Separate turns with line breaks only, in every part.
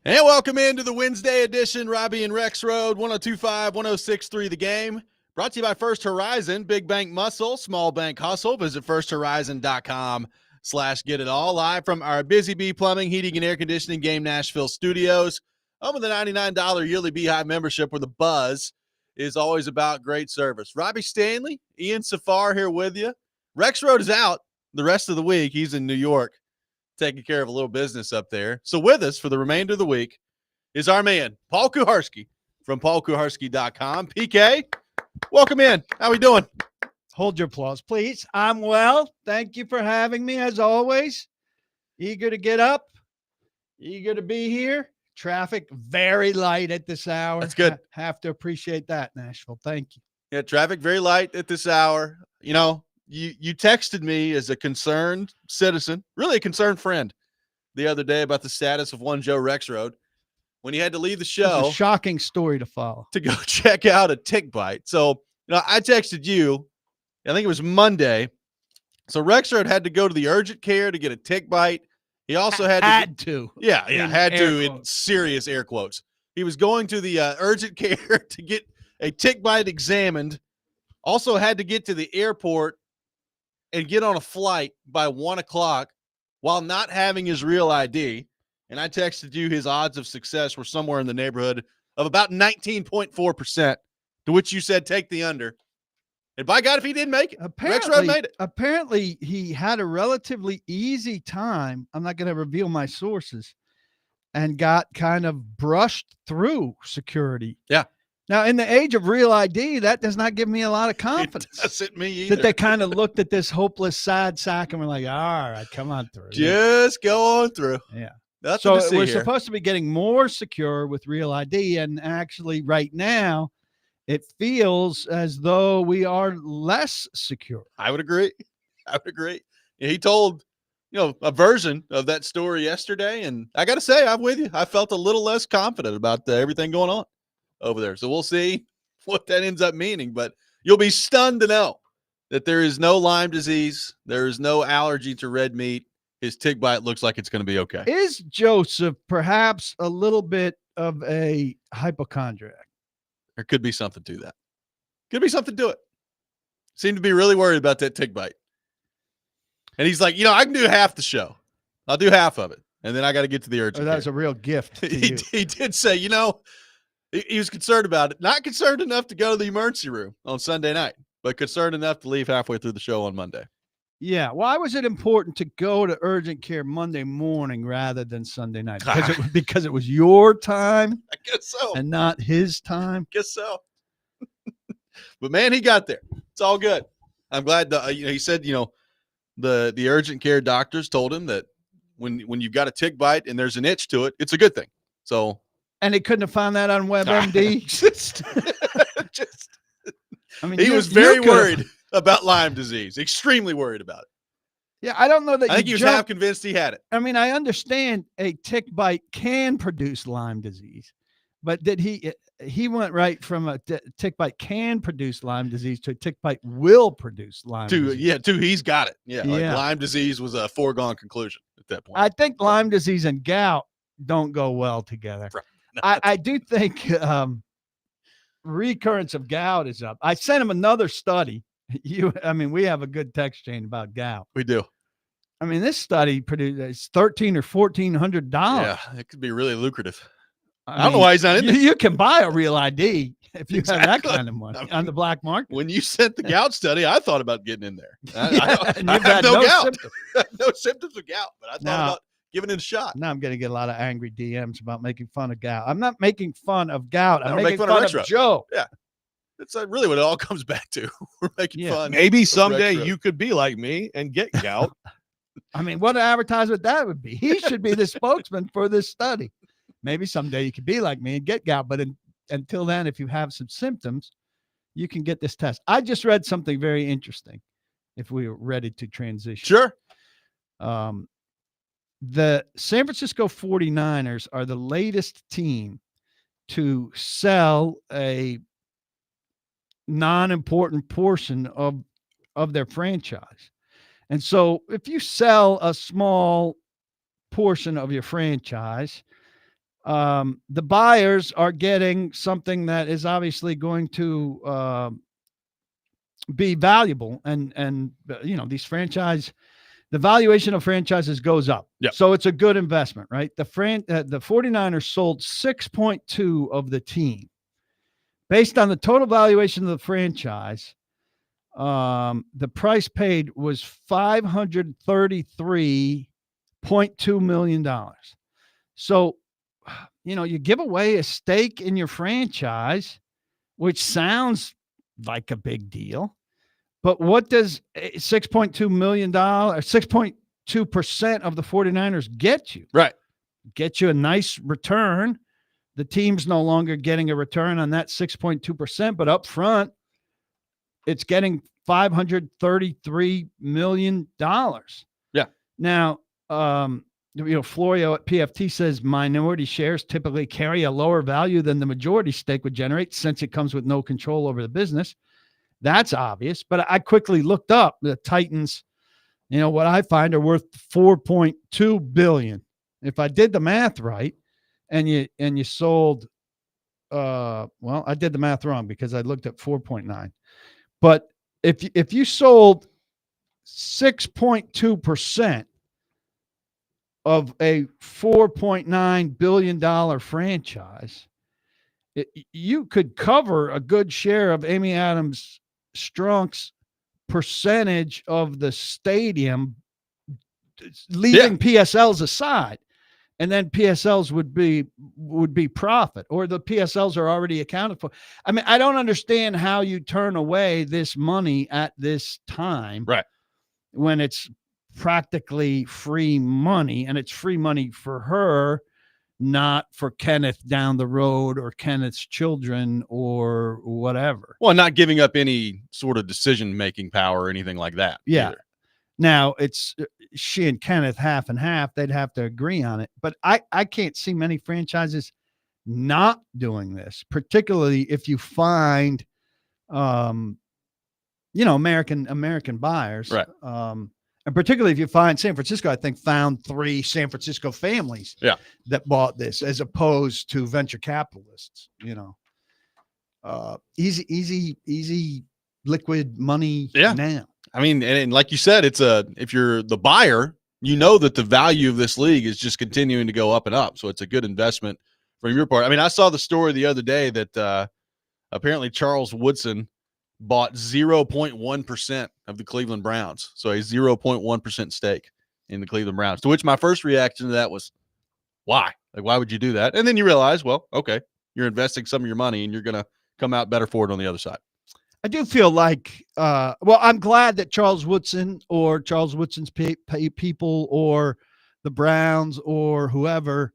And welcome into the Wednesday edition, Robby and Rexrode, 102.5, 106.3 The Game. Brought to you by First Horizon, Big Bank Muscle, Small Bank Hustle. Visit firsthorizon.com/get-it-all. Live from our Busy Bee Plumbing, Heating, and Air Conditioning Game Nashville studios. Home of the $99 yearly Beehive membership where the buzz is always about great service. Robbie Stanley, Ian Safar here with you. Rexrode is out the rest of the week. He's in New York, taking care of a little business up there. So with us for the remainder of the week is our man, Paul Kuharsky from paulkuharsky.com. PK, welcome in. How we doing?
Hold your applause, please. I'm well. Thank you for having me, as always. Eager to get up. Eager to be here. Traffic very light at this hour.
That's good.
Have to appreciate that, Nashville. Thank you.
Yeah, traffic very light at this hour. You know, you texted me as a concerned citizen, really a concerned friend, the other day about the status of one Joe Rexrode when he had to leave the show.
It's a shocking story to follow.
To go check out a tick bite. So, you know, I texted you, I think it was Monday. So Rexrode had to go to the urgent care to get a tick bite. He also had to. Yeah, had to in serious air quotes. He was going to the urgent care to get a tick bite examined. Also had to get to the airport and get on a flight by 1 o'clock while not having his real ID. And I texted you his odds of success were somewhere in the neighborhood of about 19.4%, to which you said take the under. And by God, if he didn't make it, Rexrode made it.
Apparently, he had a relatively easy time. I'm not going to reveal my sources, and got kind of brushed through security.
Yeah.
Now, in the age of real ID, that does not give me a lot of confidence.
It doesn't me either.
That they kind of looked at this hopeless side sack and were like, all right, come on through.
Just go on through.
Yeah.
Nothing
So we're
here.
supposed to be getting more secure with real ID. And actually right now, it feels as though we are less secure.
I would agree. He told, a version of that story yesterday. And I got to say, I'm with you. I felt a little less confident about everything going on over there. So we'll see what that ends up meaning. But you'll be stunned to know that there is no Lyme disease. There is no allergy to red meat. His tick bite looks like it's going to be okay.
Is Joseph perhaps a little bit of a hypochondriac?
There could be something to that. Could be something to it. Seemed to be really worried about that tick bite. And he's like, I can do half the show. I'll do half of it. And then I got to get to the urgent care.
That's a real gift.
He did say, he was concerned about it. Not concerned enough to go to the emergency room on Sunday night, but concerned enough to leave halfway through the show on Monday.
Yeah. Why was it important to go to urgent care Monday morning rather than Sunday night? Because it was your time?
I guess so.
And not his time?
Guess so. But, man, he got there. It's all good. I'm glad he said, the urgent care doctors told him that when you've got a tick bite and there's an itch to it, it's a good thing. So.
And they couldn't have found that on WebMD?
He was very worried about Lyme disease, extremely worried about it.
Yeah, I don't know that.
I think he was half convinced he had it.
I mean, I understand a tick bite can produce Lyme disease, but did he went right from a tick bite can produce Lyme disease to a tick bite will produce Lyme disease.
Yeah, he's got it. Yeah, Lyme disease was a foregone conclusion at that point.
I think Lyme disease and gout don't go well together.
Right. No,
I do think recurrence of gout is up. I sent him another study. We have a good text chain about gout.
We do.
I mean, this study produced $1,300 or $1,400.
Yeah, it could be really lucrative. I don't know why he's not in there.
You can buy a real ID if you have that kind of money on the black market.
When you sent the gout study, I thought about getting in there. I
have
had no gout. No symptoms of gout, but I thought about giving it a shot.
Now I'm going to get a lot of angry DMs about making fun of gout. I'm not making fun of gout. I'm making fun of Joe.
Yeah. That's really what it all comes back to. We're making fun.
Maybe someday you could be like me and get gout.
I mean, what an advertisement that would be. He should be the spokesman for this study. Maybe someday you could be like me and get gout. But until then, if you have some symptoms, you can get this test. I just read something very interesting if we were ready to transition.
Sure.
The San Francisco 49ers are the latest team to sell a non-important portion of their franchise. And so if you sell a small portion of your franchise, The buyers are getting something that is obviously going to be valuable, and these the valuation of franchises goes up.
Yep.
So it's a good investment, right? The 49ers sold 6.2 of the team. Based on the total valuation of the franchise, the price paid was $533.2 million. So, you give away a stake in your franchise, which sounds like a big deal. But what does $6.2 million, 6.2% of the 49ers get you?
Right.
Get you a nice return. The team's no longer getting a return on that 6.2%, but up front, it's getting $533 million.
Yeah.
Now, Florio at PFT says minority shares typically carry a lower value than the majority stake would generate, since it comes with no control over the business. That's obvious, but I quickly looked up the Titans. What I find are worth $4.2 billion. If I did the math right, and you sold, I did the math wrong because I looked at 4.9. But if you sold 6.2% of a $4.9 billion franchise, you could cover a good share of Amy Adams Strunk's percentage of the stadium, leaving PSLs aside, and then PSLs would be profit, or the PSLs are already accounted for. I mean, I don't understand how you turn away this money at this time,
right,
when it's practically free money, and it's free money for her, not for Kenneth down the road or Kenneth's children or whatever.
Well, not giving up any sort of decision-making power or anything like that.
Yeah.
Either.
Now, it's she and Kenneth half and half. They'd have to agree on it. But I can't see many franchises not doing this, particularly if you find, American buyers.
Right.
And particularly if you find San Francisco, I think, found 3 San Francisco families that bought this, as opposed to venture capitalists, easy liquid money now. I
mean, and like you said, if you're the buyer, that the value of this league is just continuing to go up and up. So it's a good investment from your part. I mean, I saw the story the other day that apparently Charles Woodson bought 0.1% of the Cleveland Browns. So a 0.1% stake in the Cleveland Browns, to which my first reaction to that was, why? Like, why would you do that? And then you realize, well, okay, you're investing some of your money and you're going to come out better for it on the other side.
I do feel like, I'm glad that Charles Woodson or Charles Woodson's people or the Browns or whoever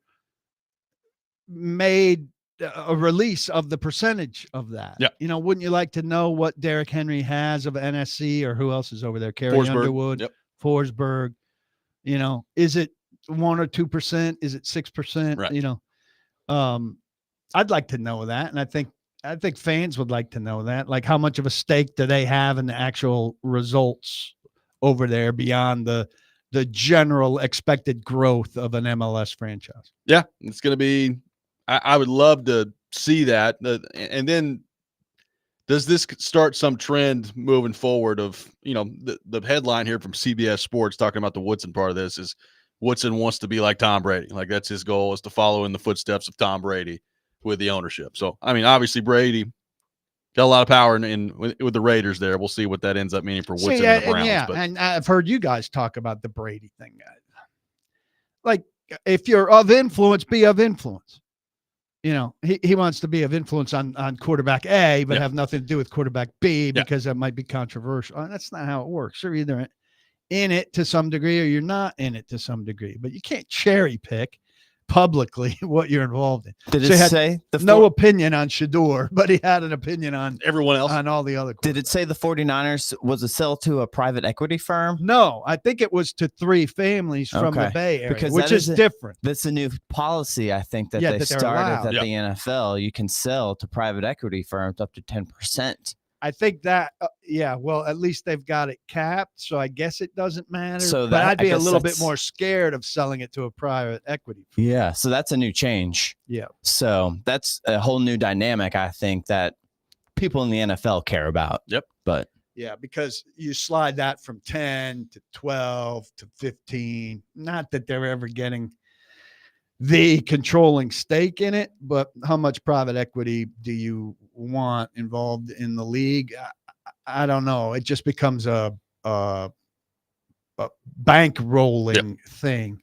made a release of the percentage of that.
Yeah.
Wouldn't you like to know what Derrick Henry has of NSC, or who else is over there? Carrie
Forsberg.
Underwood, Forsberg. Is it 1 or 2%? Is it 6%?
Right.
I'd like to know that. And I think fans would like to know that. Like, how much of a stake do they have in the actual results over there beyond the general expected growth of an MLS franchise?
Yeah, it's going to be, I would love to see that. And then does this start some trend moving forward of, the headline here from CBS Sports talking about the Woodson part of this is Woodson wants to be like Tom Brady. Like, that's his goal, is to follow in the footsteps of Tom Brady with the ownership. So, I mean, obviously Brady got a lot of power with the Raiders there. We'll see what that ends up meaning for Woodson and the Browns.
And I've heard you guys talk about the Brady thing. Like, if you're of influence, be of influence. He wants to be of influence on quarterback A, but have nothing to do with quarterback B, because that might be controversial. And that's not how it works. You're either in it to some degree or you're not in it to some degree, but you can't cherry pick publicly what you're involved in.
Did it say
no opinion on Shador, but he had an opinion on
everyone else,
on all the other?
Did it say the 49ers was a sell to a private equity firm?
No, I think it was to 3 families from the Bay Area, which is different.
That's a new policy, I think, that they started at the NFL. You can sell to private equity firms up to 10%
I think that, well, at least they've got it capped, so I guess it doesn't matter.
So
but
that-
I'd
I
be a
guess
little bit
that's-
more scared of selling it to a private equity.
Yeah. So that's a new change.
Yeah.
So that's a whole new dynamic, I think, that people in the NFL care about.
Yep.
But
Yeah, because you slide that from 10 to 12 to 15. Not that they're ever getting the controlling stake in it, but how much private equity do you want involved in the league? I don't know. It just becomes a bank rolling thing.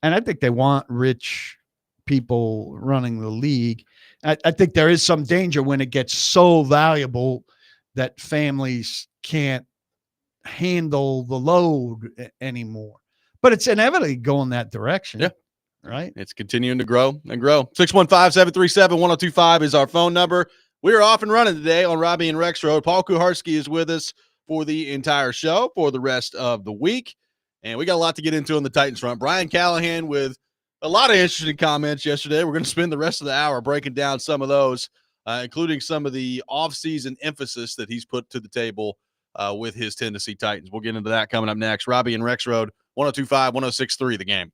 And I think they want rich people running the league. I think there is some danger when it gets so valuable that families can't handle the load anymore. But it's inevitably going that direction.
Yeah.
Right.
It's continuing to grow and grow. 615-737-1025 is our phone number. We are off and running today on Robby and Rexrode. Paul Kuharsky is with us for the entire show for the rest of the week. And we got a lot to get into on the Titans front. Brian Callahan with a lot of interesting comments yesterday. We're going to spend the rest of the hour breaking down some of those, including some of the offseason emphasis that he's put to the table with his Tennessee Titans. We'll get into that coming up next. Robby and Rexrode, 1025, 1063, The Game.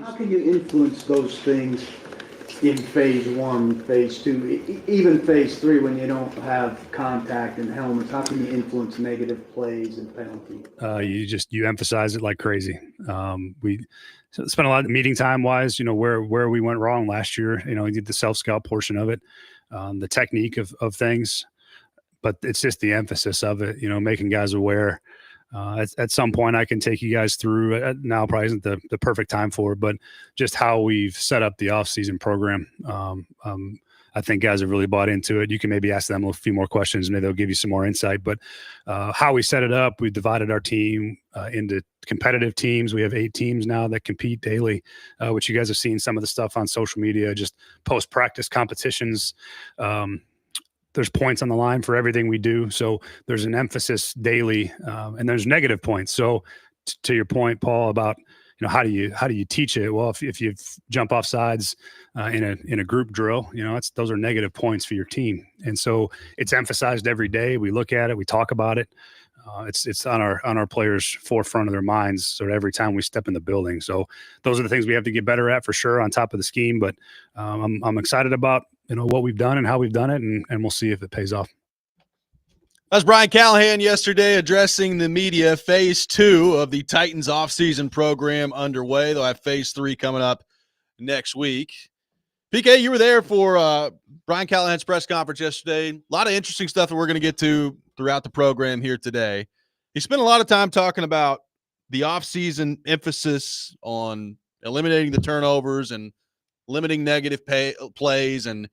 How can you influence those things in phase 1, phase 2, even phase 3 when you don't have contact and helmets? How can you influence negative plays and penalties?
You emphasize it like crazy. We spent a lot of meeting time wise, where we went wrong last year. We did the self-scout portion of it, the technique of things, but it's just the emphasis of it, making guys aware. At some point I can take you guys through now probably isn't the perfect time for it, but just how we've set up the off-season program. I think guys have really bought into it. You can maybe ask them a few more questions. Maybe they'll give you some more insight, but how we set it up, we divided our team into competitive teams. We have 8 teams now that compete daily, which you guys have seen some of the stuff on social media, just post-practice competitions. There's points on the line for everything we do. So there's an emphasis daily, and there's negative points. So to your point, Paul, about, how do you teach it? Well, if you jump off sides in a group drill, those are negative points for your team. And so it's emphasized every day. We look at it, we talk about it. It's on our players' forefront of their minds sort of every time we step in the building. So those are the things we have to get better at for sure on top of the scheme. But I'm excited about what we've done and how we've done it, and we'll see if it pays off.
That's Brian Callahan yesterday addressing the media. Phase 2 of the Titans offseason program underway. They'll have phase 3 coming up next week. PK, you were there for Brian Callahan's press conference yesterday. A lot of interesting stuff that we're going to get to throughout the program here today. He spent a lot of time talking about the offseason emphasis on eliminating the turnovers and limiting negative plays. And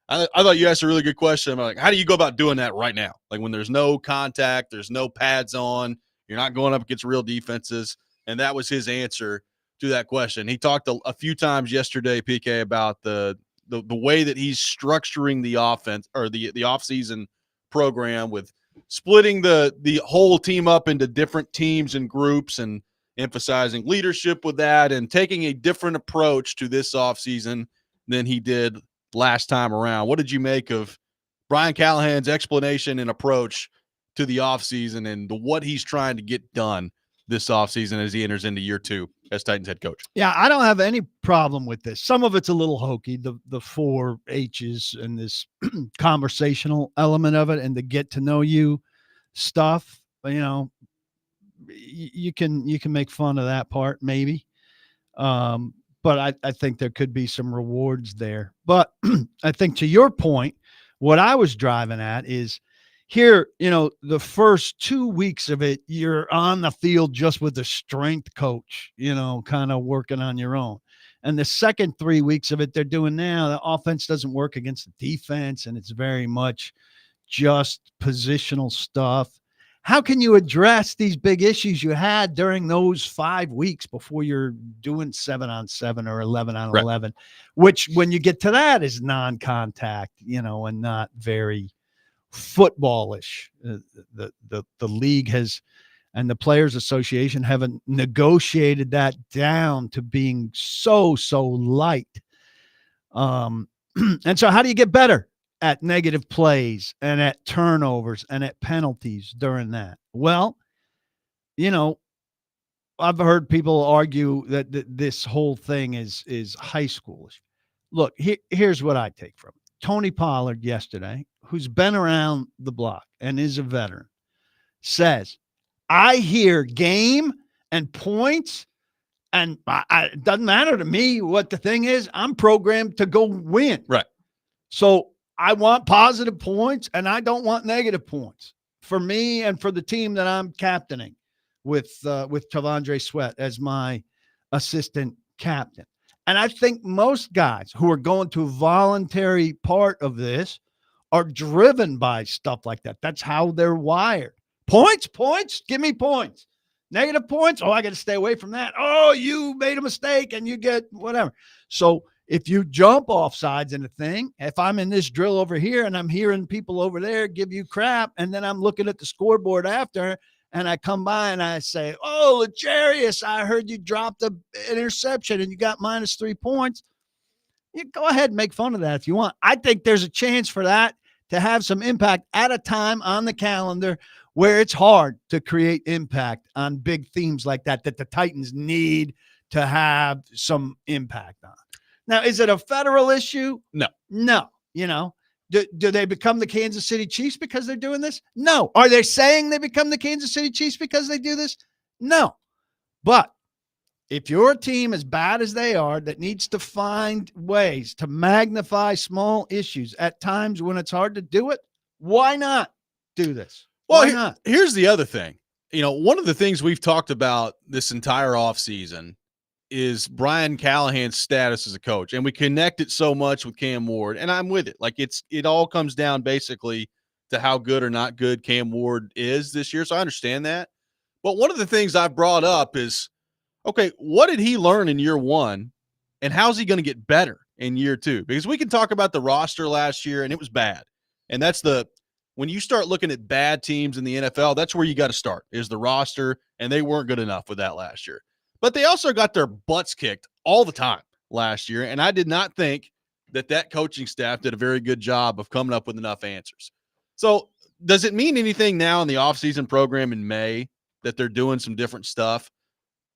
I thought you asked a really good question. I'm like, how do you go about doing that right now? Like when there's no contact, there's no pads on, you're not going up against real defenses. And that was his answer to that question. He talked a few times yesterday, PK, about the way that he's structuring the offense or the offseason program with splitting the whole team up into different teams and groups and emphasizing leadership with that and taking a different approach to this offseason than he did last time around. What did you make of Brian Callahan's explanation and approach to the offseason and what he's trying to get done this offseason as he enters into year 2 as Titans head coach?
Yeah, I don't have any problem with this. Some of it's a little hokey, the 4 H's and this conversational element of it and the get to know you stuff. You can make fun of that part maybe. But I think there could be some rewards there. But I think to your point, what I was driving at is here, the first 2 weeks of it, you're on the field just with the strength coach, kind of working on your own. And the second 3 weeks of it, they're doing now, the offense doesn't work against the defense, and it's very much just positional stuff. How can you address these big issues you had during those 5 weeks before you're doing 7-on-7 or 11-on-11, which when you get to that is non-contact, and not very footballish. The league has, and the Players Association haven't negotiated that down to being so light. And so how do you get better at negative plays and at turnovers and at penalties during that? Well, I've heard people argue that this whole thing is high schoolish. Look, here's what I take from it. Tony Pollard yesterday, who's been around the block and is a veteran, says, I hear game and points, and it doesn't matter to me what the thing is. I'm programmed to go win.
Right.
So I want positive points, and I don't want negative points for me and for the team that I'm captaining with Tavondre Sweat as my assistant captain. And I think most guys who are going to a voluntary part of this are driven by stuff like that. That's how they're wired. Points, give me points. Negative points, I got to stay away from that. Oh, you made a mistake and you get whatever. So if you jump off sides in a thing, if I'm in this drill over here and I'm hearing people over there give you crap, and then I'm looking at the scoreboard after and I come by and I say, oh, Legarius, I heard you dropped an interception and you got -3 points. You go ahead and make fun of that if you want. I think there's a chance for that to have some impact at a time on the calendar where it's hard to create impact on big themes like that the Titans need to have some impact on. Now, is it a federal issue?
No.
You know, do they become the Kansas City Chiefs because they're doing this? No. Are they saying they become the Kansas City Chiefs because they do this? No. But if you're a team as bad as they are that needs to find ways to magnify small issues at times when it's hard to do it, why not do this?
Well,
Why not?
Here's the other thing. You know, one of the things we've talked about this entire offseason is Brian Callahan's status as a coach. And we connect it so much with Cam Ward. And I'm with it. Like it all comes down basically to how good or not good Cam Ward is this year. So I understand that. But one of the things I've brought up is, okay, what did he learn in year one? And how's he going to get better in year two? Because we can talk about the roster last year and it was bad. And that's when you start looking at bad teams in the NFL, that's where you got to start is the roster. And they weren't good enough with that last year. But they also got their butts kicked all the time last year. And I did not think that coaching staff did a very good job of coming up with enough answers. So does it mean anything now in the offseason program in May that they're doing some different stuff?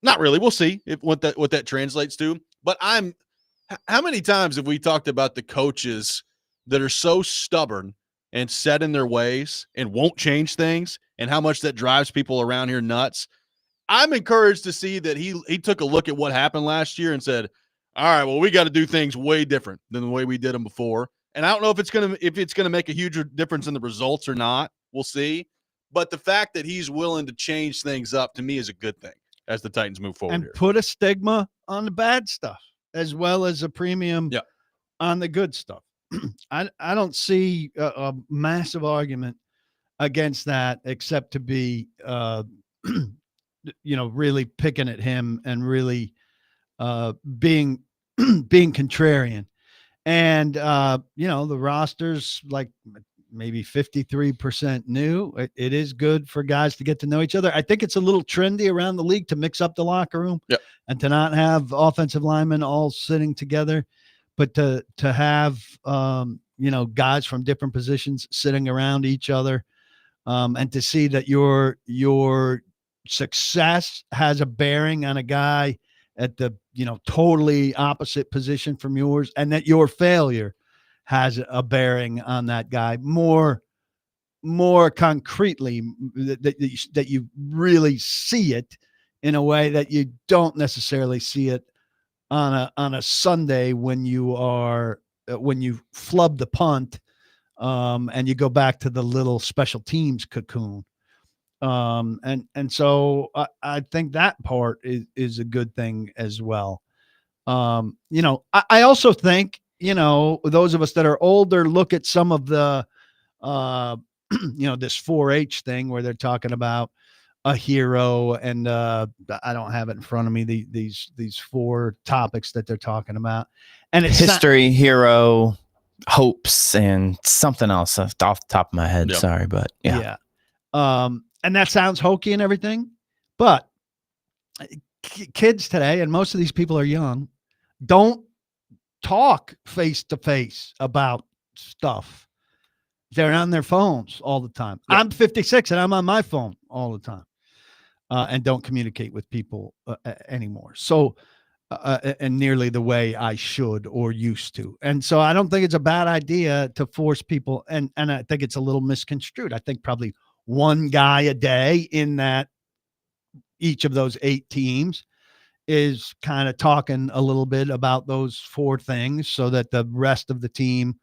Not really. We'll see what that translates to. But how many times have we talked about the coaches that are so stubborn and set in their ways and won't change things and how much that drives people around here nuts? I'm encouraged to see that he took a look at what happened last year and said, all right, well, we got to do things way different than the way we did them before. And I don't know if it's going to make a huge difference in the results or not. We'll see. But the fact that he's willing to change things up to me is a good thing as the Titans move forward
and
here.
Put a stigma on the bad stuff as well as a premium on the good stuff. I don't see a massive argument against that except to be really picking at him and really being contrarian. And the roster's like maybe 53% new. It is good for guys to get to know each other. I think it's a little trendy around the league to mix up the locker room and to not have offensive linemen all sitting together, but to have, guys from different positions sitting around each other, and to see that your success has a bearing on a guy at the, totally opposite position from yours, and that your failure has a bearing on that guy more concretely, that you really see it in a way that you don't necessarily see it on a Sunday when you flub the punt, and you go back to the little special teams cocoon. And so I think that part is a good thing as well. I also think, those of us that are older look at some of the, this 4-H thing where they're talking about a hero, and I don't have it in front of me, these 4 topics that they're talking about, and it's
history, hero, hopes, and something else off the top of my head. Sorry, but yeah.
And that sounds hokey and everything, but kids today, and most of these people are young, don't talk face to face about stuff. They're on their phones all the time. I'm 56 and I'm on my phone all the time, and don't communicate with people anymore. So, and nearly the way I should or used to. And so I don't think it's a bad idea to force people. And I think it's a little misconstrued. I think probably one guy a day in that each of those 8 teams is kind of talking a little bit about those 4 things so that the rest of the team,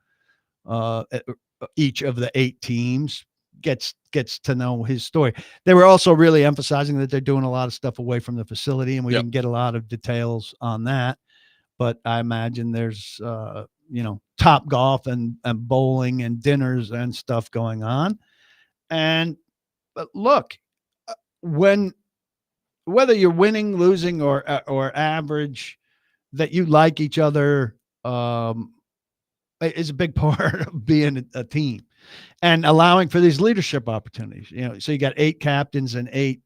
each of the 8 teams gets to know his story. They were also really emphasizing that they're doing a lot of stuff away from the facility, and we didn't get a lot of details on that, but I imagine there's, Top Golf and bowling and dinners and stuff going on. But look, whether you're winning, losing, or average, that you like each other is a big part of being a team and allowing for these leadership opportunities. So you got 8 captains and 8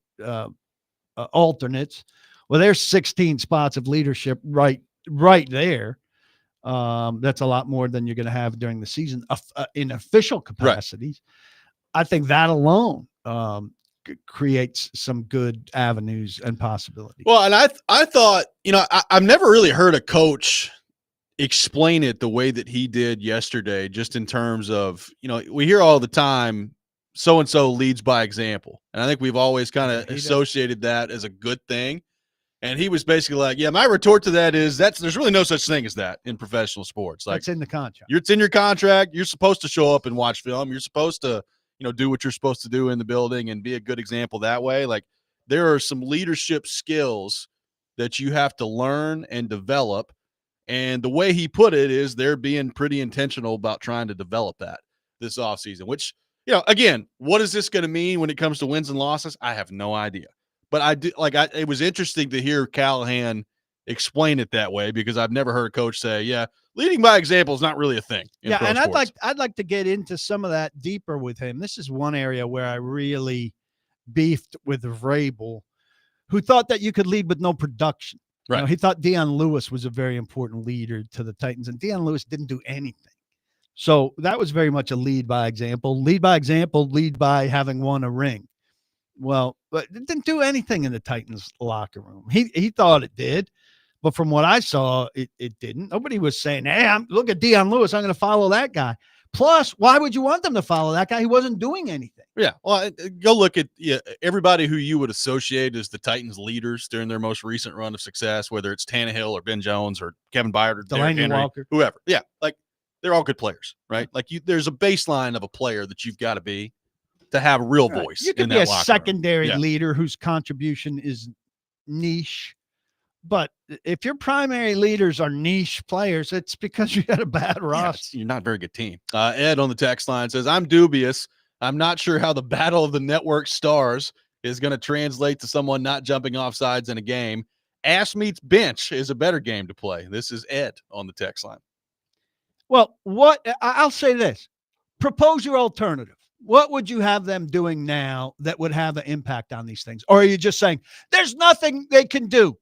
alternates. Well, there's 16 spots of leadership right there. That's a lot more than you're going to have during the season in official capacities. Right. I think that alone creates some good avenues and possibilities.
Well, and I thought, I've never really heard a coach explain it the way that he did yesterday, just in terms of, we hear all the time, so-and-so leads by example. And I think we've always kind of associated that as a good thing. And he was basically like, yeah, my retort to that is there's really no such thing as that in professional sports. Like,
that's in the contract.
It's in your contract. You're supposed to show up and watch film. You're supposed to, do what you're supposed to do in the building and be a good example that way. Like, there are some leadership skills that you have to learn and develop. And the way he put it is they're being pretty intentional about trying to develop that this offseason, which, again, what is this going to mean when it comes to wins and losses? I have no idea. But I do it was interesting to hear Callahan explain it that way, because I've never heard a coach say, yeah, leading by example is not really a thing.
Yeah. And I'd like to get into some of that deeper with him. This is one area where I really beefed with Vrabel, who thought that you could lead with no production.
Right.
He thought Deion Lewis was a very important leader to the Titans, and Deion Lewis didn't do anything. So that was very much a lead by example, lead by having won a ring. Well, but it didn't do anything in the Titans locker room. He thought it did, but from what I saw, it didn't. Nobody was saying, hey, look at Deion Lewis, I'm going to follow that guy. Plus, why would you want them to follow that guy? He wasn't doing anything.
Yeah, well, go look at everybody who you would associate as the Titans leaders during their most recent run of success, whether it's Tannehill or Ben Jones or Kevin Byard or Derrick Henry,
Walker,
whoever. Yeah, like they're all good players, right? Like there's a baseline of a player that you've got to be to have a real voice.
You can be a secondary leader whose contribution is niche. But if your primary leaders are niche players, it's because you got a bad roster.
You're not a very good team. Ed on the text line says, I'm dubious. I'm not sure how the battle of the network stars is going to translate to someone not jumping off sides in a game. Ass meets bench is a better game to play. This is Ed on the text line.
Well, I'll say this. Propose your alternative. What would you have them doing now that would have an impact on these things? Or are you just saying there's nothing they can do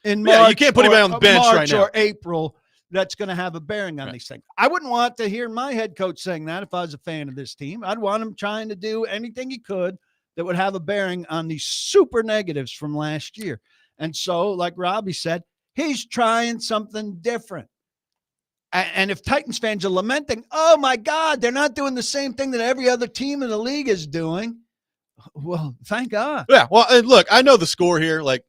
in March,
you can't put anybody on the bench right now,
or April, that's going to have a bearing on these things? I wouldn't want to hear my head coach saying that if I was a fan of this team. I'd want him trying to do anything he could that would have a bearing on these super negatives from last year. And so, like Robby said, he's trying something different. And if Titans fans are lamenting, oh my God, they're not doing the same thing that every other team in the league is doing. Well, thank God.
Yeah. Well, and look, I know the score here. Like,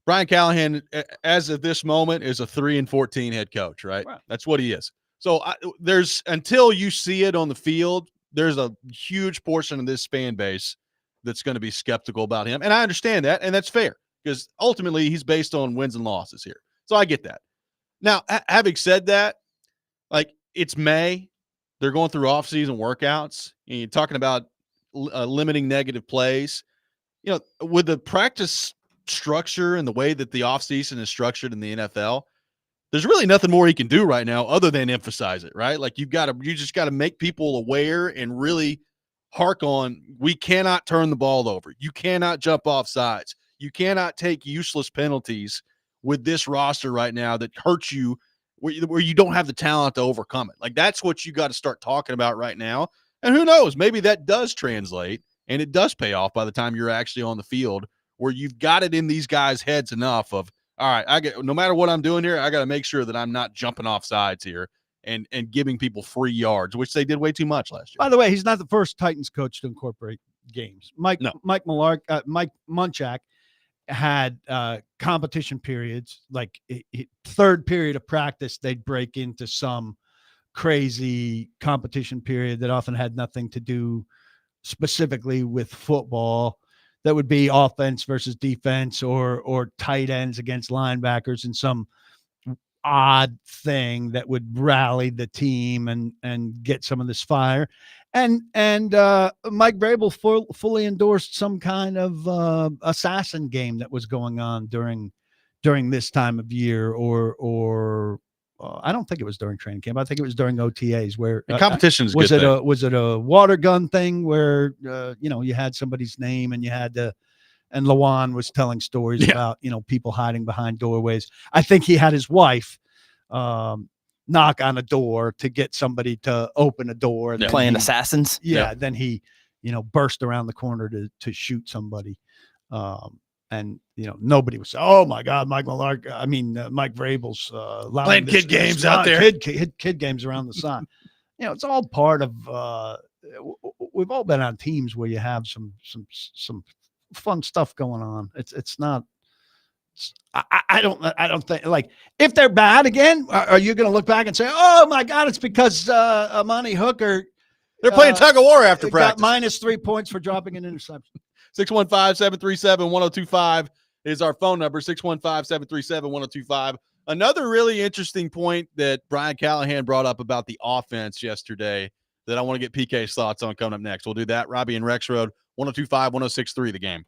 Brian Callahan, as of this moment, is a 3-14 head coach, right? That's what he is. So there's, until you see it on the field, there's a huge portion of this fan base that's going to be skeptical about him. And I understand that. And that's fair, because ultimately he's based on wins and losses here. So I get that. Now, having said that, like, it's May, they're going through off-season workouts, and you're talking about limiting negative plays. With the practice structure and the way that the offseason is structured in the NFL, there's really nothing more he can do right now other than emphasize it, right? Like, you just got to make people aware and really hark on, we cannot turn the ball over. You cannot jump off sides. You cannot take useless penalties with this roster right now that hurts you, where you don't have the talent to overcome it. Like, that's what you got to start talking about right now. And who knows, maybe that does translate and it does pay off by the time you're actually on the field, where you've got it in these guys' heads enough of, all right, no matter what I'm doing here, I got to make sure that I'm not jumping off sides here and giving people free yards, which they did way too much last year.
By the way, he's not the first Titans coach to incorporate games. Mike Munchak had competition periods, like third period of practice, they'd break into some crazy competition period that often had nothing to do specifically with football. That would be offense versus defense, or tight ends against linebackers, and some odd thing that would rally the team and get some of this fire. And Mike Vrabel fully endorsed some kind of assassin game that was going on during this time of year, or I don't think it was during training camp. I think it was during OTAs, where
competition is
was
good.
Was it a water gun thing where you had somebody's name and you had to, and Lawan was telling stories about people hiding behind doorways. I think he had his wife knock on a door to get somebody to open a door.
Playing assassins.
Then he burst around the corner to shoot somebody. And nobody was, oh my God, Mike Vrabel's
Playing kid games out there.
Kid games around the sun. It's all part of. We've all been on teams where you have some fun stuff going on. It's not. I don't think, like, if they're bad again, are you going to look back and say, oh my God, it's because Amani Hooker.
They're playing tug of war after practice.
Got -3 points for dropping an interception.
615-737-1025 is our phone number, 615-737-1025. Another really interesting point that Brian Callahan brought up about the offense yesterday that I want to get PK's thoughts on coming up next. We'll do that. Robby and Rexrode, 1025, 1063, The Game.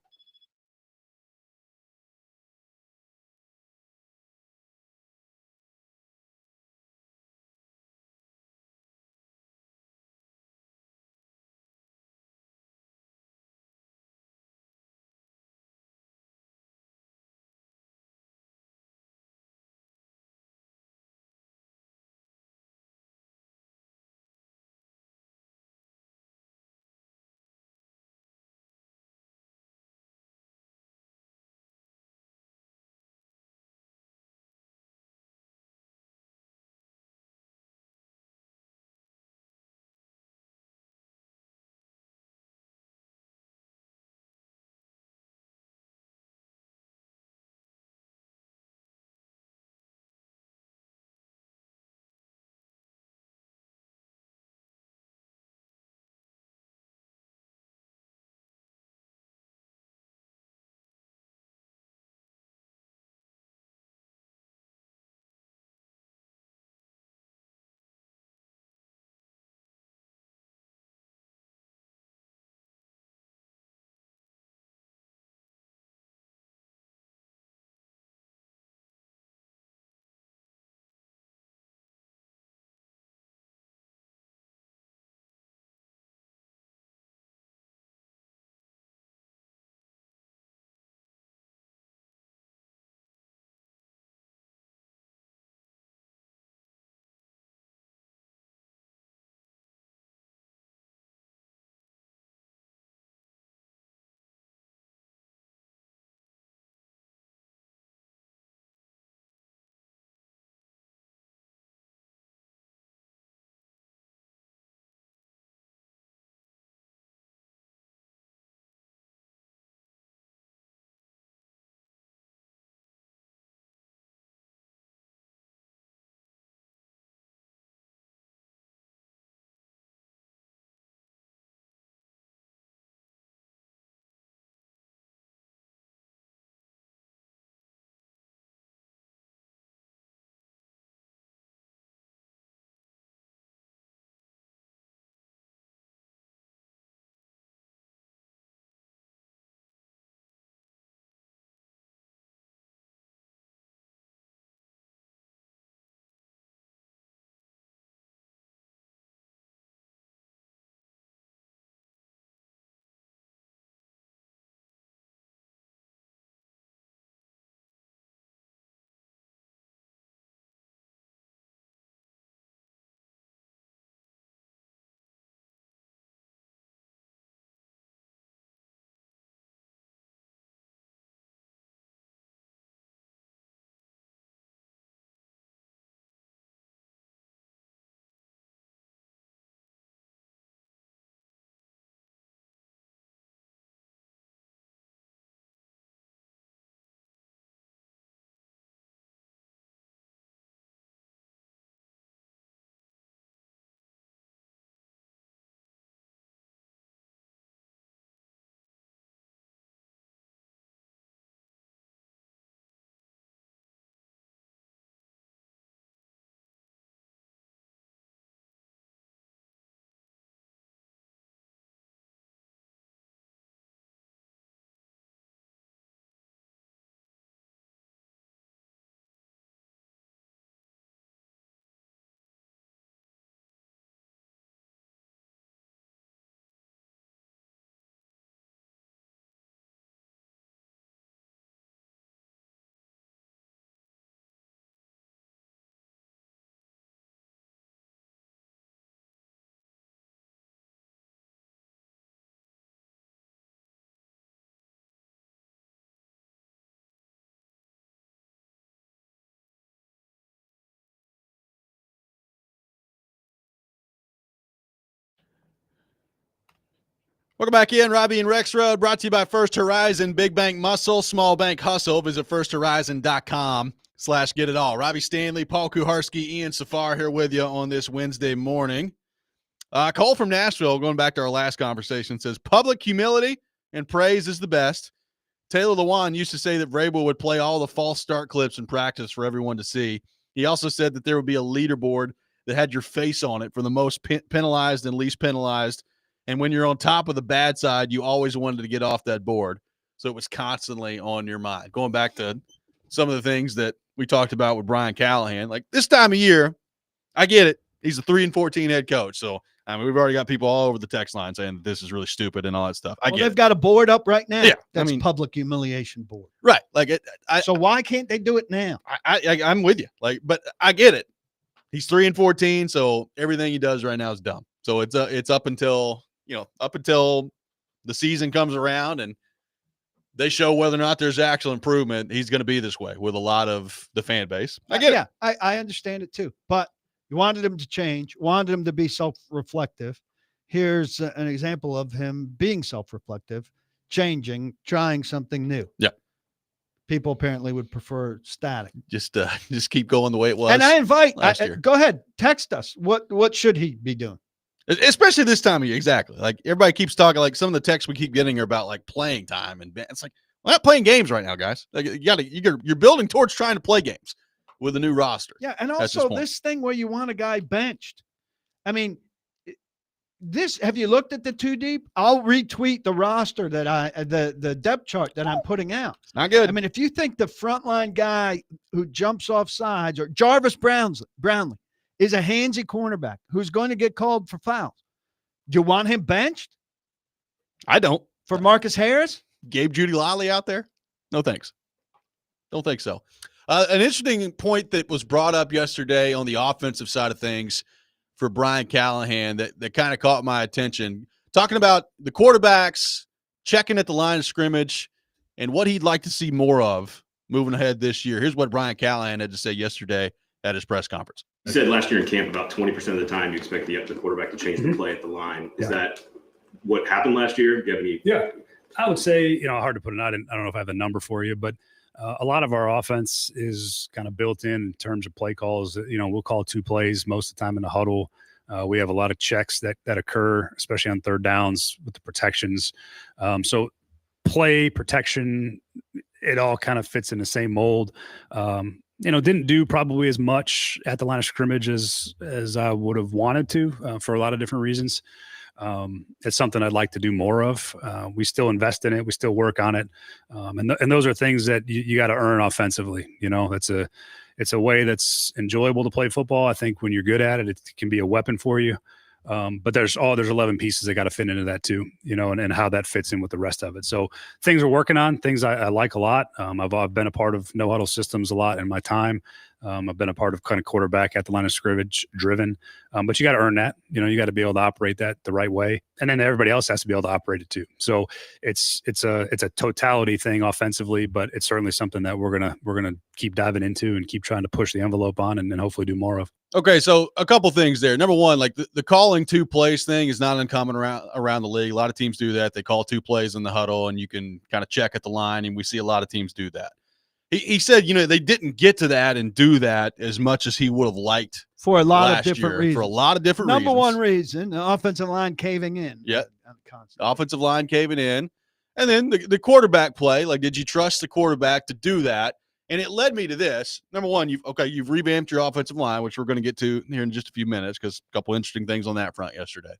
Welcome back in. Robby and Rexrode, brought to you by First Horizon, Big Bank Muscle, Small Bank Hustle. Visit firsthorizon.com/get it all. Robby Stanley, Paul Kuharsky, Ian Safar here with you on this Wednesday morning. Cole from Nashville, going back to our last conversation, says public humility and praise is the best. Taylor Lewan used to say that Vrabel would play all the false start clips in practice for everyone to see. He also said that there would be a leaderboard that had your face on it for the most penalized and least penalized. And when you're on top of the bad side, you always wanted to get off that board. So it was constantly on your mind. Going back to some of the things that we talked about with Brian Callahan, like this time of year, I get it. He's a 3-14 head coach. So, I mean, we've already got people all over the text line saying that this is really stupid and all that stuff.
They've got a board up right now.
Yeah,
That's public humiliation board.
Right. Like
so why can't they do it now?
I'm with you. Like, but I get it. He's 3-14. So everything he does right now is dumb. So it's up until the season comes around and they show whether or not there's actual improvement. He's going to be this way with a lot of the fan base. I get it.
I understand it too. But you wanted him to change, wanted him to be self-reflective. Here's an example of him being self-reflective, changing, trying something new.
Yeah.
People apparently would prefer static.
Just keep going the way it was.
And I invite,
go
ahead, text us. What should he be doing?
Especially this time of year. Exactly. Like everybody keeps talking, like some of the texts we keep getting are about like playing time. And it's like, we're not playing games right now, guys. Like you're building towards trying to play games with a new roster.
Yeah. And also this thing where you want a guy benched. I mean, have you looked at the 2 deep? I'll retweet the roster that the depth chart that I'm putting out.
It's not good.
I mean, if you think the frontline guy who jumps off sides or Jarvis Brownlee is a handsy cornerback who's going to get called for fouls, do you want him benched?
I don't.
For Marcus Harris?
Gabe Judy Lally out there? No, thanks. Don't think so. An interesting point that was brought up yesterday on the offensive side of things for Brian Callahan that kind of caught my attention, talking about the quarterbacks checking at the line of scrimmage and what he'd like to see more of moving ahead this year. Here's what Brian Callahan had to say yesterday at his press conference.
You said last year in camp about 20% of the time you expect the quarterback to change the play at the line. Is that what happened last year? Do you have any?
Yeah, I would say, hard to put it out. I don't know if I have a number for you, but a lot of our offense is kind of built in terms of play calls. We'll call 2 plays most of the time in the huddle. We have a lot of checks that occur, especially on third downs with the protections. So play, protection, it all kind of fits in the same mold. Didn't do probably as much at the line of scrimmage as I would have wanted to for a lot of different reasons. It's something I'd like to do more of. We still invest in it. We still work on it. And those are things that you got to earn offensively. It's a way that's enjoyable to play football. I think when you're good at it, it can be a weapon for you. But there's 11 pieces that got to fit into that too, and how that fits in with the rest of it. So things we're working on, things I like a lot. I've been a part of no huddle systems a lot in my time. I've been a part of kind of quarterback at the line of scrimmage driven, but you got to earn that. You got to be able to operate that the right way, and then everybody else has to be able to operate it too. So it's a totality thing offensively, but it's certainly something that we're gonna keep diving into and keep trying to push the envelope on, and then hopefully do more of.
Okay, so a couple things there. Number one, like the calling 2 plays thing is not uncommon around the league. A lot of teams do that. They call 2 plays in the huddle, and you can kind of check at the line, and we see a lot of teams do that. He said, they didn't get to that and do that as much as he would have liked
for a lot of different reasons.
For a lot of different reasons.
Number one reason, the offensive line caving in.
Yeah, offensive line caving in. And then the quarterback play, like, did you trust the quarterback to do that? And it led me to this. Number one, you've revamped your offensive line, which we're going to get to here in just a few minutes because a couple interesting things on that front yesterday.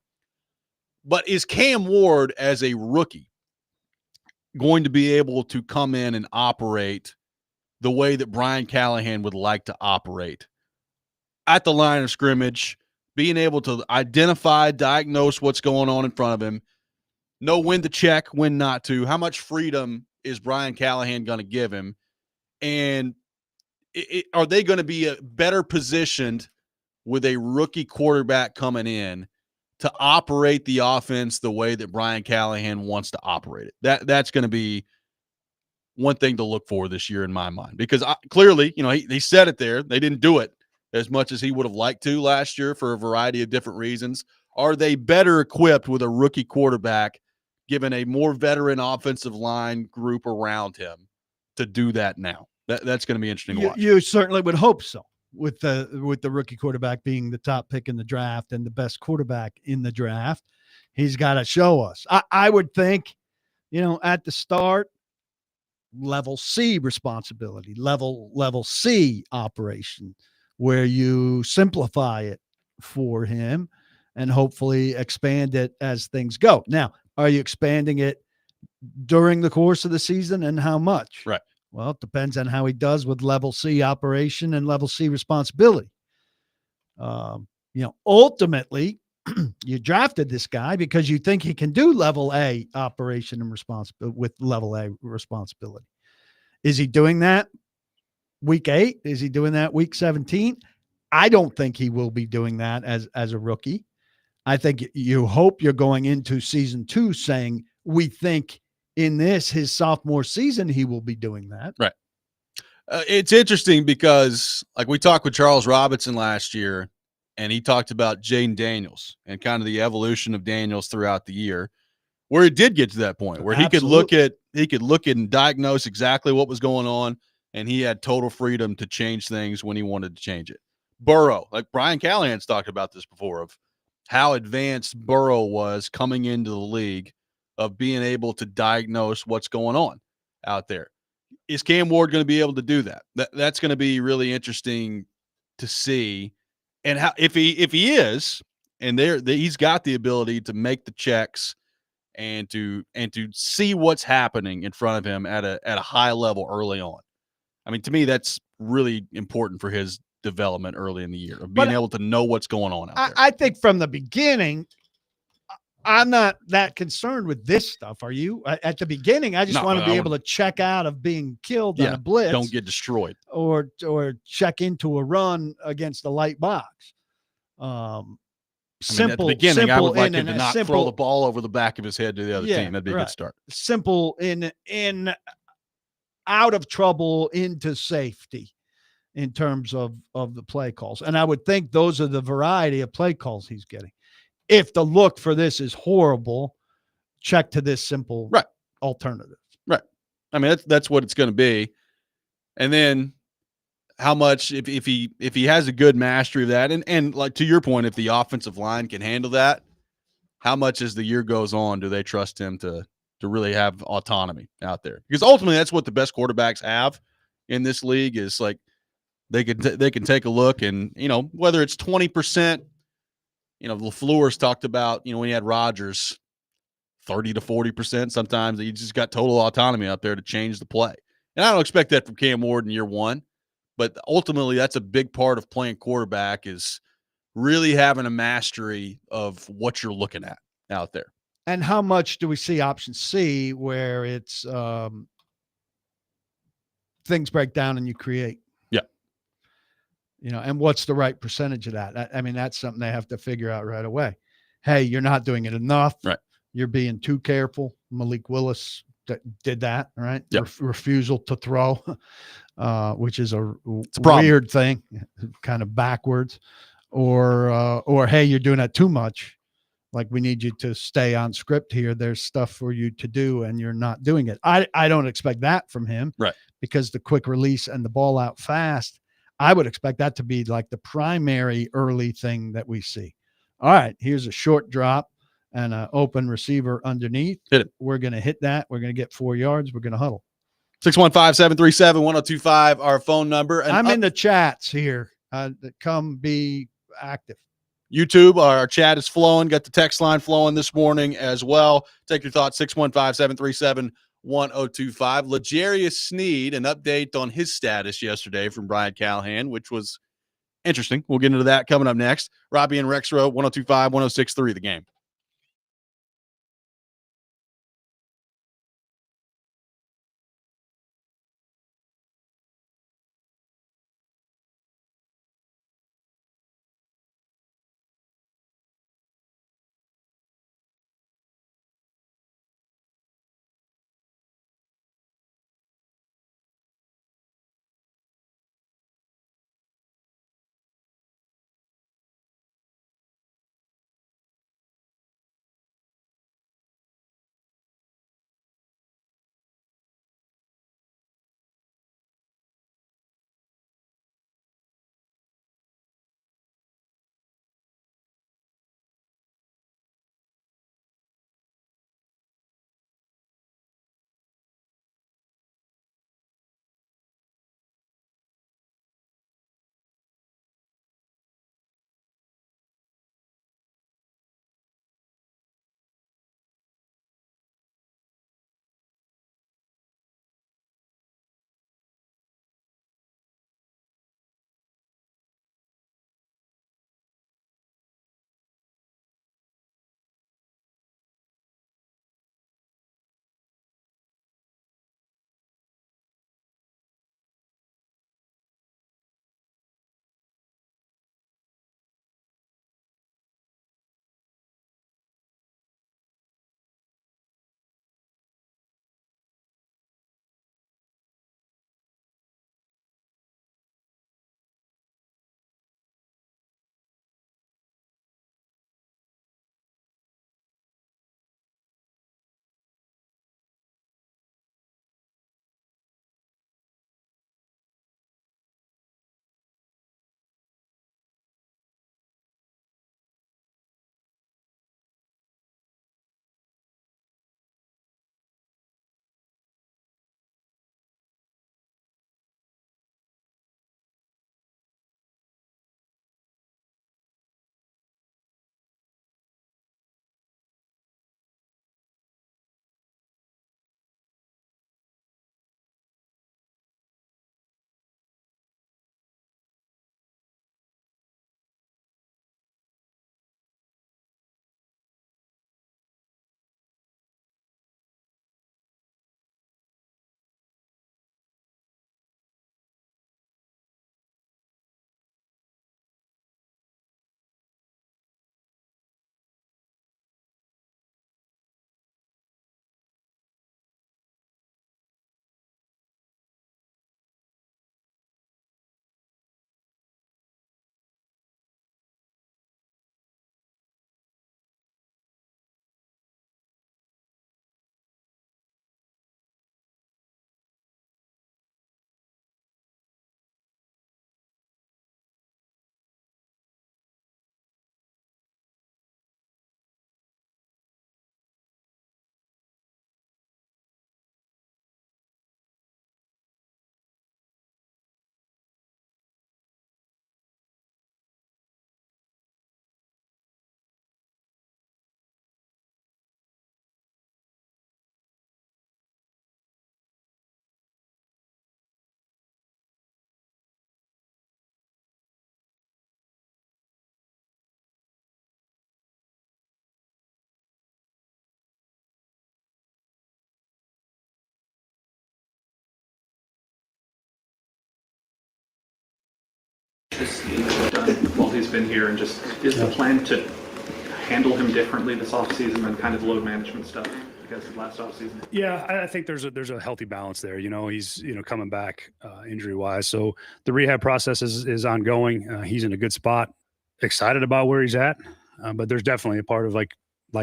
But is Cam Ward, as a rookie, going to be able to come in and operate the way that Brian Callahan would like to operate at the line of scrimmage, being able to identify, diagnose what's going on in front of him, know when to check, when not to? How much freedom is Brian Callahan going to give him? And are they going to be better positioned with a rookie quarterback coming in to operate the offense the way that Brian Callahan wants to operate it? That's going to be one thing to look for this year in my mind, because clearly, he said it there. They didn't do it as much as he would have liked to last year for a variety of different reasons. Are they better equipped with a rookie quarterback given a more veteran offensive line group around him to do that now. That's going to be interesting to watch.
You certainly would hope so, with the rookie quarterback being the top pick in the draft and the best quarterback in the draft. He's got to show us. I would think, at the start, level C responsibility, level C operation, where you simplify it for him and hopefully expand it as things go. Now, are you expanding it during the course of the season, and how much?
Right.
Well, it depends on how he does with level C operation and level C responsibility. Ultimately, you drafted this guy because you think he can do level A operation and responsibility with level A responsibility. Is he doing that week 8? Is he doing that week 17? I don't think he will be doing that as a rookie. I think you hope you're going into season 2 saying, we think in his sophomore season, he will be doing that.
Right. It's interesting because, like, we talked with Charles Robinson last year, and he talked about Jaden Daniels and kind of the evolution of Daniels throughout the year, where it did get to that point where he could look at and diagnose exactly what was going on, and he had total freedom to change things when he wanted to change it. Burrow, like Brian Callahan's talked about this before, of how advanced Burrow was coming into the league, of being able to diagnose what's going on out there. Is Cam Ward going to be able to do that? That's going to be really interesting to see. And how, if he is, and he's got the ability to make the checks and to see what's happening in front of him at a high level early on. I mean, to me, that's really important for his development early in the year, of being able to know what's going on out there.
I think from the beginning, I'm not that concerned with this stuff. Are you? At the beginning, I just want to be able to check out of being killed on a blitz.
Don't get destroyed.
Or check into a run against the light box.
At the beginning, I would like him to not throw the ball over the back of his head to the other team. That'd be a good start.
Simple in out of trouble into safety in terms of the play calls. And I would think those are the variety of play calls he's getting. If the look for this is horrible, check to this simple alternative.
Right. I mean, that's what it's going to be. And then how much, if he has a good mastery of that, and like to your point, if the offensive line can handle that, how much as the year goes on do they trust him to really have autonomy out there? Because ultimately that's what the best quarterbacks have in this league, is like they can take a look, and whether it's 20%. LaFleur's talked about, when he had Rodgers, 30 to 40%. Sometimes he just got total autonomy out there to change the play. And I don't expect that from Cam Ward in year 1, but ultimately that's a big part of playing quarterback, is really having a mastery of what you're looking at out there.
And how much do we see option C, where it's things break down and you create? And what's the right percentage of that? I mean, that's something they have to figure out right away. Hey, you're not doing it enough.
Right.
You're being too careful. Malik Willis did that, right?
Yep.
Refusal to throw, which is a weird thing, kind of backwards. Or hey, you're doing that too much. Like, we need you to stay on script here. There's stuff for you to do, and you're not doing it. I don't expect that from him.
Right.
Because the quick release and the ball out fast, I would expect that to be like the primary early thing that we see. All right, here's a short drop and an open receiver underneath.
Hit it.
We're going to hit that. We're going to get 4 yards. We're going to huddle.
615-737-1025, our phone number. And
I'm in the chats here. Come be active.
YouTube, our chat is flowing. Got the text line flowing this morning as well. Take your thoughts, 615-737-1025. L'Jarius Sneed, an update on his status yesterday from Brian Callahan, which was interesting. We'll get into that coming up next. Robby and Rexrode, 102.5, 106.3, The Game.
he's been here, and just is the plan to handle him differently this offseason than kind of load management stuff because of last offseason?
Yeah, I think there's a healthy balance there. He's coming back injury wise, so the rehab process is ongoing. He's in a good spot. Excited about where he's at, but there's definitely a part of like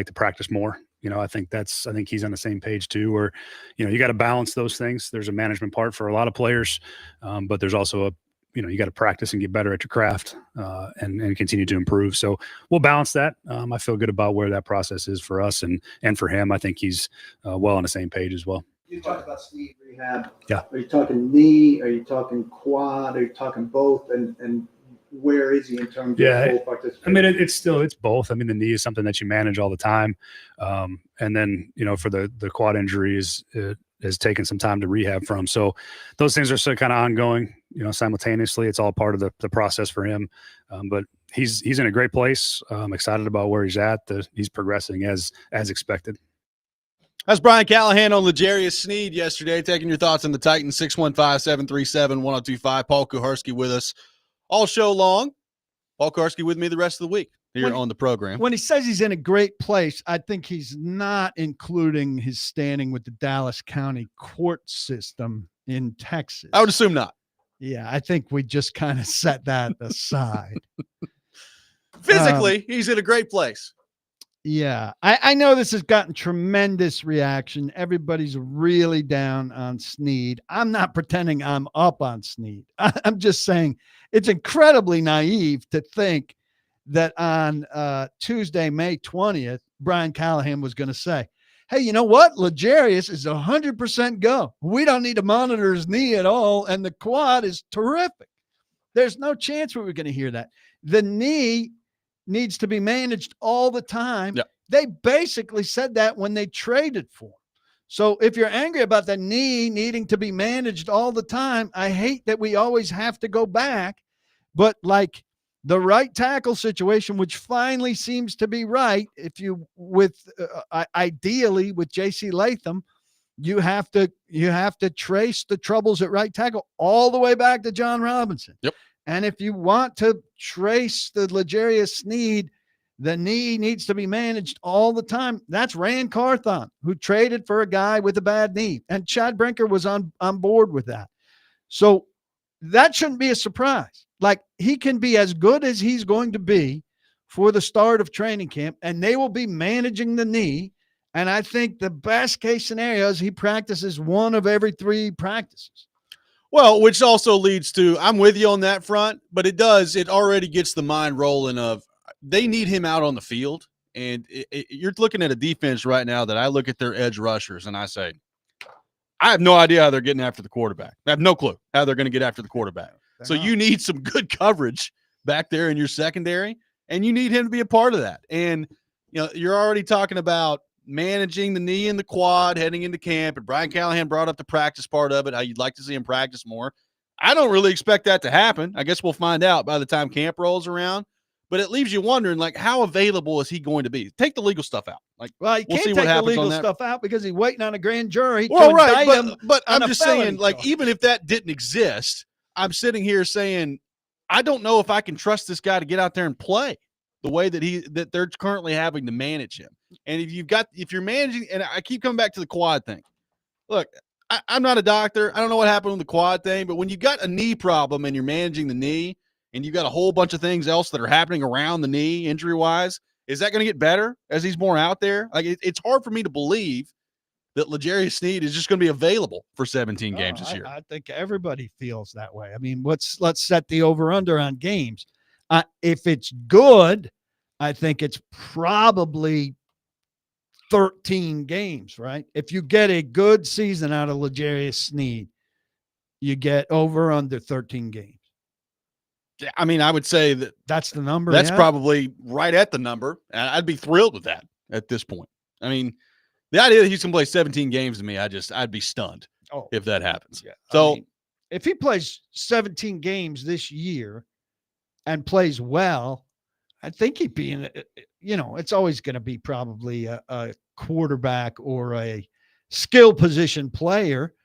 to practice more. I think he's on the same page too, where you got to balance those things. There's a management part for a lot of players, but there's also you got to practice and get better at your craft and continue to improve. So we'll balance that. I feel good about where that process is for us and for him. I think he's well on the same page as well.
You talk about Steve rehab.
Yeah.
Are you talking knee? Are you talking quad? Are you talking both? And where is he in terms of full participation?
I mean, it's both. I mean, the knee is something that you manage all the time. And then, for the quad injuries, it has taken some time to rehab from. So those things are still kind of ongoing, simultaneously. It's all part of the process for him. But he's in a great place. I'm excited about where he's at. He's progressing as expected.
That's Brian Callahan on L'Jarius Sneed yesterday, taking your thoughts on the Titans. 615-737-1025. Paul Kuharsky with us all show long. Paul Kuharsky with me the rest of the week here on the program.
When he says he's in a great place, I think he's not including his standing with the Dallas County court system in Texas.
I would assume not.
Yeah, I think we just kind of set that aside.
Physically, he's in a great place.
Yeah, I know this has gotten tremendous reaction. Everybody's really down on Sneed. I'm not pretending I'm up on Sneed. I'm just saying it's incredibly naive to think that on Tuesday, May 20th, Brian Callahan was going to say, hey, you know what? L'Jarius is 100% go. We don't need to monitor his knee at all, and the quad is terrific. There's no chance we were going to hear that. The knee needs to be managed all the time.
Yep.
They basically said that when they traded for him. So if you're angry about the knee needing to be managed all the time, I hate that we always have to go back. But like the right tackle situation, which finally seems to be right, if you ideally with J.C. Latham, you have to trace the troubles at right tackle all the way back to John Robinson.
Yep.
And if you want to trace the L'Jarius Sneed, the knee needs to be managed all the time. That's Rand Carthon, who traded for a guy with a bad knee. And Chad Brinker was on board with that. So that shouldn't be a surprise. Like, he can be as good as he's going to be for the start of training camp, and they will be managing the knee. And I think the best case scenario is he practices one of every 3 practices.
Well, which also leads to, I'm with you on that front, but it already gets the mind rolling of they need him out on the field. And you're looking at a defense right now that I look at their edge rushers and I say, I have no idea how they're getting after the quarterback. I have no clue how they're going to get after the quarterback. So you need some good coverage back there in your secondary, and you need him to be a part of that. And, you're already talking about managing the knee and the quad heading into camp, and Brian Callahan brought up the practice part of it, how you'd like to see him practice more. I don't really expect that to happen. I guess we'll find out by the time camp rolls around, but it leaves you wondering, like, how available is he going to be? Take the legal stuff out. Like,
well, he can't take the legal stuff out because he's waiting on a grand jury to indict him.
But I'm just saying, like, even if that didn't exist, I'm sitting here saying, I don't know if I can trust this guy to get out there and play the way that they're currently having to manage him. And if you're managing, and I keep coming back to the quad thing. Look, I'm not a doctor. I don't know what happened with the quad thing, but when you got a knee problem and you're managing the knee and you've got a whole bunch of things else that are happening around the knee injury wise, is that going to get better as he's more out there? Like, it's hard for me to believe that L'Jarius Sneed is just going to be available for 17 games this year.
I think everybody feels that way. I mean, let's set the over-under on games. If it's good, I think it's probably 13 games, right? If you get a good season out of L'Jarius Sneed, you get over under 13 games.
Yeah, I mean, I would say
that's the number.
That's probably right at the number. And I'd be thrilled with that at this point. I mean, the idea that he's going to play 17 games to me, I'd be stunned if that happens. Yeah. So
if he plays 17 games this year and plays well, I think he'd be in, it's always going to be probably a quarterback or a skill position player.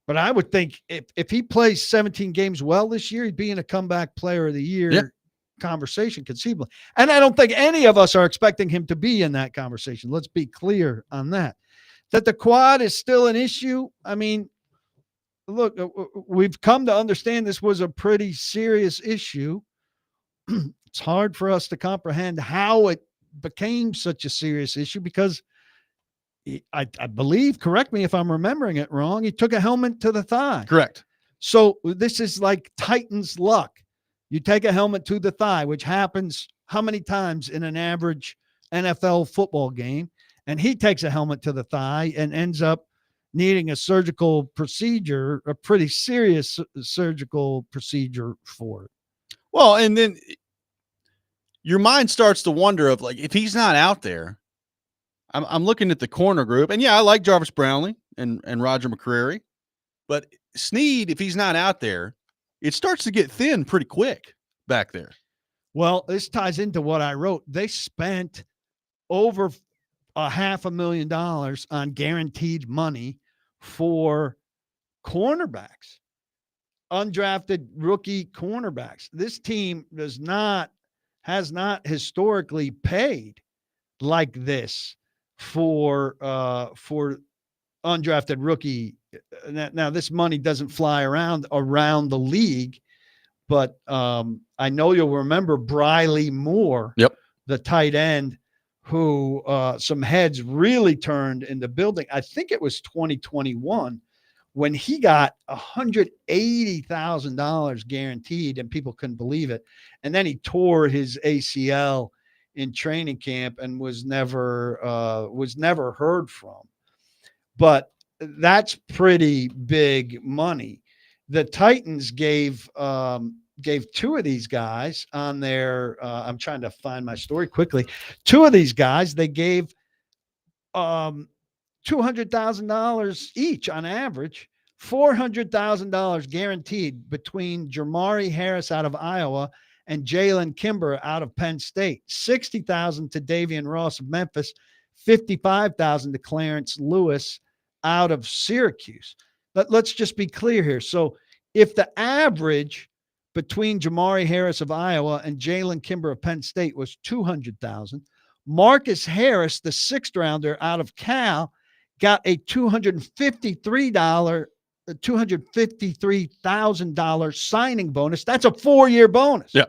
But I would think if he plays 17 games well this year, he'd be in a comeback player of the year conversation conceivably. And I don't think any of us are expecting him to be in that conversation. Let's be clear on that. That the quad is still an issue. I mean, look, we've come to understand this was a pretty serious issue. It's hard for us to comprehend how it became such a serious issue because I believe, correct me if I'm remembering it wrong, he took a helmet to the thigh.
Correct.
So this is like Titans luck. You take a helmet to the thigh, which happens how many times in an average NFL football game? And he takes a helmet to the thigh and ends up needing a surgical procedure, a pretty serious surgical procedure for it.
Well, and then your mind starts to wonder of like, if he's not out there, I'm looking at the corner group, and yeah, I like Jarvis Brownlee and Roger McCreary, but Snead, if he's not out there, it starts to get thin pretty quick back there.
Well, this ties into what I wrote. They spent over $500,000 on guaranteed money for cornerbacks, undrafted rookie cornerbacks. This team has not historically paid like this for undrafted rookie. Now this money doesn't fly around the league, but I know you'll remember Briley Moore, the tight end, who some heads really turned in the building. I think it was 2021 when he got $180,000 guaranteed, and people couldn't believe it. And then he tore his ACL in training camp and was never heard from. But that's pretty big money. The Titans gave two of these guys on their I'm trying to find my story quickly. Two of these guys, they gave $200,000 each on average, $400,000 guaranteed between Jamari Harris out of Iowa and Jalen Kimber out of Penn State. $60,000 to Davian Ross of Memphis, $55,000 to Clarence Lewis out of Syracuse. But let's just be clear here. So if the average between Jamari Harris of Iowa and Jalen Kimber of Penn State was $200,000, Marcus Harris, the sixth rounder out of Cal, got a $253,000 signing bonus. That's a 4-year bonus.
Yeah.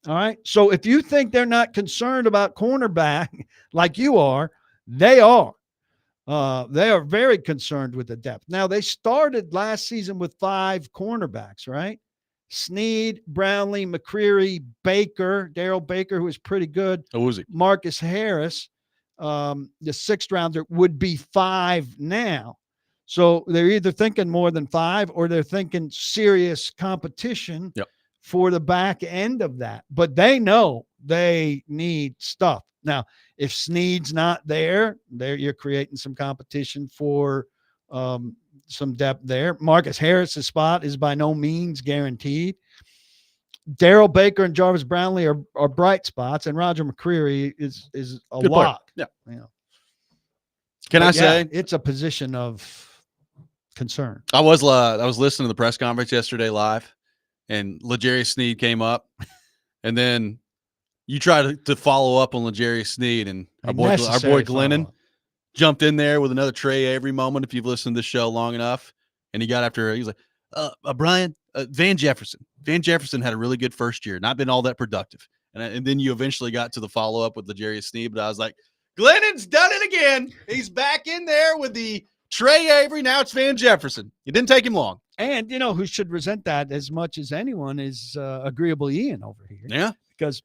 All right. So if you think they're not concerned about cornerback like you are, they are. They are very concerned with the depth. Now, they started last season with 5 cornerbacks, right? Snead, Brownlee, McCreary, Baker, Daryl Baker, who was pretty good.
Oh, was he?
Marcus Harris, the sixth rounder, would be 5 now. So they're either thinking more than 5 or they're thinking serious competition for the back end of that. But they know they need stuff. Now, if Snead's not there, you're creating some competition for some depth there. Marcus Harris's spot is by no means guaranteed. Daryl Baker and Jarvis Brownlee are bright spots, and Roger McCreary is a
Good
lock.
Player. Yeah.
You know.
Can I say
it's a position of concern?
I was listening to the press conference yesterday live, and L'Jarius Sneed came up, and then you try to follow up on L'Jarius Sneed, and our boy Glennon jumped in there with another Trey Avery moment. If you've listened to the show long enough, and he got after, he's like, Brian, Van Jefferson. Van Jefferson had a really good first year, not been all that productive. And then you eventually got to the follow-up with L'Jarius Sneed, but I was like, Glennon's done it again. He's back in there with the Trey Avery. Now it's Van Jefferson. It didn't take him long.
And, you know, who should resent that as much as anyone is Agreeable Ian over here.
Yeah.
Because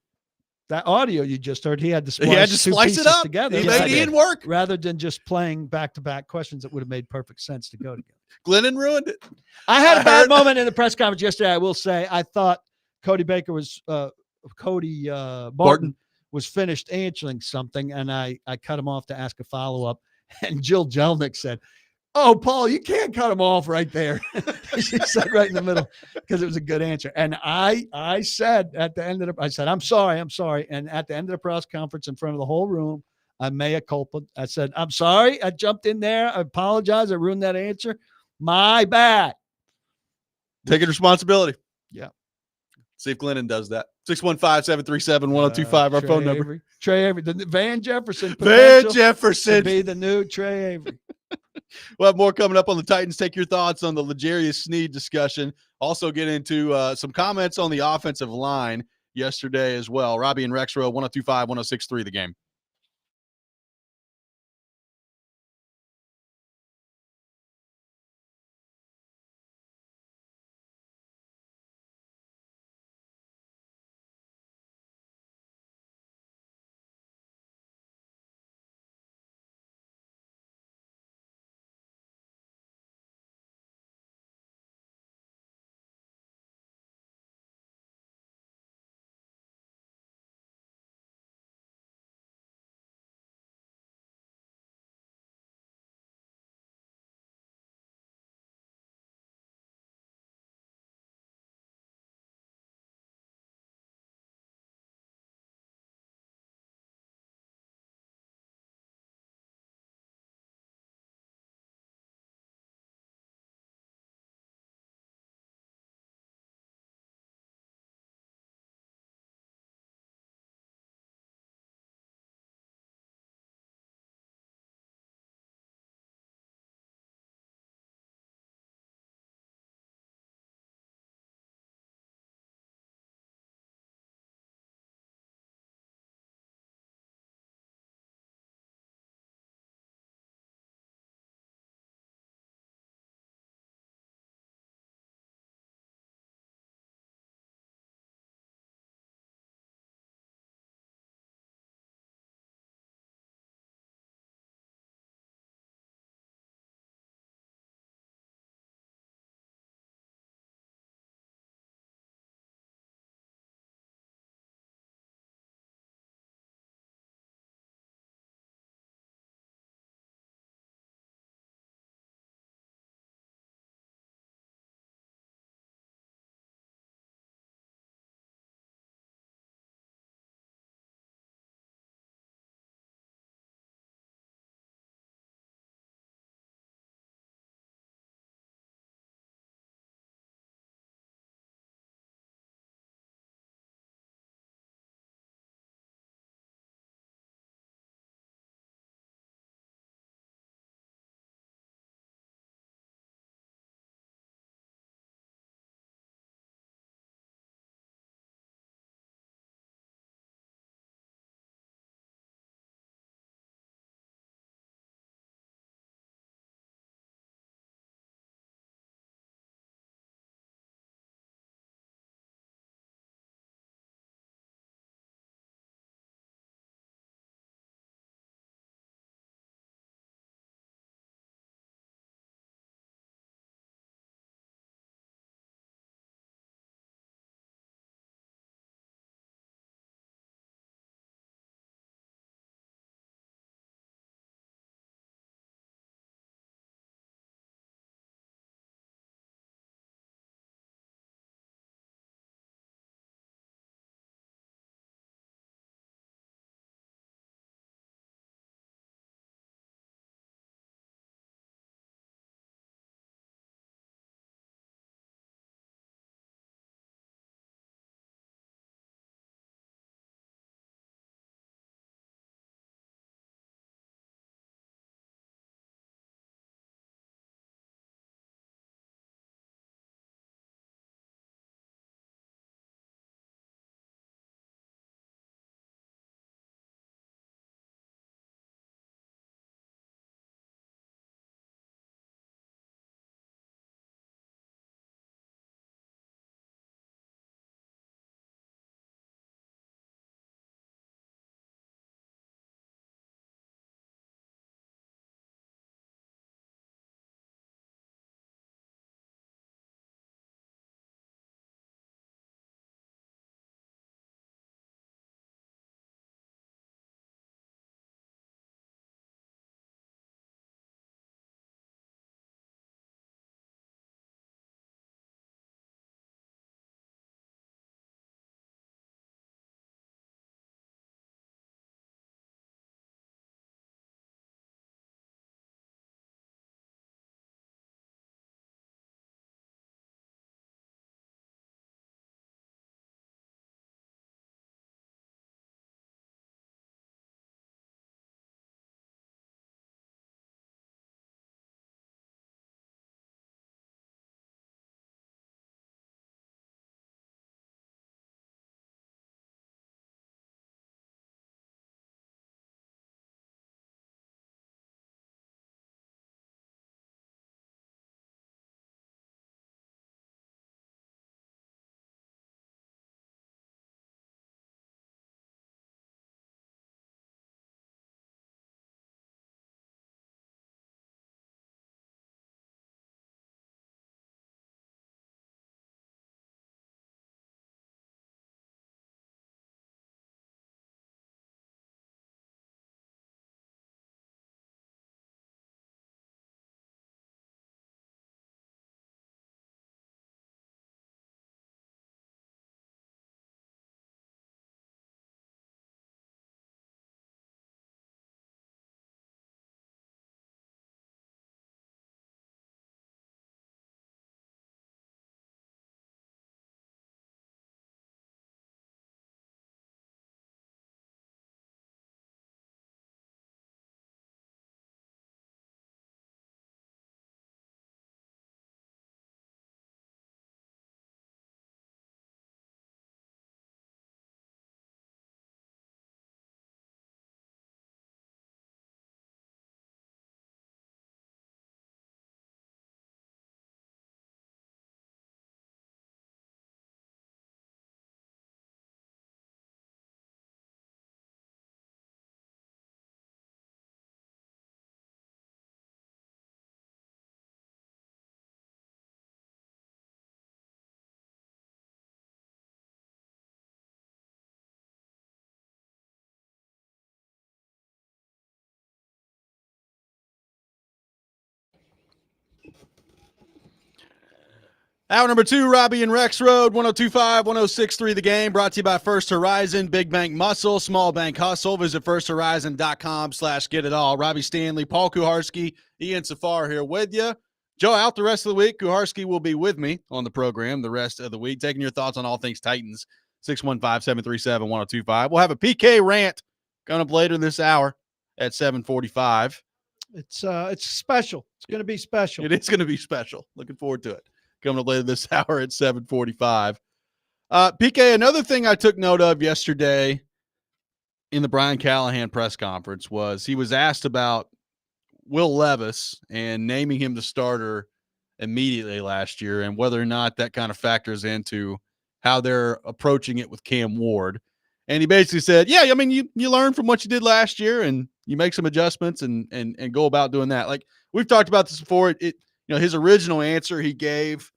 that audio you just heard, he had to
splice it up
together.
He made Ian work.
Rather than just playing back-to-back questions that would have made perfect sense to go together.
Glennon ruined it.
I had a bad moment in the press conference yesterday. I will say I thought Cody Barton was finished answering something, and I cut him off to ask a follow-up. And Jill Jelnick said, "Oh, Paul, you can't cut him off right there." She said right in the middle because it was a good answer. And I said at the end of I said, I'm sorry. And at the end of the press conference in front of the whole room, I mea culpa. I said, I'm sorry. I jumped in there. I apologize. I ruined that answer. My bad.
Taking responsibility.
Yeah.
See if Glennon does that. 615-737-1025, our
Trey
phone number.
Avery. Trey Avery. The Van Jefferson.
Van
potential
Jefferson.
to be the new Trey Avery.
We'll have more coming up on the Titans. Take your thoughts on the L'Jarius Sneed discussion. Also get into some comments on the offensive line yesterday as well. Robby and Rexrode, 102.5, 106.3 The Game. Hour number 2, Robby and Rexrode, 102.5, 106.3 The Game, brought to you by First Horizon, Big Bank Muscle, Small Bank Hustle. Visit firsthorizon.com/get-it-all. Robbie Stanley, Paul Kuharsky, Ian Safar here with you. Joe out the rest of the week. Kuharsky will be with me on the program the rest of the week, taking your thoughts on all things Titans, 615-737-1025. We'll have a PK rant coming up later this hour at 7:45.
It's special. It's going to be special.
It is going to be special. Looking forward to it. Coming up later this hour at 7:45. PK, another thing I took note of yesterday in the Brian Callahan press conference was he was asked about Will Levis and naming him the starter immediately last year and whether or not that kind of factors into how they're approaching it with Cam Ward. And he basically said, yeah, I mean, you learn from what you did last year and you make some adjustments and go about doing that. Like we've talked about this before. His original answer he gave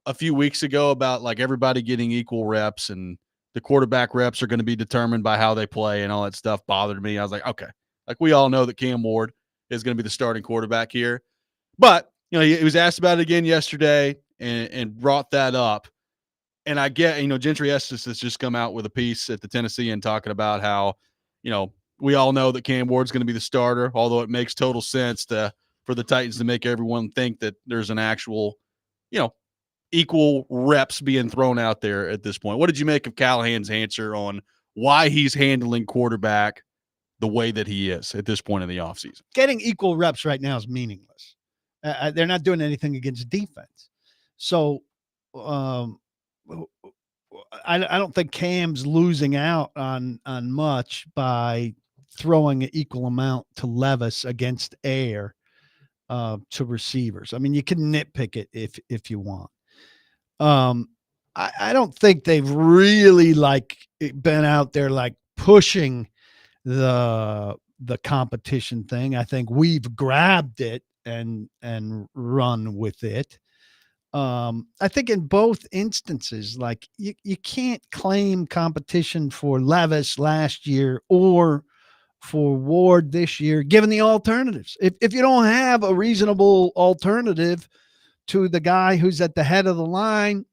a few weeks ago about like everybody getting equal reps and the quarterback reps are going to be determined by how they play and all that stuff bothered me. I was like, okay, like we all know that Cam Ward is going to be the starting quarterback here. But, he was asked about it again yesterday and brought that up. And I get, Gentry Estes has just come out with a piece at the Tennessean talking about how, we all know that Cam Ward's going to be the starter, although it makes total sense for the Titans to make everyone think that there's an actual, equal reps being thrown out there at this point. What did you make of Callahan's answer on why he's handling quarterback the way that he is at this point in the offseason?
Getting equal reps right now is meaningless. They're not doing anything against defense. So I don't think Cam's losing out on much by throwing an equal amount to Levis against air to receivers. I mean, you can nitpick it if you want. I don't think they've really been out there pushing the competition thing. I think we've grabbed it and run with it. I think in both instances, you can't claim competition for Levis last year or for Ward this year, given the alternatives. If you don't have a reasonable alternative to the guy who's at the head of the line,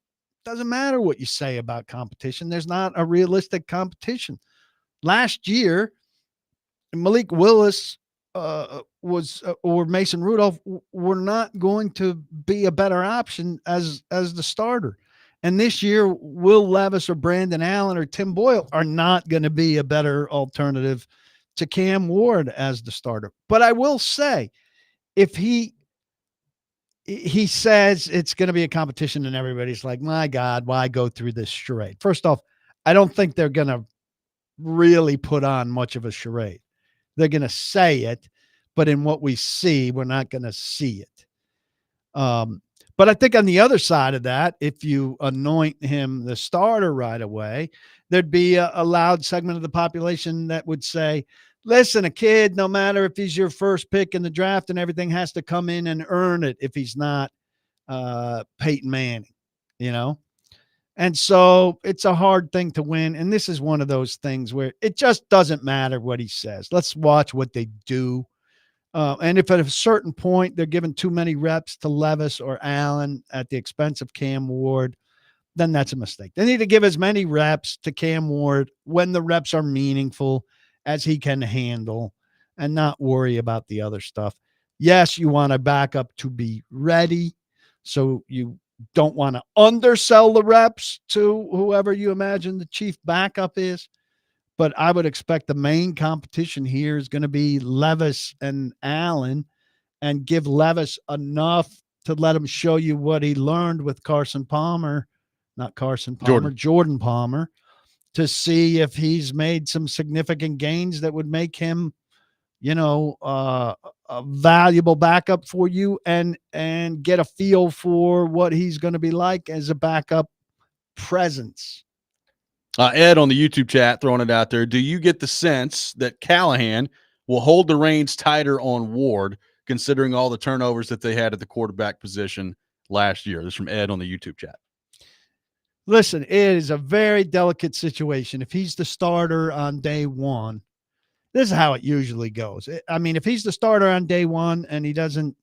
doesn't matter what you say about competition. There's not a realistic competition. Last year, Malik Willis or Mason Rudolph were not going to be a better option as the starter. And this year, Will Levis or Brandon Allen or Tim Boyle are not going to be a better alternative to Cam Ward as the starter. But I will say, if he says it's going to be a competition and everybody's like, my God, why go through this charade? First off, I don't think they're going to really put on much of a charade. They're going to say it, but in what we see, we're not going to see it. But I think on the other side of that, if you anoint him the starter right away, there'd be a loud segment of the population that would say, listen, a kid, no matter if he's your first pick in the draft and everything, has to come in and earn it if he's not Peyton Manning, And so it's a hard thing to win. And this is one of those things where it just doesn't matter what he says. Let's watch what they do. And if at a certain point they're giving too many reps to Levis or Allen at the expense of Cam Ward, then that's a mistake. They need to give as many reps to Cam Ward when the reps are meaningful as he can handle and not worry about the other stuff. Yes, you want a backup to be ready. So you don't want to undersell the reps to whoever you imagine the chief backup is. But I would expect the main competition here is going to be Levis and Allen, and give Levis enough to let him show you what he learned with Jordan Palmer, to see if he's made some significant gains that would make him, a valuable backup for you and get a feel for what he's going to be like as a backup presence.
Ed on the YouTube chat throwing it out there. Do you get the sense that Callahan will hold the reins tighter on Ward, considering all the turnovers that they had at the quarterback position last year? This is from Ed on the YouTube chat.
Listen, it is a very delicate situation. If he's the starter on day one, this is how it usually goes. I mean, if he's the starter on day one and he doesn't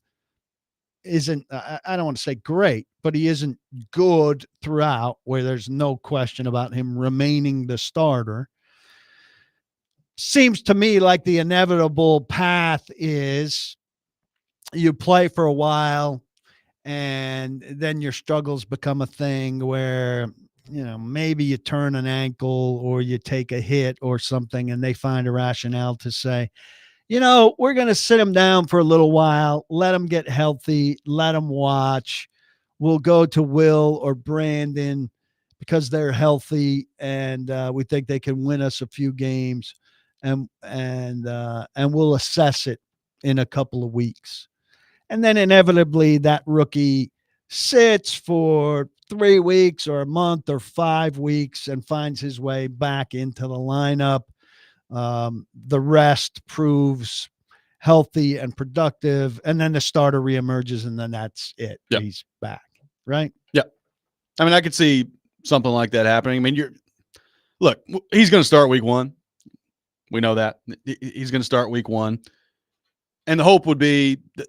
isn't, I don't want to say great, but he isn't good throughout, where there's no question about him remaining the starter. Seems to me like the inevitable path is you play for a while and then your struggles become a thing where, maybe you turn an ankle or you take a hit or something, and they find a rationale to say, we're going to sit him down for a little while, let him get healthy, let him watch. We'll go to Will or Brandon because they're healthy, and we think they can win us a few games, and we'll assess it in a couple of weeks. And then inevitably that rookie sits for 3 weeks or a month or 5 weeks and finds his way back into the lineup. The rest proves healthy and productive, and then the starter reemerges, and then that's it.
Yep.
He's back, right?
Yeah. I mean, I could see something like that happening. I mean, look, he's going to start week 1. We know that. He's going to start week 1. And the hope would be that,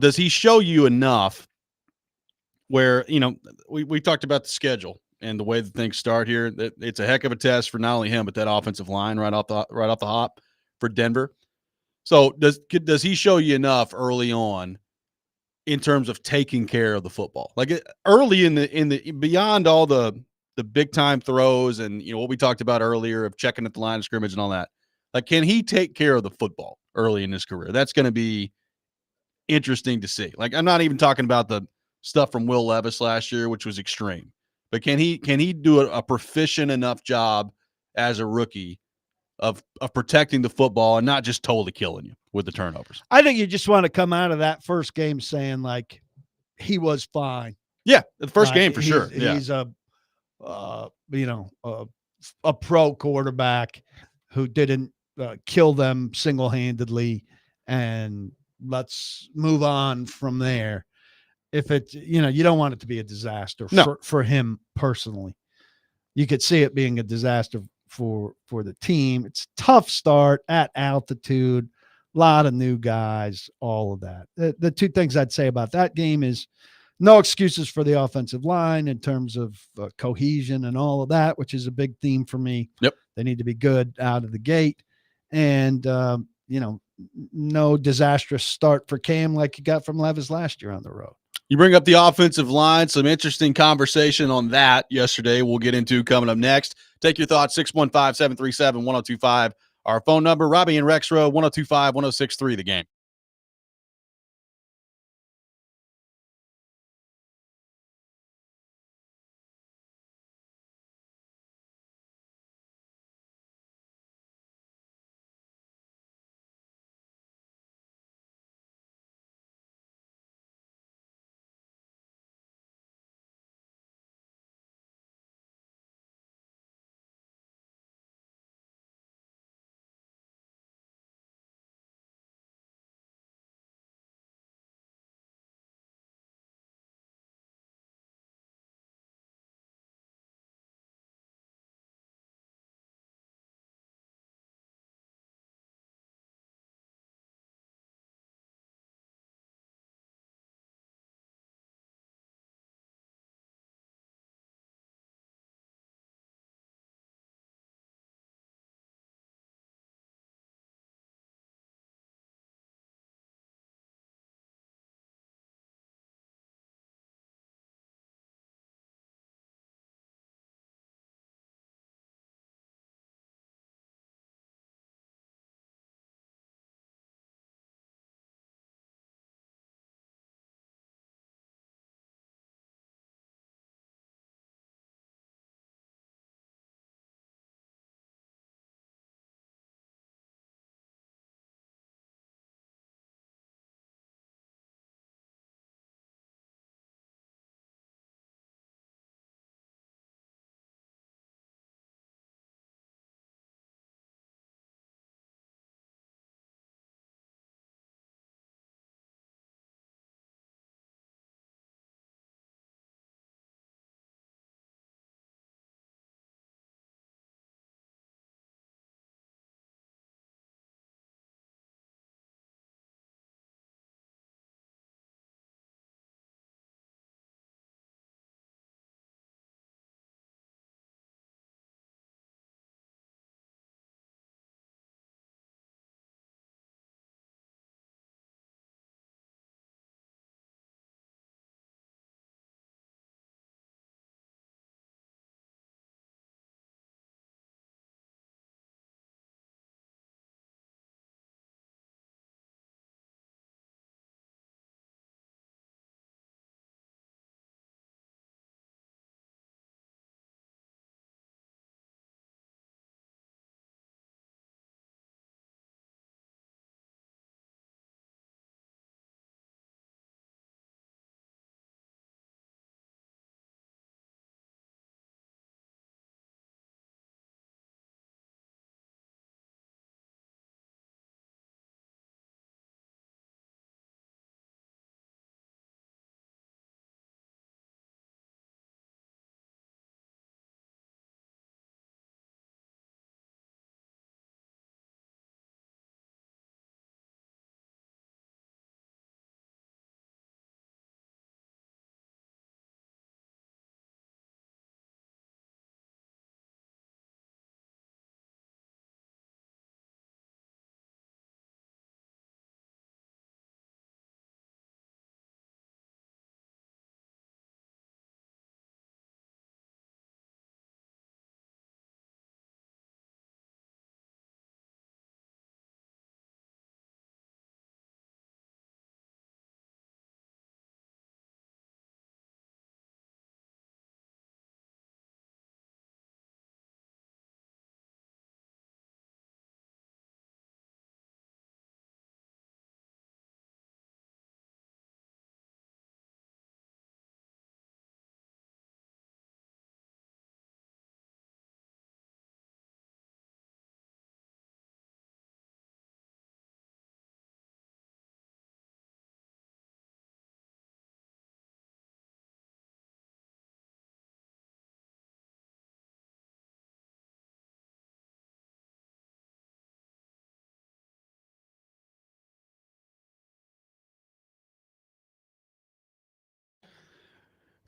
does he show you enough where, we talked about the schedule and the way that things start here, that it's a heck of a test for not only him, but that offensive line right off the hop for Denver. So does he show you enough early on in terms of taking care of the football? Like early in the beyond all the big time throws and what we talked about earlier of checking at the line of scrimmage and all that. Like, can he take care of the football early in his career? That's going to be interesting to see. Like, I'm not even talking about the stuff from Will Levis last year, which was extreme, but can he do a proficient enough job as a rookie of protecting the football and not just totally killing you with the turnovers?
I think you just want to come out of that first game saying, like, he was fine.
Yeah, the first game for sure.
He's a pro quarterback who didn't kill them single-handedly, and let's move on from there. If it's, you don't want it to be a disaster for him personally. You could see it being a disaster for the team. It's a tough start at altitude, a lot of new guys, all of that. The 2 things I'd say about that game is no excuses for the offensive line in terms of cohesion and all of that, which is a big theme for me.
Yep.
They need to be good out of the gate. And, no disastrous start for Cam like you got from Levis last year on the road.
You bring up the offensive line, some interesting conversation on that yesterday we'll get into coming up next. Take your thoughts, 615-737-1025. Our phone number, Robby and Rexrode, 1025-1063, The Game.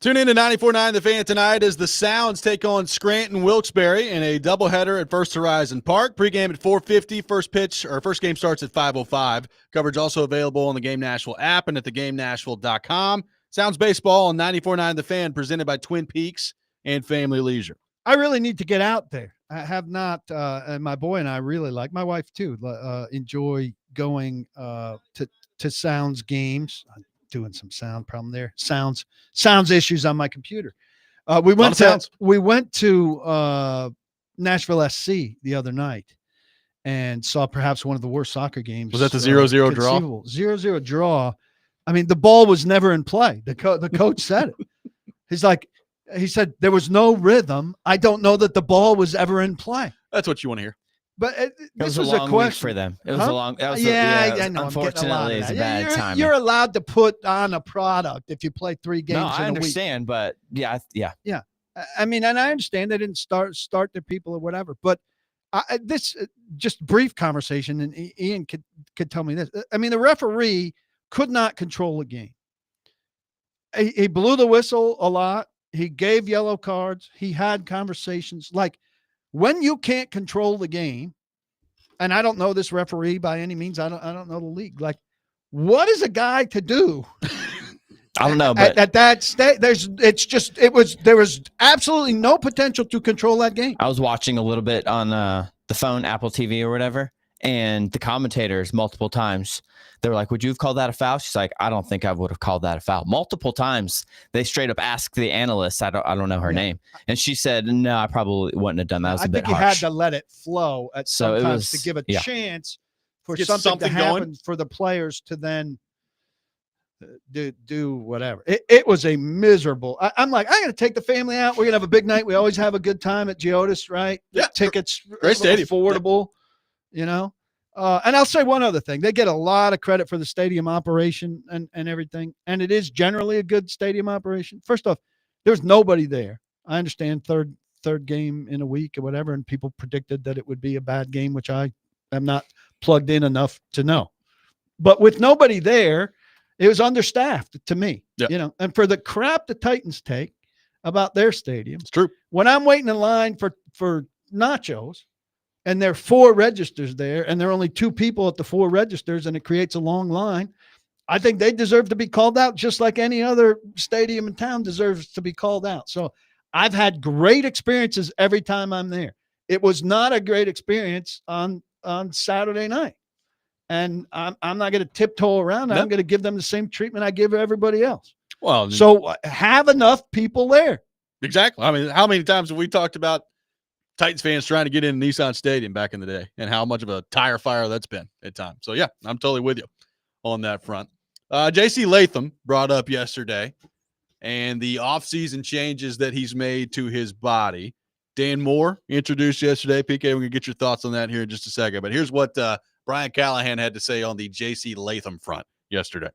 Tune in to 94.9 The Fan tonight as the Sounds take on Scranton Wilkes-Barre in a doubleheader at First Horizon Park. Pre-game at 4:50. First game starts at 5:05. Coverage also available on the Game Nashville app and at theGameNashville.com. Sounds baseball on 94.9 The Fan, presented by Twin Peaks and Family Leisure.
I really need to get out there. I have not, and my boy and I really like, my wife too, enjoy going to Sounds games. I'm doing some sound problem there. Sounds issues on my computer. We went to Nashville SC the other night and saw perhaps one of the worst soccer games.
Was that the 0-0 draw?
0-0 draw. I mean, the ball was never in play. The coach said it. He said there was no rhythm. I don't know that the ball was ever in play.
That's what you want to hear.
But this was
a long
question
week for them. It was a long.
I know.
Unfortunately, it's a bad time.
You're allowed to put on a product if you play 3 games.
No,
I
understand, but yeah.
I mean, and I understand they didn't start their people or whatever. But this just brief conversation, and Ian could tell me this. I mean, the referee could not control the game. He blew the whistle a lot. He gave yellow cards. He had conversations. Like, when you can't control the game, and I don't know this referee by any means. I don't know the league. Like, what is a guy to do?
I don't know, but
at that state, there was absolutely no potential to control that game.
I was watching a little bit on the phone, Apple TV or whatever, and the commentators multiple times, they were like, would you have called that a foul? She's like, I don't think I would have called that a foul. Multiple times they straight up asked the analyst, I don't know her name, and she said, no, I probably wouldn't have done that. It was a bit harsh.
I think you had to let it flow at sometimes to give a chance for something to happen going for the players to then do whatever. It was a miserable. I'm like, I'm going to take the family out. We're going to have a big night. We always have a good time at Geodis, right?
Yeah.
Tickets,
great stadium,
affordable, you know. And I'll say one other thing. They get a lot of credit for the stadium operation and everything. And it is generally a good stadium operation. First off, there's nobody there. I understand third game in a week or whatever, and people predicted that it would be a bad game, which I am not plugged in enough to know. But with nobody there, it was understaffed to me, you know. And for the crap the Titans take about their stadium,
it's true.
When I'm waiting in line for nachos, and there are 4 registers there, and there are only 2 people at the 4 registers, and it creates a long line, I think they deserve to be called out just like any other stadium in town deserves to be called out. So I've had great experiences every time I'm there. It was not a great experience on Saturday night. And I'm not going to tiptoe around. I'm going to give them the same treatment I give everybody else.
Well,
so have enough people there.
Exactly. I mean, how many times have we talked about Titans fans trying to get in Nissan Stadium back in the day and how much of a tire fire that's been at times. So, yeah, I'm totally with you on that front. J.C. Latham brought up yesterday and the offseason changes that he's made to his body. Dan Moore introduced yesterday. PK, we're going to get your thoughts on that here in just a second. But here's what Brian Callahan had to say on the J.C. Latham front yesterday.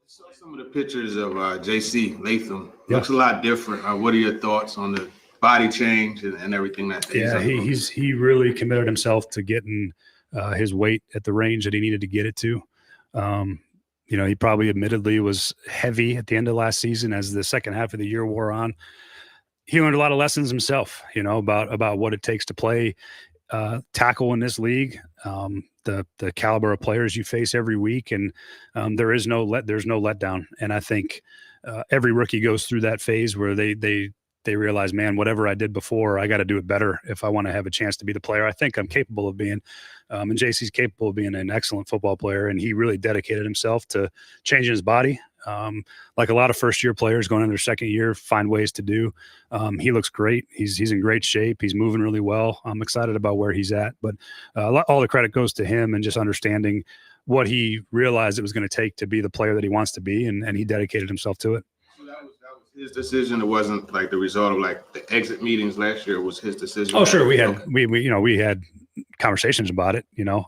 So some of the pictures of J.C. Latham looks a lot different. What are your thoughts on the body change and everything that
he really committed himself to getting his weight at the range that he needed to get it to. You know, he probably admittedly was heavy at the end of last season as the second half of the year wore on. He learned a lot of lessons himself, you know, about what it takes to play tackle in this league, the caliber of players you face every week, and there's no letdown. And I think every rookie goes through that phase where they realize, man, whatever I did before, I got to do it better if I want to have a chance to be the player I think I'm capable of being. And JC's capable of being an excellent football player, and he really dedicated himself to changing his body. Like a lot of first-year players going into their second year, find ways to do. He looks great. He's in great shape. He's moving really well. I'm excited about where he's at. But all the credit goes to him and just understanding what he realized it was going to take to be the player that he wants to be, and he dedicated himself to it.
His decision. It wasn't like the result of like the exit meetings last year. It was his decision.
Oh, sure. We had conversations about it, you know.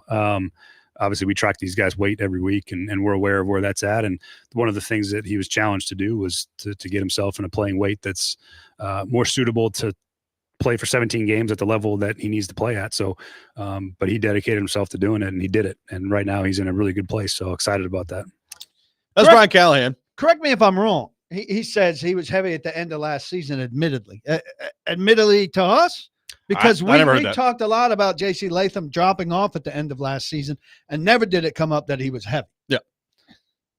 Obviously we track these guys' weight every week and we're aware of where that's at. And one of the things that he was challenged to do was to get himself in a playing weight that's more suitable to play for 17 games at the level that he needs to play at. So, but he dedicated himself to doing it and he did it. And right now he's in a really good place. So excited about that.
That's Brian Callahan.
Correct me if I'm wrong. He says he was heavy at the end of last season, admittedly. Admittedly to us, because
I never heard
we
that.
talked a lot about J.C. Latham dropping off at the end of last season, and never did it come up that he was heavy.
Yeah.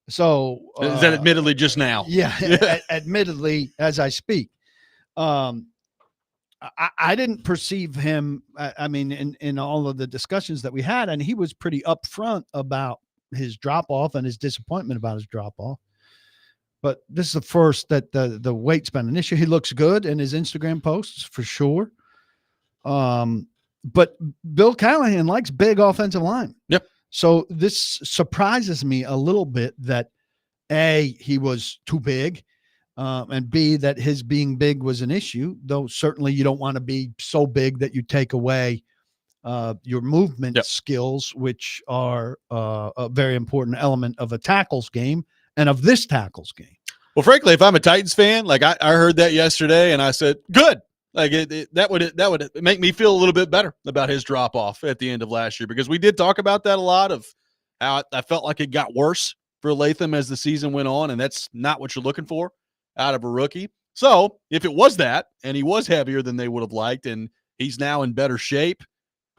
So
Is that admittedly just now?
Yeah, admittedly as I speak. I didn't perceive him. I mean, in all of the discussions that we had, and he was pretty upfront about his drop off and his disappointment about his drop off. But this is the first that the weight's been an issue. He looks good in his Instagram posts for sure. But Bill Callahan likes big offensive line.
Yep.
So this surprises me a little bit that A, he was too big. And B, that his being big was an issue, though certainly you don't want to be so big that you take away your movement skills, which are a very important element of a tackles game and of this tackles game.
Well, frankly, if I'm a Titans fan, like I heard that yesterday and I said, good. Like that would make me feel a little bit better about his drop off at the end of last year, because we did talk about that a lot of how I felt like it got worse for Latham as the season went on, and that's not what you're looking for out of a rookie. So if it was that, and he was heavier than they would have liked, and he's now in better shape,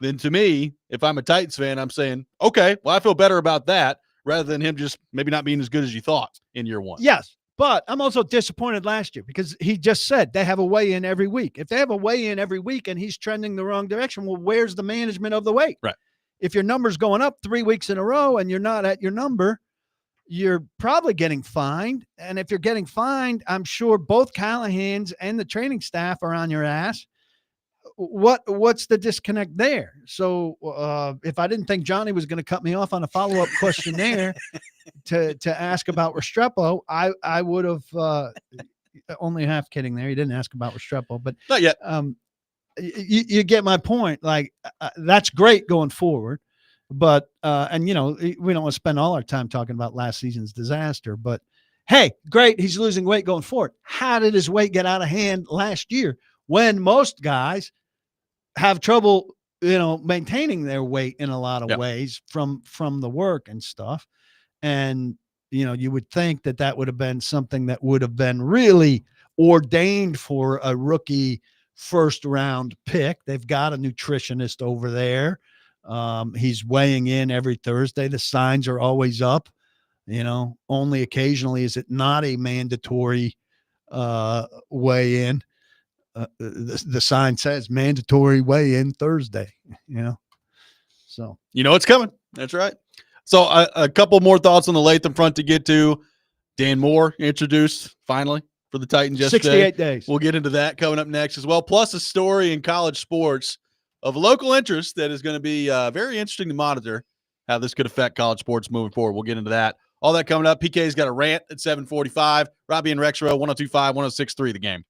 then to me, if I'm a Titans fan, I'm saying, okay, well, I feel better about that rather than him just maybe not being as good as you thought in year one.
Yes, but I'm also disappointed last year because he just said they have a weigh-in every week. If they have a weigh-in every week and he's trending the wrong direction, well, where's the management of the weight?
Right.
If your number's going up 3 weeks in a row and you're not at your number, you're probably getting fined. And if you're getting fined, I'm sure both Callahan's and the training staff are on your ass. What's the disconnect there? So if I didn't think Johnny was going to cut me off on a follow-up question there to ask about Restrepo, I would have only half kidding there. He didn't ask about Restrepo, but
not yet.
You get my point. Like that's great going forward. But, and we don't want to spend all our time talking about last season's disaster, but hey, great. He's losing weight going forward. How did his weight get out of hand last year when most guys have trouble, maintaining their weight in a lot of ways from the work and stuff. And, you would think that would have been something that would have been really ordained for a rookie first round pick. They've got a nutritionist over there. He's weighing in every Thursday. The signs are always up, only occasionally is it not a mandatory weigh in. The sign says mandatory weigh in Thursday, so,
it's coming. That's right. So a couple more thoughts on the Latham front to get to. Dan Moore introduced finally for the Titans yesterday.
68 days.
We'll get into that coming up next as well. Plus a story in college sports of local interest that is going to be very interesting to monitor how this could affect college sports moving forward. We'll get into that. All that coming up. PK's got a rant at 7:45. Robby and Rexrode, 102.5, 106.3 The Game.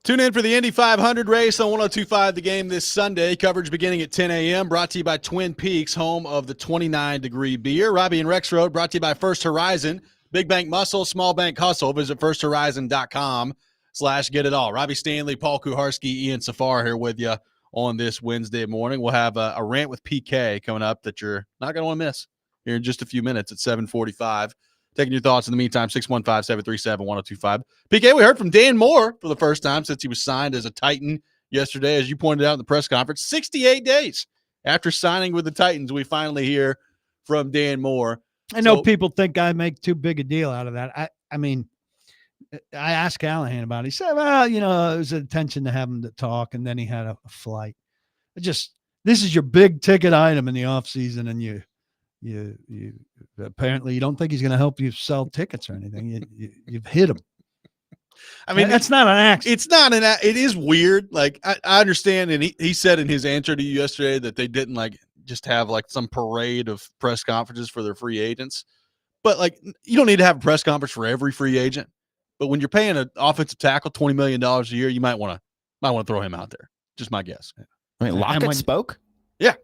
Tune in for the Indy 500 race on 102.5 The Game this Sunday. Coverage beginning at 10 a.m. Brought to you by Twin Peaks, home of the 29-degree beer. Robby and Rexrode brought to you by First Horizon. Big bank muscle, small bank hustle. Visit firsthorizon.com/get-it-all. Robbie Stanley, Paul Kuharsky, Ian Safar here with you on this Wednesday morning. We'll have a rant with PK coming up that you're not going to want to miss here in just a few minutes at 7:45. Taking your thoughts in the meantime, 615-737-1025. PK, we heard from Dan Moore for the first time since he was signed as a Titan yesterday, as you pointed out in the press conference. 68 days after signing with the Titans, we finally hear from Dan Moore.
I know people think I make too big a deal out of that. I mean, I asked Callahan about it. He said, well, it was an intention to have him to talk, and then he had a flight. This is your big ticket item in the offseason, and you apparently you don't think he's going to help you sell tickets or anything. You've hit him. I mean, that's not an accident.
It's not it is weird. Like I understand. And he said in his answer to you yesterday that they didn't just have some parade of press conferences for their free agents, but you don't need to have a press conference for every free agent. But when you're paying an offensive tackle $20 million a year, you might want to throw him out there. Just my guess.
I mean, Lockett spoke.
Yeah.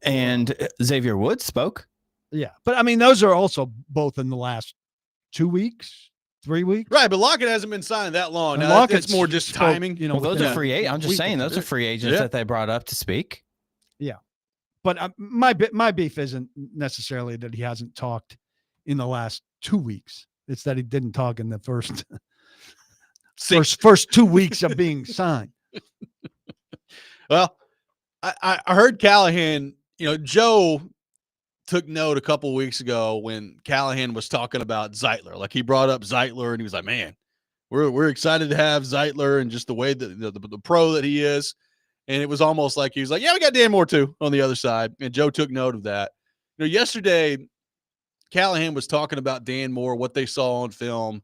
And Xavier Woods spoke.
Yeah, but I mean, those are also both in the last 2 weeks, 3 weeks.
Right, but Lockett hasn't been signed that long. Now, it's more just timing.
Well, those are free agents. I'm just saying those are free agents that they brought up to speak.
Yeah, but my beef isn't necessarily that he hasn't talked in the last 2 weeks. It's that he didn't talk in the first 2 weeks of being signed.
Well, I heard Callahan, Joe took note a couple of weeks ago when Callahan was talking about Zeitler. He brought up Zeitler, and he was like, man, we're excited to have Zeitler and just the way that the pro that he is. And it was almost like he was like, yeah, we got Dan Moore too on the other side. And Joe took note of that. Yesterday, Callahan was talking about Dan Moore, what they saw on film,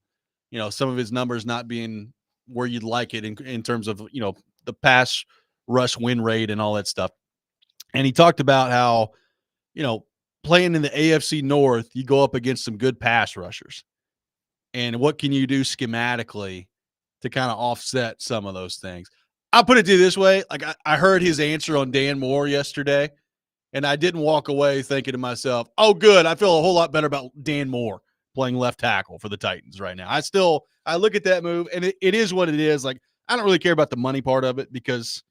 some of his numbers not being where you'd like it in terms of, the pass rush win rate and all that stuff. And he talked about how, playing in the AFC North, you go up against some good pass rushers. And what can you do schematically to kind of offset some of those things? I'll put it to you this way. I heard his answer on Dan Moore yesterday, and I didn't walk away thinking to myself, oh, good, I feel a whole lot better about Dan Moore playing left tackle for the Titans right now. I look at that move, and it is what it is. I don't really care about the money part of it, because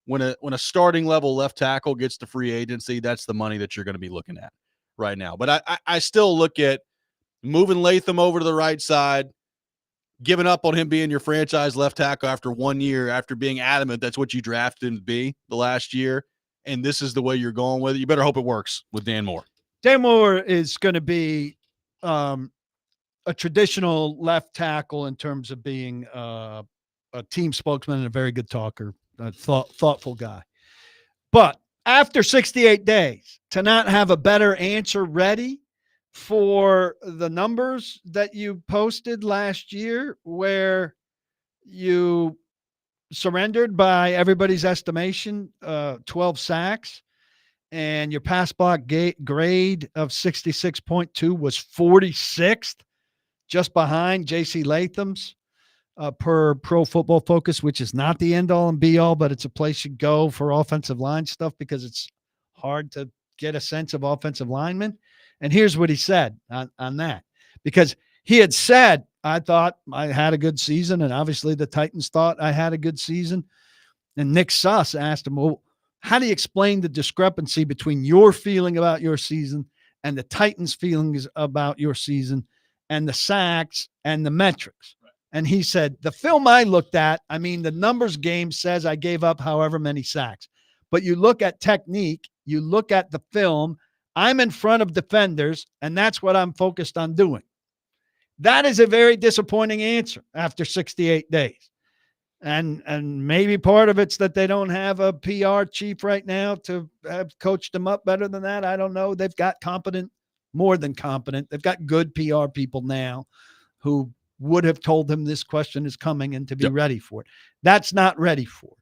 when a starting level left tackle gets to free agency, that's the money that you're going to be looking at right now. But I still look at moving Latham over to the right side, giving up on him being your franchise left tackle after 1 year, after being adamant that's what you drafted him to be the last year, and this is the way you're going with it. You better hope it works with Dan Moore.
Dan Moore is going to be a traditional left tackle in terms of being a team spokesman and a very good talker. A thoughtful guy. But after 68 days, to not have a better answer ready for the numbers that you posted last year, where you surrendered by everybody's estimation 12 sacks, and your pass block grade of 66.2 was 46th, just behind J.C. Latham's per Pro Football Focus, which is not the end all and be all, but it's a place you go for offensive line stuff because it's hard to get a sense of offensive linemen. And here's what he said on that, because he had said, I thought I had a good season, and obviously the Titans thought I had a good season. And Nick Suss asked him, well, how do you explain the discrepancy between your feeling about your season and the Titans' feelings about your season and the sacks and the metrics? And he said, the film I looked at, the numbers game says I gave up however many sacks. But you look at technique, you look at the film, I'm in front of defenders, and that's what I'm focused on doing. That is a very disappointing answer after 68 days. And maybe part of it's that they don't have a PR chief right now to have coached them up better than that. I don't know. They've got more than competent. They've got good PR people now who would have told him this question is coming and to be ready for it. That's not ready for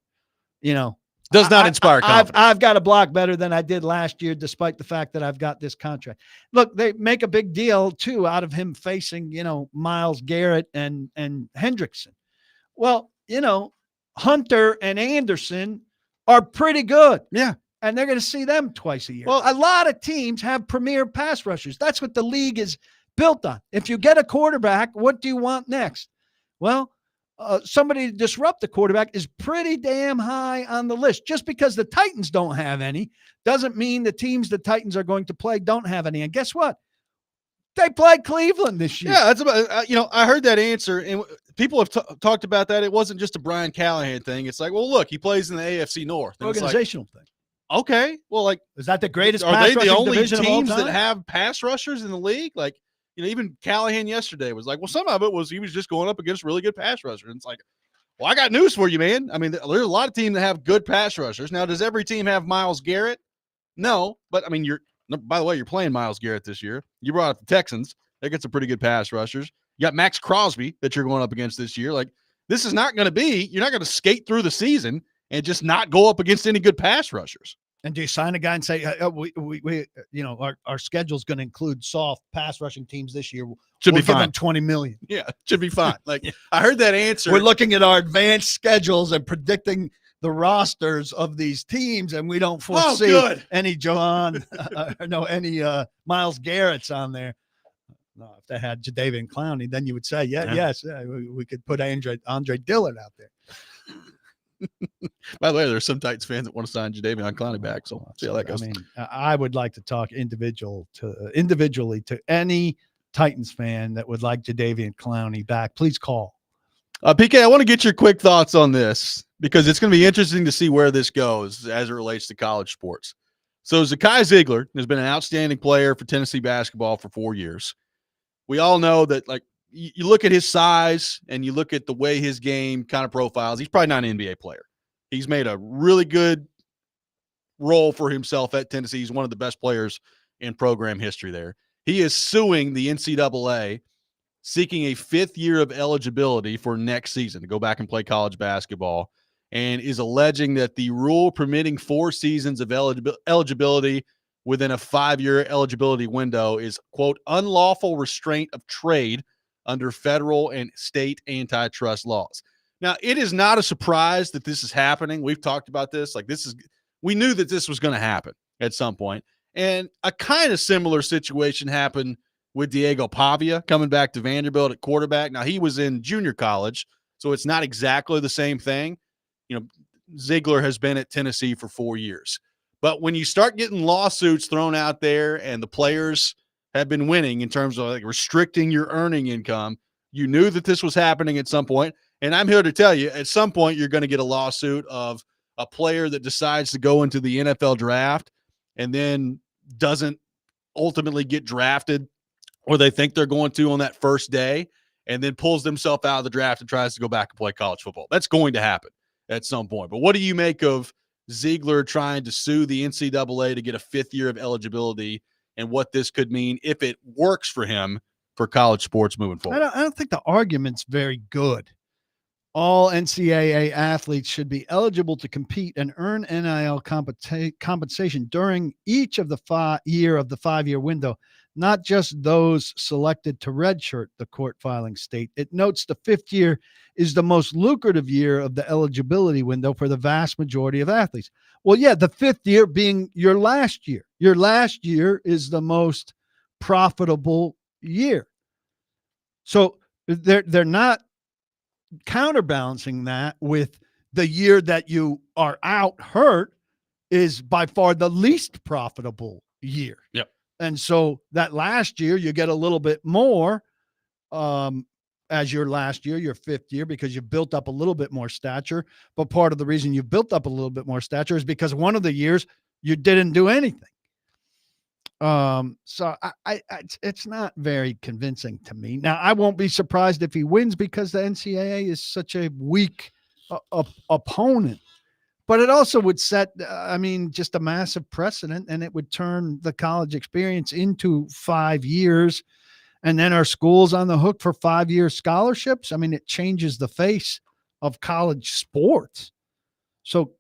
it.
Does not inspire confidence.
I've got a block better than I did last year, despite the fact that I've got this contract. Look, they make a big deal too out of him facing, Myles Garrett and Hendrickson. Well, Hunter and Anderson are pretty good.
Yeah.
And they're going to see them twice a year.
Well,
a lot of teams have premier pass rushers. That's what the league is built on. If you get a quarterback, what do you want next? Well, somebody to disrupt the quarterback is pretty damn high on the list. Just because the Titans don't have any doesn't mean the teams the Titans are going to play don't have any. And guess what? They played Cleveland this year.
Yeah, that's about, I heard that answer, and people have talked about that. It wasn't just a Brian Callahan thing. It's like, well, look, he plays in the AFC North. And
Organizational thing.
Okay, well, like,
is that the greatest?
Are
pass
they the only
division
teams that have pass rushers in the league? Like, even Callahan yesterday was like, well, some of it was he was just going up against really good pass rushers. And it's like, well, I got news for you, man. I mean, there's a lot of teams that have good pass rushers. Now, does every team have Myles Garrett? No, but I mean, by the way, you're playing Myles Garrett this year. You brought up the Texans. They get some pretty good pass rushers. You got Max Crosby that you're going up against this year. Like, this is not going to be, you're not going to skate through the season and just not go up against any good pass rushers.
And do you sign a guy and say, our schedule's going to include soft pass rushing teams this year?
Should be
give
fine.
them $20 million.
Yeah, should be fine. Like, I heard that answer.
We're looking at our advanced schedules and predicting the rosters of these teams, and we don't foresee any Myles Garrett's on there. No, if they had Jadeveon Clowney, then you would say, yes, we could put Andre Dillard out there.
By the way, there's some Titans fans that want to sign Jadeveon Clowney back, so see how that goes.
I mean, I would like to talk individually to any Titans fan that would like Jadeveon Clowney back. Please call.
PK, I want to get your quick thoughts on this because it's going to be interesting to see where this goes as it relates to college sports. So Zakai Ziegler has been an outstanding player for Tennessee basketball for 4 years. We all know that, like, you look at his size and you look at the way his game kind of profiles, he's probably not an NBA player. He's made a really good role for himself at Tennessee. He's one of the best players in program history there. He is suing the NCAA, seeking a 5th year of eligibility for next season to go back and play college basketball, and is alleging that the rule permitting 4 seasons of eligibility within a 5-year eligibility window is, quote, unlawful restraint of trade under federal and state antitrust laws. Now, it is not a surprise that this is happening. We've talked about this. Like, we knew that this was going to happen at some point. And a kind of similar situation happened with Diego Pavia coming back to Vanderbilt at quarterback. Now, he was in junior college, so it's not exactly the same thing. Ziegler has been at Tennessee for 4 years. But when you start getting lawsuits thrown out there and the players have been winning in terms of, like, restricting your earning income, you knew that this was happening at some point. And I'm here to tell you, at some point, you're going to get a lawsuit of a player that decides to go into the NFL draft and then doesn't ultimately get drafted, or they think they're going to on that first day, and then pulls themselves out of the draft and tries to go back and play college football. That's going to happen at some point. But what do you make of Ziegler trying to sue the NCAA to get a 5th year of eligibility, and what this could mean if it works for him for college sports moving forward?
I don't think the argument's very good. All NCAA athletes should be eligible to compete and earn NIL compensation during each of the 5-year window, not just those selected to redshirt, the court filing state. It notes the 5th year is the most lucrative year of the eligibility window for the vast majority of athletes. Well, yeah, the 5th year being your last year. Your last year is the most profitable year. So they're not counterbalancing that with the year that you are out hurt is by far the least profitable year.
Yep.
And so that last year you get a little bit more as your last year, your 5th year, because you've built up a little bit more stature. But part of the reason you built up a little bit more stature is because one of the years you didn't do anything. So it's not very convincing to me. Now, I won't be surprised if he wins because the NCAA is such a weak opponent. But it also would set, just a massive precedent, and it would turn the college experience into 5 years. And then our schools on the hook for 5-year scholarships. I mean, it changes the face of college sports. So,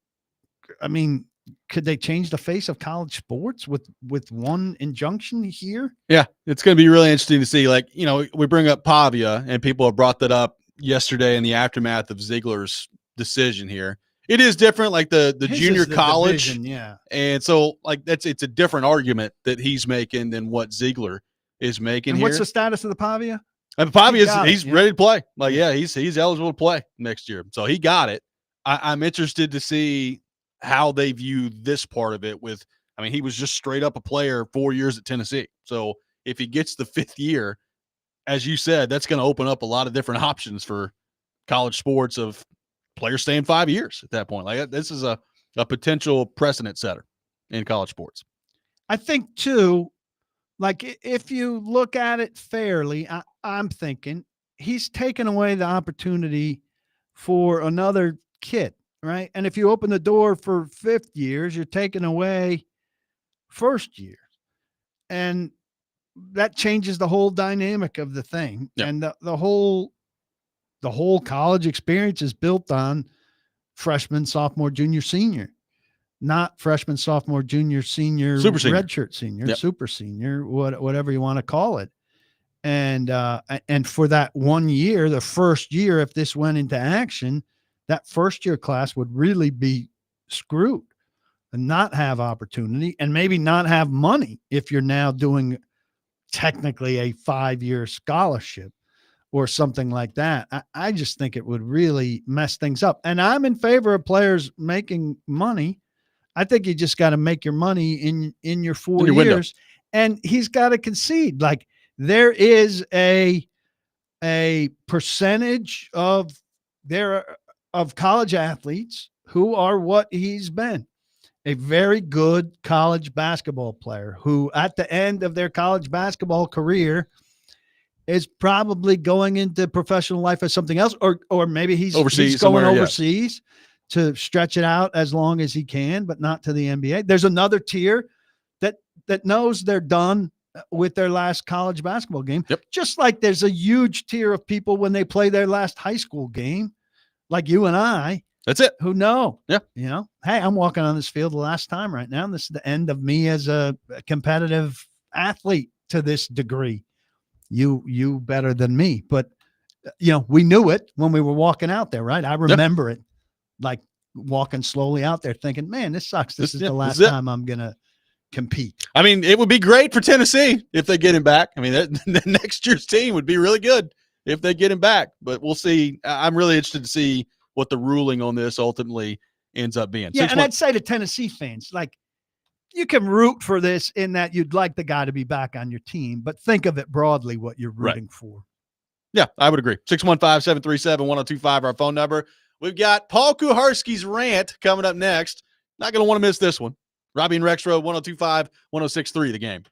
could they change the face of college sports with one injunction here?
Yeah, it's going to be really interesting to see. Like, we bring up Pavia, and people have brought that up yesterday in the aftermath of Ziegler's decision here. It is different, like the
His
junior
is the
college.
division, yeah.
And so like it's a different argument that he's making than what Ziegler is making
And
here.
what's the status of the Pavia?
And Pavia
got
he's
it, yeah.
ready to play. Like, yeah, he's eligible to play next year. So he got it. I'm interested to see how they view this part of it with, I mean, he was just straight up a player 4 years at Tennessee. So if he gets the 5th year, as you said, that's going to open up a lot of different options for college sports of players staying 5 years at that point. Like this is a potential precedent setter in college sports.
I think too, like if you look at it fairly, I'm thinking he's taken away the opportunity for another kid, right? And if you open the door for 5th years, you're taking away 1st year. And that changes the whole dynamic of the thing.
Yep.
And the whole college experience is built on freshman, sophomore, junior, senior, not freshman, sophomore, junior, senior,
Super senior.
redshirt senior,
Yep.
super senior, whatever you want to call it. And for that 1 year, the 1st year, if this went into action, that 1st year class would really be screwed and not have opportunity and maybe not have money if you're now doing technically a 5-year scholarship or something like that. I just think it would really mess things up. And I'm in favor of players making money. I think you just got to make your money in your 4
your
years.
window.
And he's got to concede. Like there is a percentage of college athletes who are what he's been. A very good college basketball player who at the end of their college basketball career is probably going into professional life as something else, or maybe he's going overseas to stretch it out as long as he can, but not to the NBA. There's another tier that knows they're done with their last college basketball game.
Yep.
Just like there's a huge tier of people when they play their last high school game, like you and I.
That's it.
Who know?
Yeah.
You know, hey, I'm walking on this field the last time right now. And this is the end of me as a competitive athlete to this degree. You better than me. But, you know, we knew it when we were walking out there, right? I remember it, like walking slowly out there thinking, man, this sucks. This is the last time I'm going to compete.
I mean, it would be great for Tennessee if they get him back. I mean, the next year's team would be really good if they get him back. But we'll see. I'm really interested to see what the ruling on this ultimately ends up being.
Yeah, and I'd say to Tennessee fans, like, you can root for this in that you'd like the guy to be back on your team, but think of it broadly what you're rooting for.
Yeah, I would agree. 615-737-1025, our phone number. We've got Paul Kuharsky's rant coming up next. Not going to want to miss this one. Robby and Rexrode, 1025, 1063, the game.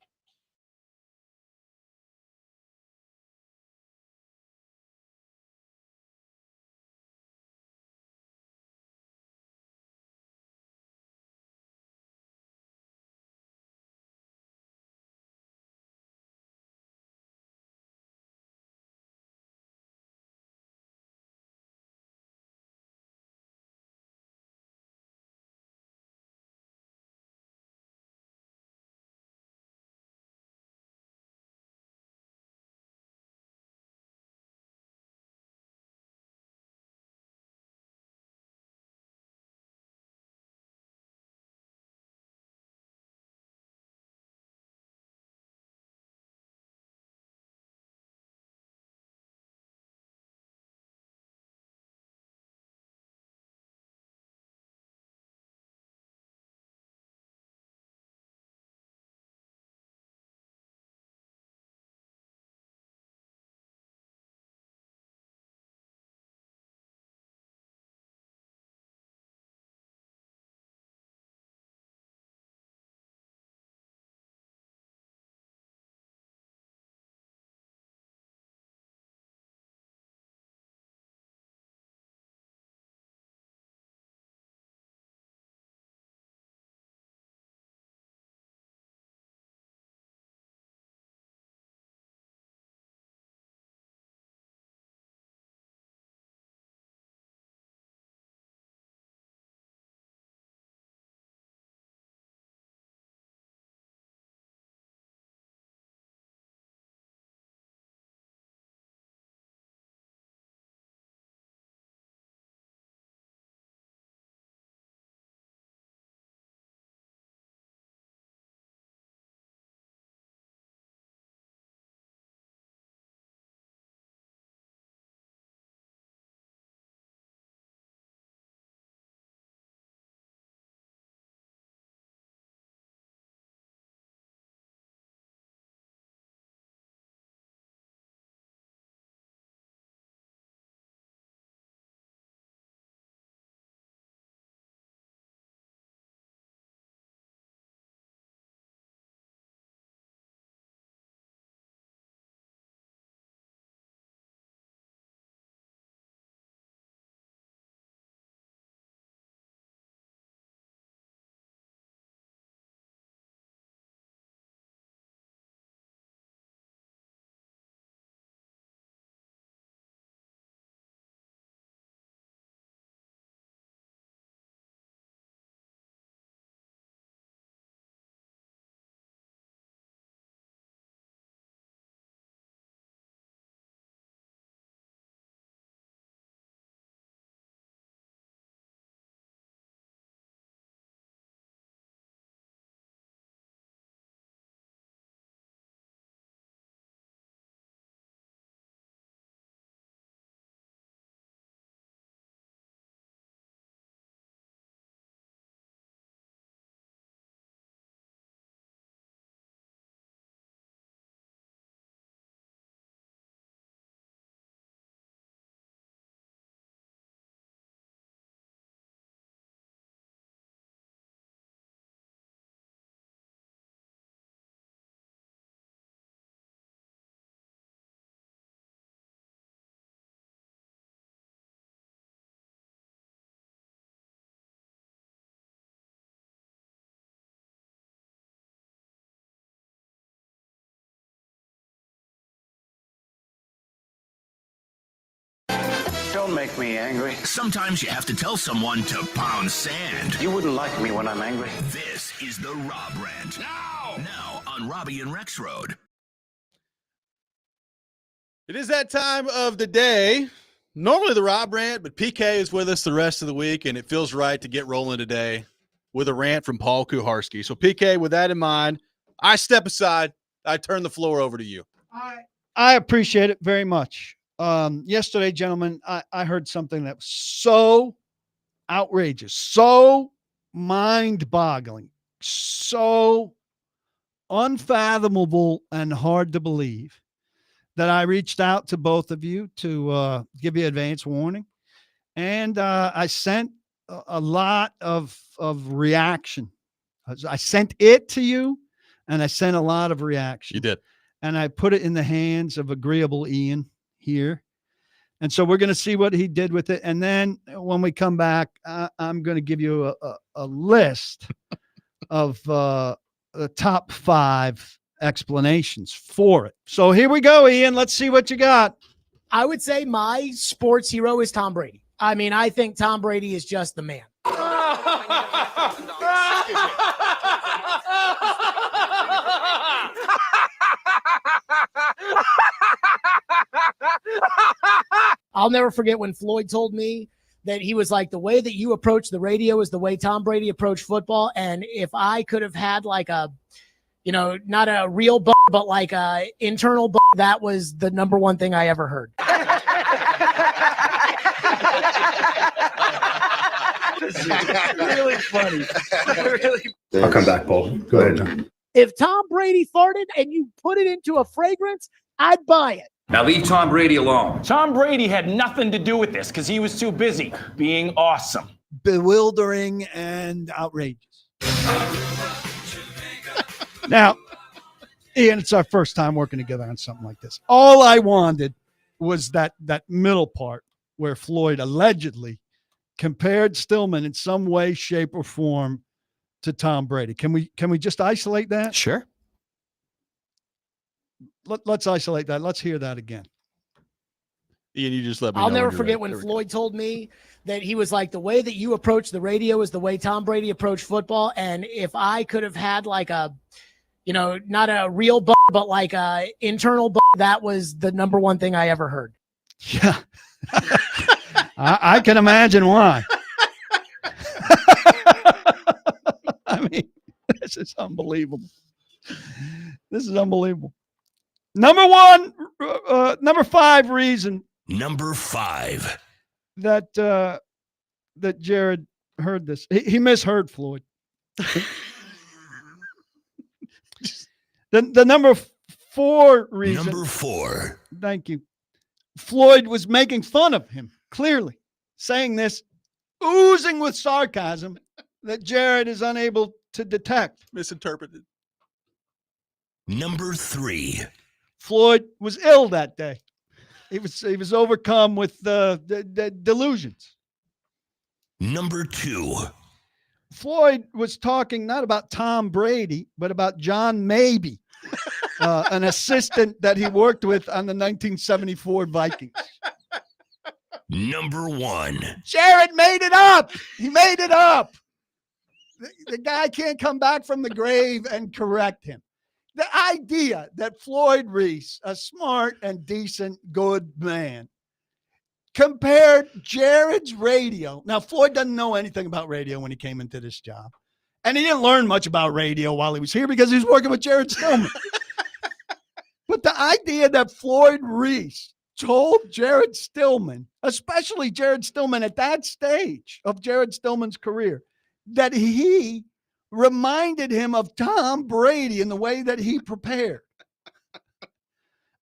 Don't make me angry.
Sometimes you have to tell someone to pound sand.
You wouldn't like me when I'm angry.
This is the Rob Rant. Now on Robby and Rexrode.
It is that time of the day. Normally the Rob Rant, but PK is with us the rest of the week, and it feels right to get rolling today with a rant from Paul Kuharsky. So, PK, with that in mind, I step aside. I turn the floor over to you.
I appreciate it very much. Yesterday, gentlemen, I heard something that was so outrageous, so mind-boggling, so unfathomable and hard to believe that I reached out to both of you to give you advance warning. And I sent a lot of reaction. I sent it to you, and I sent a lot of reaction.
You did.
And I put it in the hands of agreeable Ian here. And so we're going to see what he did with it. And then when we come back, I'm going to give you a list of the top 5 explanations for it. So here we go, Ian. Let's see what you got.
I would say my sports hero is Tom Brady. I mean, I think Tom Brady is just the man. I'll never forget when Floyd told me that he was like, the way that you approach the radio is the way Tom Brady approached football. And if I could have had like a, not a real bug, but like a internal bug, that was the number one thing I ever heard.
Really funny.
I'll come back, Paul. Go ahead, John.
If Tom Brady farted and you put it into a fragrance, I'd buy it.
Now leave Tom Brady alone.
Tom Brady had nothing to do with this because he was too busy being awesome.
Bewildering and outrageous. Now, Ian, it's our first time working together on something like this. All I wanted was that middle part where Floyd allegedly compared Stillman in some way, shape, or form to Tom Brady. Can we just isolate that?
Sure.
Let's isolate that. Let's hear that again.
Ian, you just let me
I'll
know
never
when you're
forget
ready.
when Floyd told me that he was like, the way that you approach the radio is the way Tom Brady approached football. And if I could have had like a, not a real bug, but like a internal bug, that was the number one thing I ever heard.
Yeah. I can imagine why. I mean, this is unbelievable. This is unbelievable. Number 5 reason.
Number 5.
That Jared heard this. He misheard Floyd. The number 4 reason.
Number 4.
Thank you. Floyd was making fun of him, clearly, saying this, oozing with sarcasm that Jared is unable to detect.
Misinterpreted.
Number 3.
Floyd was ill that day. He was overcome with the delusions.
Number 2.
Floyd was talking not about Tom Brady, but about John Mabee, an assistant that he worked with on the 1974 Vikings.
Number 1.
Jared made it up. He made it up. The guy can't come back from the grave and correct him. The idea that Floyd Reese, a smart and decent, good man, compared Jared's radio. Now, Floyd doesn't know anything about radio when he came into this job. And he didn't learn much about radio while he was here because he was working with Jared Stillman. But the idea that Floyd Reese told Jared Stillman, especially Jared Stillman at that stage of Jared Stillman's career, that he reminded him of Tom Brady in the way that he prepared.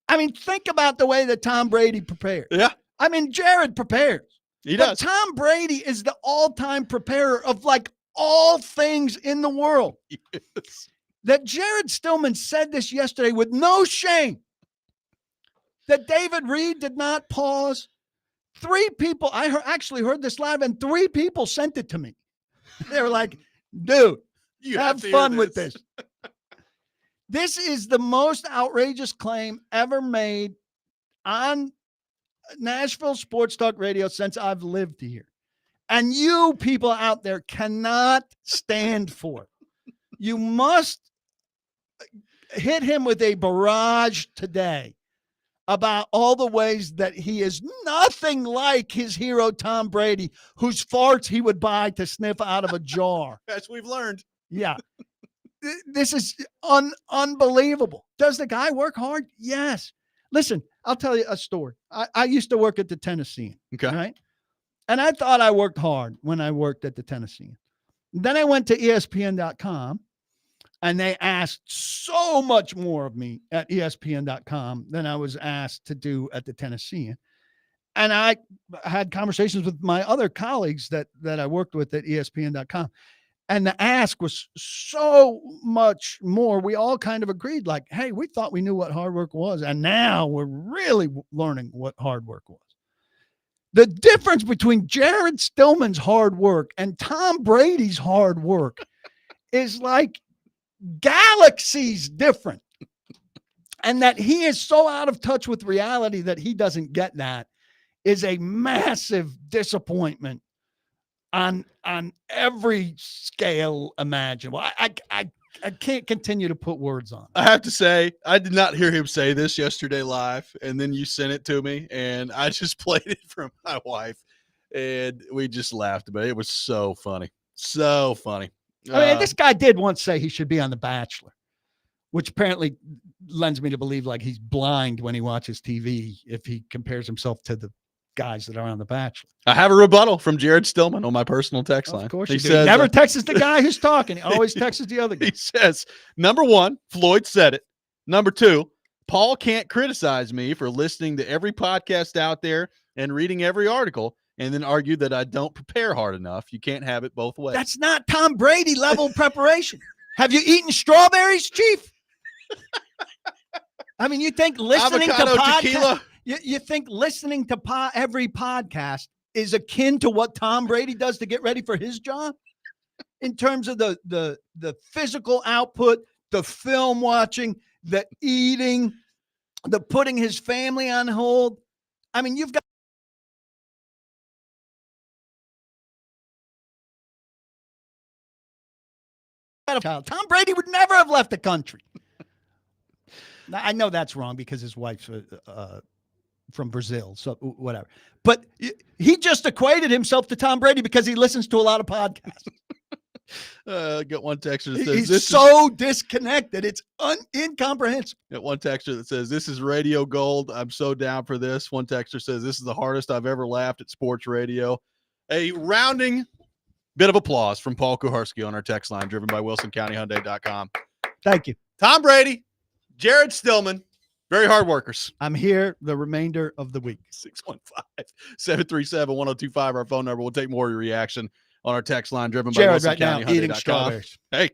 I mean, think about the way that Tom Brady prepared.
Yeah.
I mean, Jared prepares.
He does.
But Tom Brady is the all-time preparer of like all things in the world.
Yes.
That Jared Stillman said this yesterday with no shame. That David Reed did not pause. 3 people, actually heard this live, and 3 people sent it to me. They were like, dude,
You
have
to
fun
hear
with this. This is the most outrageous claim ever made on Nashville Sports Talk Radio since I've lived here. And you people out there cannot stand for it. You must hit him with a barrage today about all the ways that he is nothing like his hero, Tom Brady, whose farts he would buy to sniff out of a jar.
As we've learned.
Yeah. This is unbelievable. Does the guy work hard? Yes. Listen, I'll tell you a story. I used to work at the Tennessean.
Okay.
Right? And I thought I worked hard when I worked at the Tennessean. Then I went to ESPN.com. And they asked so much more of me at ESPN.com than I was asked to do at the Tennessean. And I had conversations with my other colleagues that I worked with at ESPN.com. And the ask was so much more. We all kind of agreed, like, hey, we thought we knew what hard work was. And now we're really learning what hard work was. The difference between Jared Stillman's hard work and Tom Brady's hard work is like galaxies different. And that he is so out of touch with reality that he doesn't get that is a massive disappointment on every scale imaginable. I can't continue to put words on it.
I have to say, I did not hear him say this yesterday live, and then you sent it to me, and I just played it for my wife, and we just laughed about it. It was so funny. So funny.
I mean, this guy did once say he should be on The Bachelor, which apparently lends me to believe like he's blind when he watches TV if he compares himself to the guys that are on The Bachelor.
I have a rebuttal from Jared Stillman on my personal text line.
Of course
he
you do.
says,
He never texts the guy who's talking. He always texts the other guy.
He says, number one, Floyd said it. Number two, Paul can't criticize me for listening to every podcast out there and reading every article and then argue that I don't prepare hard enough. You can't have it both ways.
That's not Tom Brady level preparation. Have you eaten strawberries, Chief? I mean, you think listening
Avocado
to podcasts,
tequila?
you think listening to every podcast is akin to what Tom Brady does to get ready for his job? In terms of the physical output, the film watching, the eating, the putting his family on hold. I mean, you've got a child. Tom Brady would never have left the country. Now, I know that's wrong because his wife's from Brazil, so whatever. But he just equated himself to Tom Brady because he listens to a lot of podcasts.
Got one texter that says
He's so disconnected. It's incomprehensible.
Got one texter that says, this is radio gold. I'm so down for this. One texter says, this is the hardest I've ever laughed at sports radio. A rounding bit of applause from Paul Kuharsky on our text line, driven by WilsonCountyHyundai.com.
Thank you.
Tom Brady, Jared Stillman, very hard workers.
I'm here the remainder of the week.
615-737-1025, our phone number. We'll take more of your reaction on our text line, driven by
Jared right now eating
WilsonCountyHyundai.com.
strawberries.
Hey.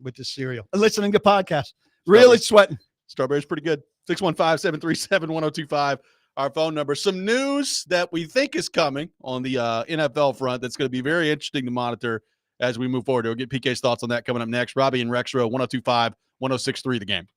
With the cereal. Listening to podcasts. Really sweating.
Strawberries pretty good. 615-737-1025, our phone number. Some news that we think is coming on the NFL front that's going to be very interesting to monitor as we move forward. We'll get PK's thoughts on that coming up next. Robby and Rexrode, 1025, 1063 The Game.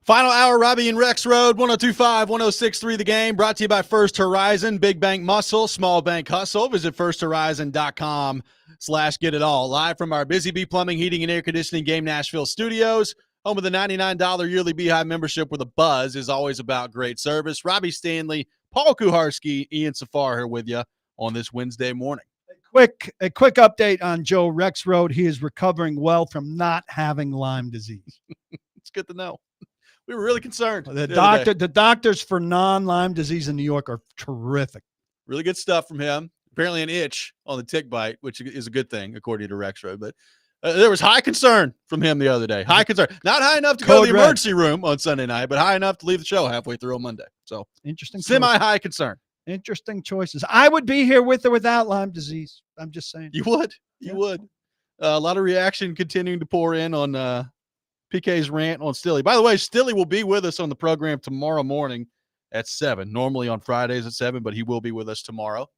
Final hour, Robby and Rexrode, 102.5, 106.3 The Game, brought to you by First Horizon, Big Bank Muscle, Small Bank Hustle. Visit firsthorizon.com/get-it-all. Live from our Busy Bee Plumbing, Heating, and Air Conditioning Game Nashville studios, home of the $99 yearly Beehive membership where the buzz is always about great service. Robbie Stanley, Paul Kuharsky, Ian Safar here with you on this Wednesday morning.
A quick update on Joe Rexrode. He is recovering well from not having Lyme disease.
It's good to know. We were really concerned.
The doctors for non-Lyme disease in New York are terrific.
Really good stuff from him. Apparently an itch on the tick bite, which is a good thing, according to Rexrode. But there was high concern from him the other day. High concern. Not high enough to go to the emergency room on Sunday night, but high enough to leave the show halfway through on Monday. So
interesting.
Semi-high concern.
Interesting choices. I would be here with or without Lyme disease. I'm just saying.
You would. You would. A lot of reaction continuing to pour in on PK's rant on Stilly. By the way, Stilly will be with us on the program tomorrow morning at 7. Normally on Fridays at 7, but he will be with us tomorrow,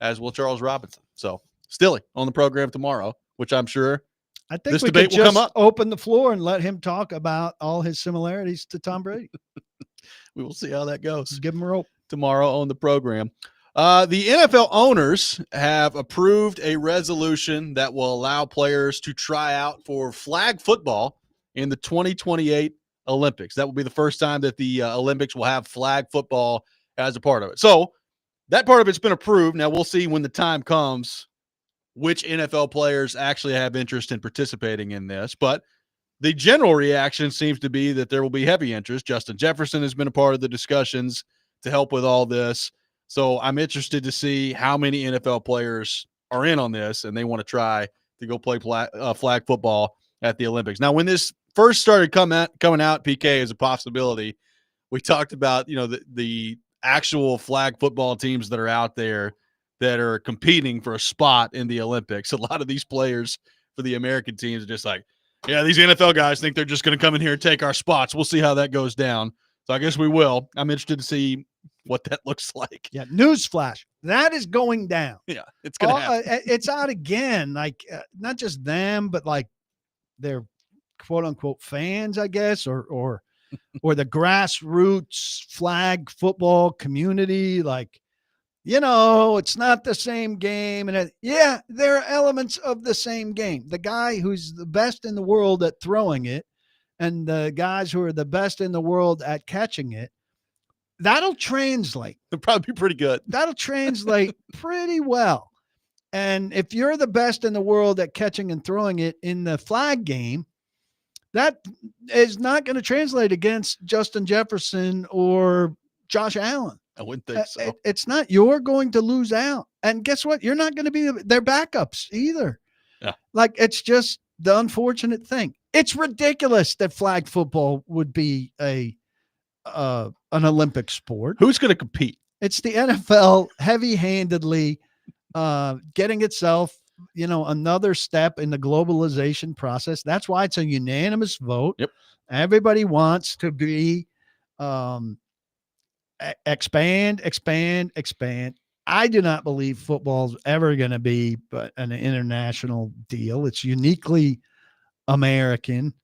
as will Charles Robinson. So Stilly on the program tomorrow, which I'm sure
this debate will come up. Open the floor and let him talk about all his similarities to Tom Brady.
We will see how that goes.
Give him a rope
tomorrow on the program. The NFL owners have approved a resolution that will allow players to try out for flag football in the 2028 Olympics. That will be the first time that the Olympics will have flag football as a part of it. So that part of it's been approved. Now we'll see when the time comes which NFL players actually have interest in participating in this. But the general reaction seems to be that there will be heavy interest. Justin Jefferson has been a part of the discussions to help with all this. So I'm interested to see how many NFL players are in on this and they want to try to go play flag football at the Olympics. Now, when this first started coming out, PK as a possibility, we talked about, the actual flag football teams that are out there that are competing for a spot in the Olympics. A lot of these players for the American teams are just like, yeah, these NFL guys think they're just going to come in here and take our spots. We'll see how that goes down. So I guess we will. I'm interested to see what that looks like.
Yeah, newsflash. That is going down.
Yeah, it's going to happen.
It's out again. Like, not just them, but like their quote unquote fans, I guess, or the grassroots flag football community. Like, it's not the same game. And there are elements of the same game. The guy who's the best in the world at throwing it and the guys who are the best in the world at catching it, that'll translate.
It'll probably be pretty good.
That'll translate pretty well. And if you're the best in the world at catching and throwing it in the flag game, that is not going to translate against Justin Jefferson or Josh Allen.
I wouldn't think so.
It's not. You're going to lose out. And guess what? You're not going to be their backups either.
Yeah.
Like, it's just the unfortunate thing. It's ridiculous that flag football would be an Olympic sport.
Who's going to compete?
It's the NFL heavy-handedly getting itself, another step in the globalization process. That's why it's a unanimous vote.
Yep. Everybody
wants to be expand. I do not believe football's ever going to be an international deal. It's uniquely American.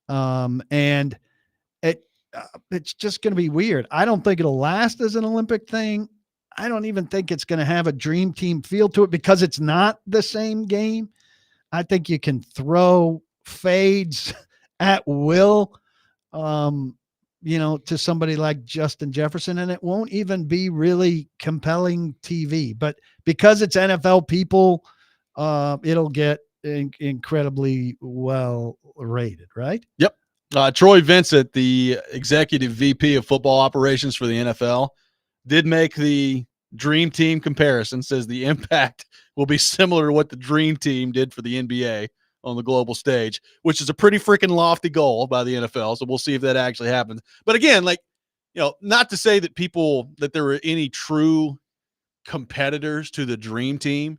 And it's just going to be weird. I don't think it'll last as an Olympic thing. I don't even think it's going to have a dream team feel to it because it's not the same game. I think you can throw fades at will, to somebody like Justin Jefferson, and it won't even be really compelling TV. But because it's NFL people, it'll get incredibly well rated, right?
Yep. Troy Vincent, the executive VP of football operations for the NFL, did make the dream team comparison, says the impact will be similar to what the dream team did for the NBA on the global stage, which is a pretty freaking lofty goal by the NFL. So we'll see if that actually happens. But again, not to say that there were any true competitors to the dream team,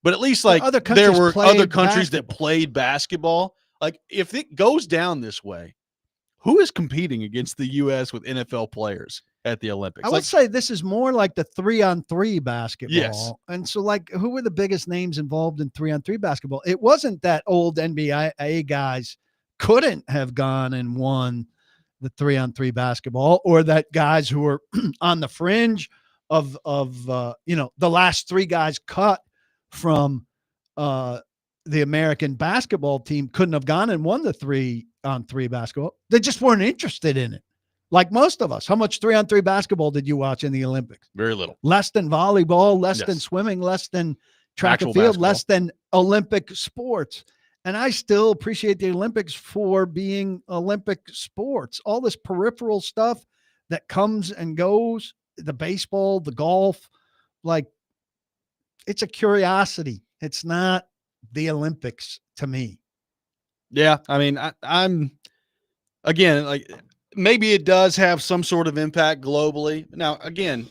but at least there were other countries that played basketball. Like, if it goes down this way, who is competing against the U.S. with NFL players at the Olympics?
I would say this is more like the 3-on-3 basketball.
Yes.
And so, who were the biggest names involved in 3-on-3 basketball? It wasn't that old NBA guys couldn't have gone and won the 3-on-3 basketball, or that guys who are on the fringe of the last 3 guys cut from the American basketball team couldn't have gone and won the 3-on-3 basketball. They just weren't interested in it. Like most of us. How much 3-on-3 basketball did you watch in the Olympics?
Very little.
Less than volleyball, less than swimming, less than track
Actual
and field,
basketball.
less than Olympic sports. And I still appreciate the Olympics for being Olympic sports. All this peripheral stuff that comes and goes, the baseball, the golf, like, it's a curiosity. It's not the Olympics to me.
Yeah, I mean, I'm again, like, maybe it does have some sort of impact globally. Now, again,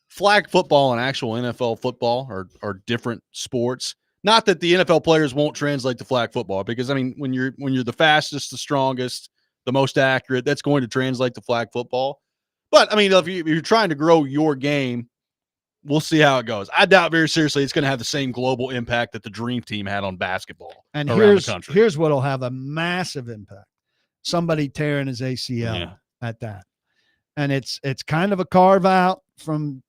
flag football and actual NFL football are different sports. Not that the NFL players won't translate to flag football, because I mean, when you're the fastest, the strongest, the most accurate, that's going to translate to flag football. But I mean, if you're trying to grow your game, we'll see how it goes. I doubt very seriously it's going to have the same global impact that the Dream Team had on basketball
And
around the country.
here's what'll have a massive impact. Somebody tearing his ACL at that. And it's kind of a carve out from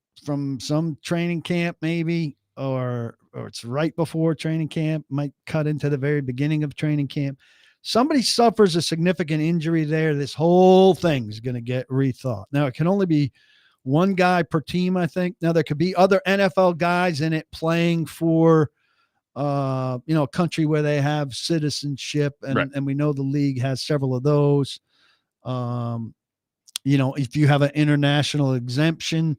some training camp, maybe, or it's right before training camp, might cut into the very beginning of training camp. Somebody suffers a significant injury there, this whole thing's going to get rethought. Now, it can only be one guy per team, I think. Now, there could be other NFL guys in it playing for a country where they have citizenship, and we know the league has several of those. If you have an international exemption,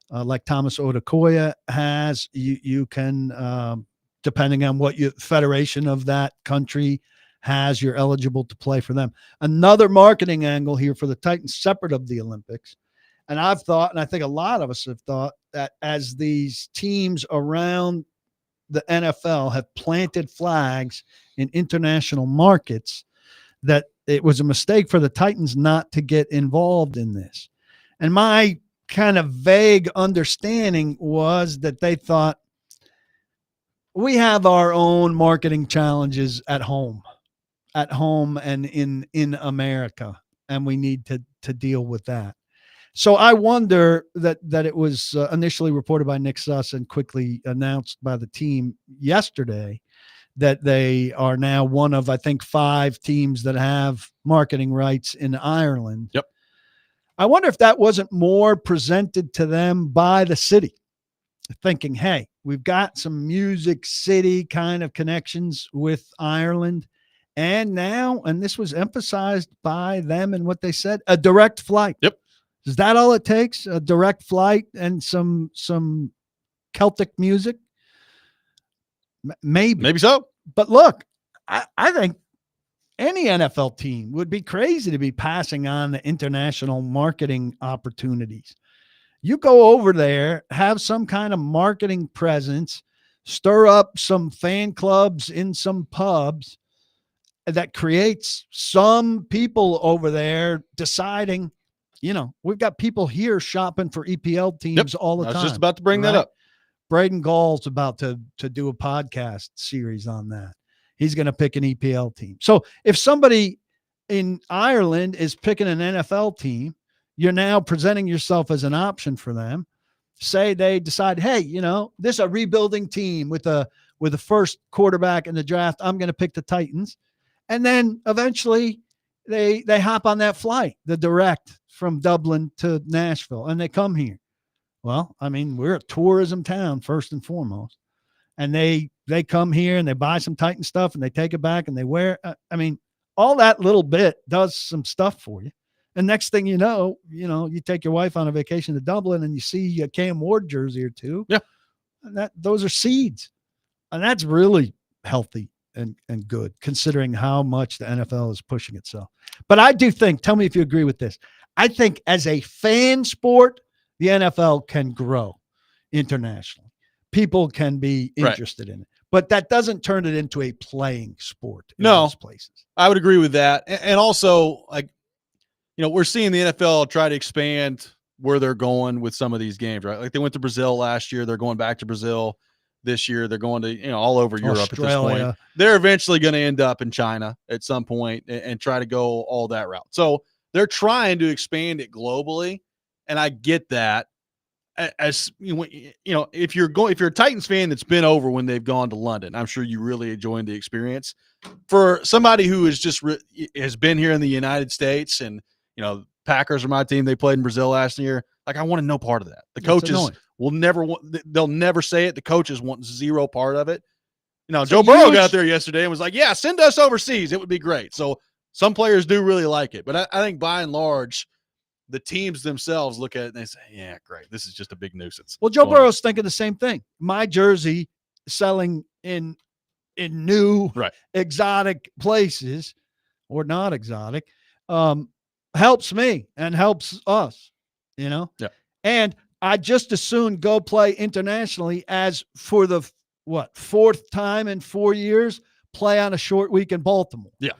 like Thomas Odukoya has, you can, depending on what your federation of that country has, you're eligible to play for them. Another marketing angle here for the Titans, separate of the Olympics. And I've thought, and I think a lot of us have thought, that as these teams around the NFL have planted flags in international markets, that it was a mistake for the Titans not to get involved in this. And my kind of vague understanding was that they thought, we have our own marketing challenges at home and in America, and we need to deal with that. So I wonder that it was initially reported by Nick Suss and quickly announced by the team yesterday that they are now one of, I think, 5 teams that have marketing rights in Ireland.
Yep.
I wonder if that wasn't more presented to them by the city, thinking, hey, we've got some Music City kind of connections with Ireland. And now, and this was emphasized by them and what they said, a direct flight.
Yep.
Is that all it takes? A direct flight and some Celtic music? Maybe
so.
But look, I think any NFL team would be crazy to be passing on the international marketing opportunities. You go over there, have some kind of marketing presence, stir up some fan clubs in some pubs, that creates some people over there deciding, we've got people here shopping for EPL teams all the time.
I was just about to bring that up.
Braden Gall's about to do a podcast series on that. He's going to pick an EPL team. So if somebody in Ireland is picking an NFL team, you're now presenting yourself as an option for them. Say they decide, hey, this is a rebuilding team with a first quarterback in the draft. I'm going to pick the Titans. And then eventually they hop on that flight, the direct from Dublin to Nashville, and they come here. Well, I mean, we're a tourism town first and foremost. And they come here and they buy some Titan stuff and they take it back and they wear. I mean, all that little bit does some stuff for you. And next thing you know, you take your wife on a vacation to Dublin and you see a Cam Ward jersey or two.
Yeah.
And those are seeds. And that's really healthy and good, considering how much the NFL is pushing itself. But I do think, tell me if you agree with this, I think as a fan sport, the NFL can grow internationally. People can be interested in it. But that doesn't turn it into a playing sport in most places.
I would agree with that. And also, we're seeing the NFL try to expand where they're going with some of these games, right? Like they went to Brazil last year. They're going back to Brazil this year. They're going to, all over Europe
Australia.
at this point. They're eventually going to end up in China at some point and try to go all that route. So they're trying to expand it globally, and I get that. As if you're a Titans fan that's been over when they've gone to London, I'm sure you really enjoyed the experience. For somebody who is has been here in the United States, and Packers are my team. They played in Brazil last year. Like, I want no part of that. The coaches will never they'll never say it. The coaches want zero part of it. Joe Burrow got out there yesterday and was like, yeah, send us overseas. It would be great. So some players do really like it. But I think by and large, the teams themselves look at it and they say, yeah, great. This is just a big nuisance.
Well, Joe Burrow's thinking the same thing. My jersey selling in new exotic places, or not exotic, helps me and helps us, Yeah. And I just as soon go play internationally as for the fourth time in 4 years, play on a short week in Baltimore.
Yeah.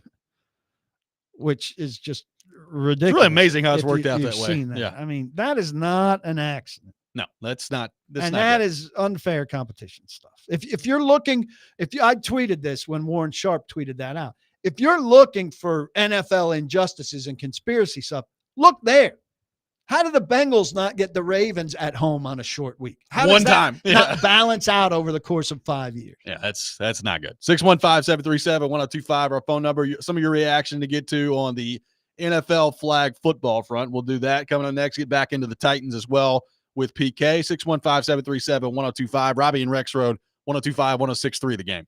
Which is just ridiculous.
It's really amazing how it's worked out that way.
That.
Yeah.
I mean, that is not an accident.
No, that's not.
That is unfair competition stuff. If you're looking, I tweeted this when Warren Sharp tweeted that out. If you're looking for NFL injustices and conspiracy stuff, look there. How did the Bengals not get the Ravens at home on a short week? How does that not balance out over the course of 5 years?
Yeah, that's not good. 615-737-1025, our phone number. Some of your reaction to get to on the NFL flag football front. We'll do that. Coming up next, get back into the Titans as well with PK. 615-737-1025. Robby and Rexrode, 1025-1063 The Game.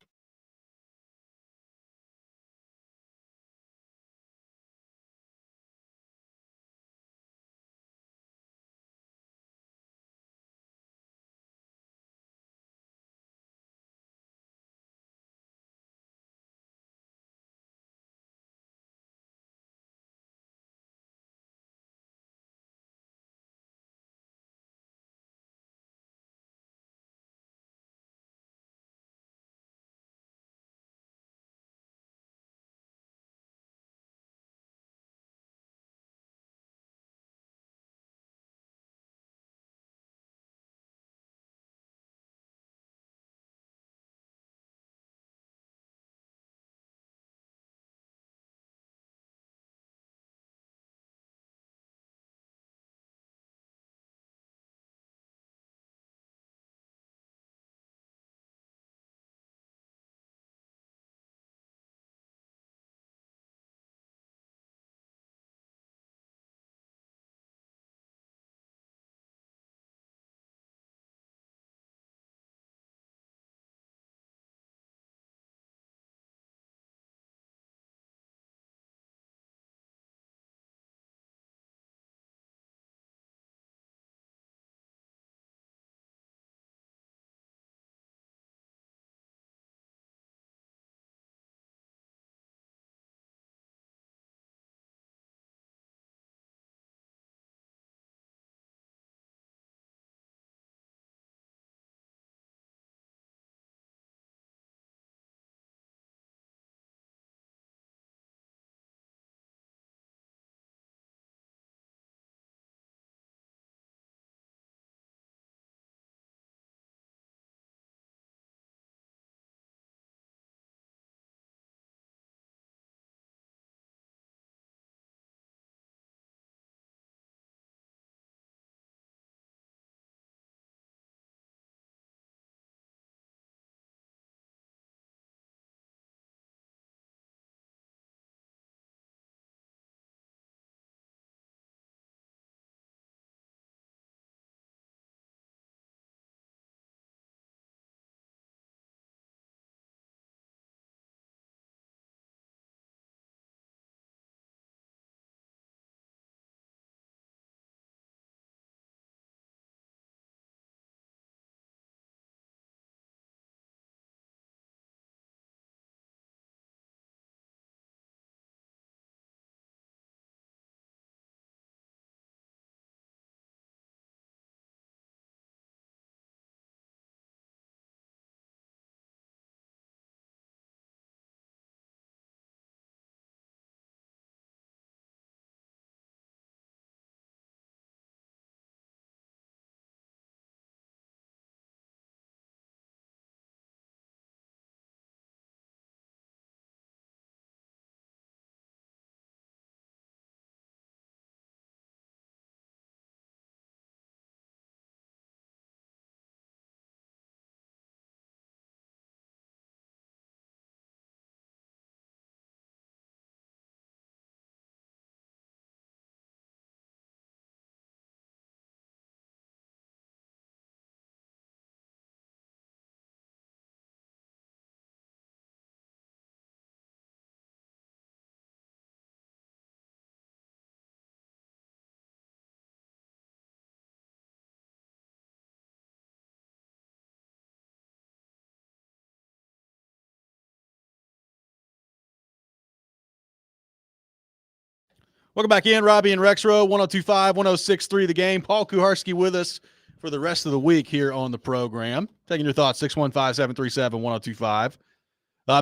Welcome back in, Robby and Rexrode, 102.5, 106.3 The Game. Paul Kuharsky with us for the rest of the week here on the program. Taking your thoughts, 615-737-1025.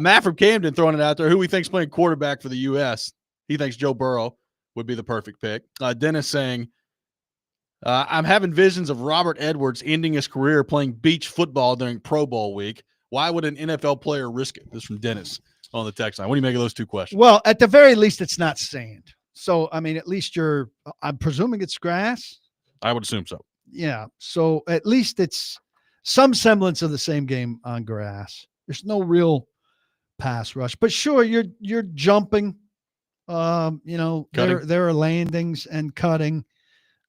Matt from Camden throwing it out there. Who we think's playing quarterback for the U.S.? He thinks Joe Burrow would be the perfect pick. Dennis saying, I'm having visions of Robert Edwards ending his career playing beach football during Pro Bowl week. Why would an NFL player risk it? This is from Dennis on the text line. What do you make of those two questions?
Well, at the very least, it's not sand. So, I mean, at least I'm presuming it's grass.
I would assume so.
Yeah. So at least it's some semblance of the same game on grass. There's no real pass rush, but sure, you're jumping. There are landings and cutting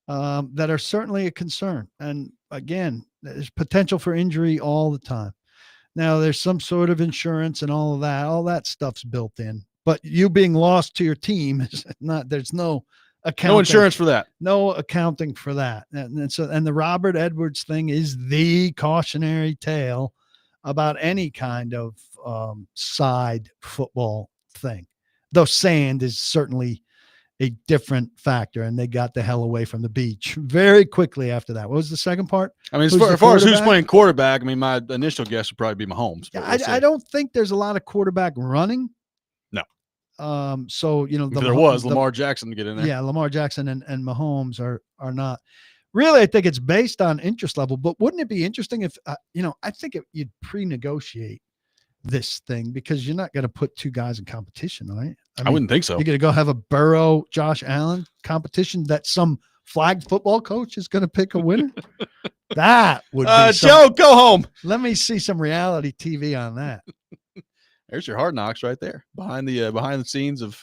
that are certainly a concern. And again, there's potential for injury all the time. Now there's some sort of insurance and all that stuff's built in, but you being lost to your team is not, there's no accounting.
No insurance for that.
No accounting for that. And the Robert Edwards thing is the cautionary tale about any kind of side football thing. Though sand is certainly a different factor, and they got the hell away from the beach very quickly after that. What was the second part?
I mean, as far as who's playing quarterback, I mean, my initial guess would probably be Mahomes.
Yeah, I don't think there's a lot of quarterback running.
No.
So,
if there was Lamar Jackson to get in there.
Yeah, Lamar Jackson and Mahomes are not. Really, I think it's based on interest level, but wouldn't it be interesting if, I think you'd pre-negotiate this thing because you're not going to put two guys in competition, right?
I wouldn't think so.
You're going to go have a Burrow, Josh Allen competition that some flag football coach is going to pick a winner. That would be
Joe, go home.
Let me see some reality TV on that.
There's your Hard Knocks right there behind the scenes of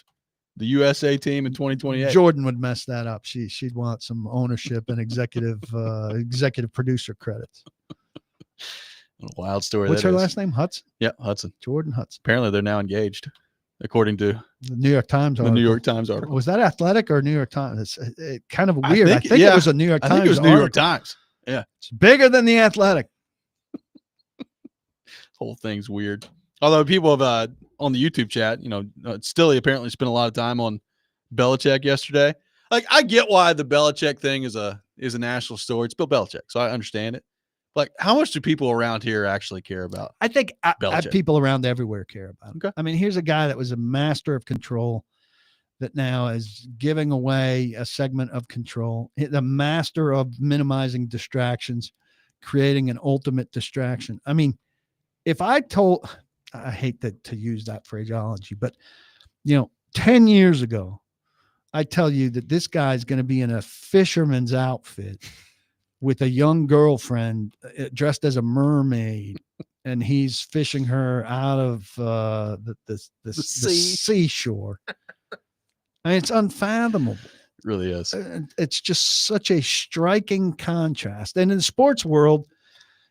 the USA team in 2028.
Jordan would mess that up. She'd want some ownership and executive producer credits.
What a wild story.
What's her last name? Hudson?
Yeah, Hudson.
Jordan Hudson.
Apparently they're now engaged, according to
the New York Times article.
The New York Times article.
Was that Athletic or New York Times? It's kind of weird. I think it was a New York Times.
I think it was New York Times. Yeah.
It's bigger than the Athletic.
Whole thing's weird. Although people have on the YouTube chat, Stilly apparently spent a lot of time on Belichick yesterday. Like, I get why the Belichick thing is a national story. It's Bill Belichick, so I understand it. Like, how much do people around here actually care about?
I think people around everywhere care about it.
Okay.
I mean, here's a guy that was a master of control that now is giving away a segment of control. The master of minimizing distractions, creating an ultimate distraction. I mean, if I hate to use that phraseology, but 10 years ago, I tell you that this guy's going to be in a fisherman's outfit with a young girlfriend dressed as a mermaid, and he's fishing her out of the seashore. I mean, it's unfathomable.
It really is.
It's just such a striking contrast. And in the sports world,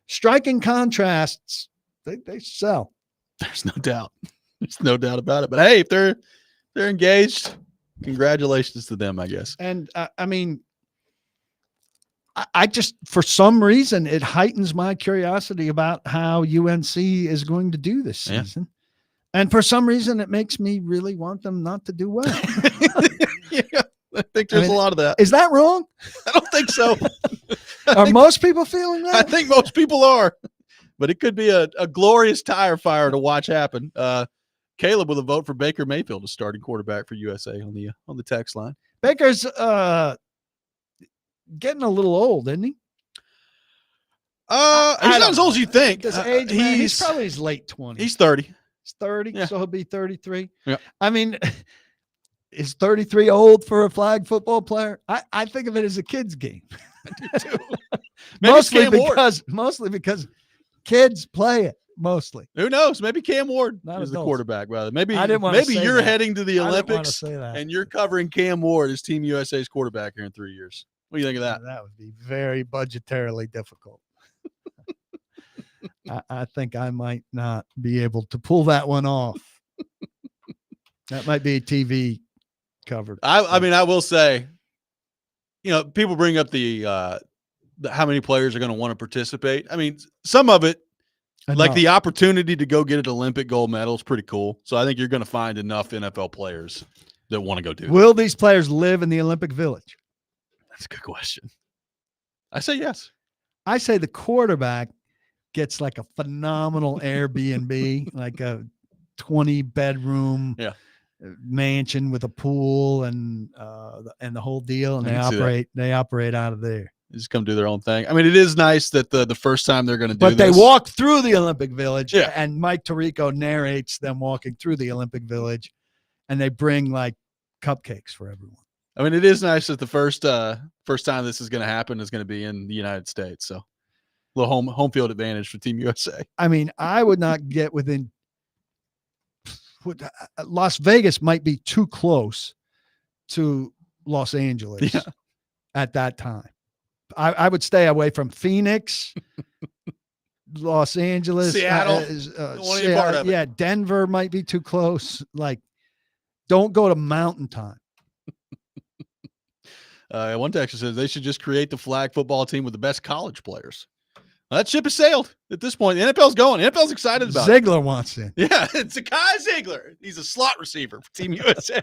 striking contrasts, they sell.
There's no doubt. There's no doubt about it. But hey, if they're engaged, congratulations to them, I guess.
And I mean, I just, for some reason, it heightens my curiosity about how UNC is going to do this season. Yeah. And for some reason, it makes me really want them not to do well.
Yeah, I think there's a lot of that.
Is that wrong?
I don't think so.
Are most people feeling that?
I think most people are. But it could be a glorious tire fire to watch happen. Caleb with a vote for Baker Mayfield as starting quarterback for USA on the text line.
Baker's getting a little old, isn't he?
He's not as old as you think.
He's probably his late 20s.
He's 30.
He's 30, so he'll be 33.
Yeah.
I mean, is 33 old for a flag football player? I think of it as a kid's game.
I do too.
mostly because kids play it. Mostly.
Who knows? Maybe Cam Ward is the quarterback, brother. Maybe you're heading to the Olympics and you're covering Cam Ward as Team USA's quarterback here in 3 years. What do you think of that?
That would be very budgetarily difficult. I think I might not be able to pull that one off. That might be TV covered.
I mean, I will say, people bring up the how many players are going to want to participate. I mean, some of it, like the opportunity to go get an Olympic gold medal is pretty cool. So I think you're going to find enough NFL players that want to go do that.
Will these players live in the Olympic Village?
That's a good question. I say yes.
I say the quarterback gets like a phenomenal Airbnb, like a 20-bedroom mansion with a pool and the whole deal, and they operate out of there.
They just come do their own thing. I mean, it is nice that the first time they're going to do
But
this.
they walk through the Olympic Village,
Yeah.
and Mike Tirico narrates them walking through the Olympic Village, and they bring like cupcakes for everyone.
I mean, it is nice that the first time this is going to happen is going to be in the United States. So, a little home field advantage for Team USA.
I mean, I would not get within. Las Vegas might be too close to Los Angeles at that time. I would stay away from Phoenix, Los Angeles,
Seattle. Part of it.
Yeah, Denver might be too close. Like, don't go to Mountain Time.
One texter says they should just create the flag football team with the best college players. Well, that ship has sailed at this point. The NFL's going. The NFL's excited about it.
Ziegler wants in.
Yeah, it's Kai Ziegler. He's a slot receiver for Team USA.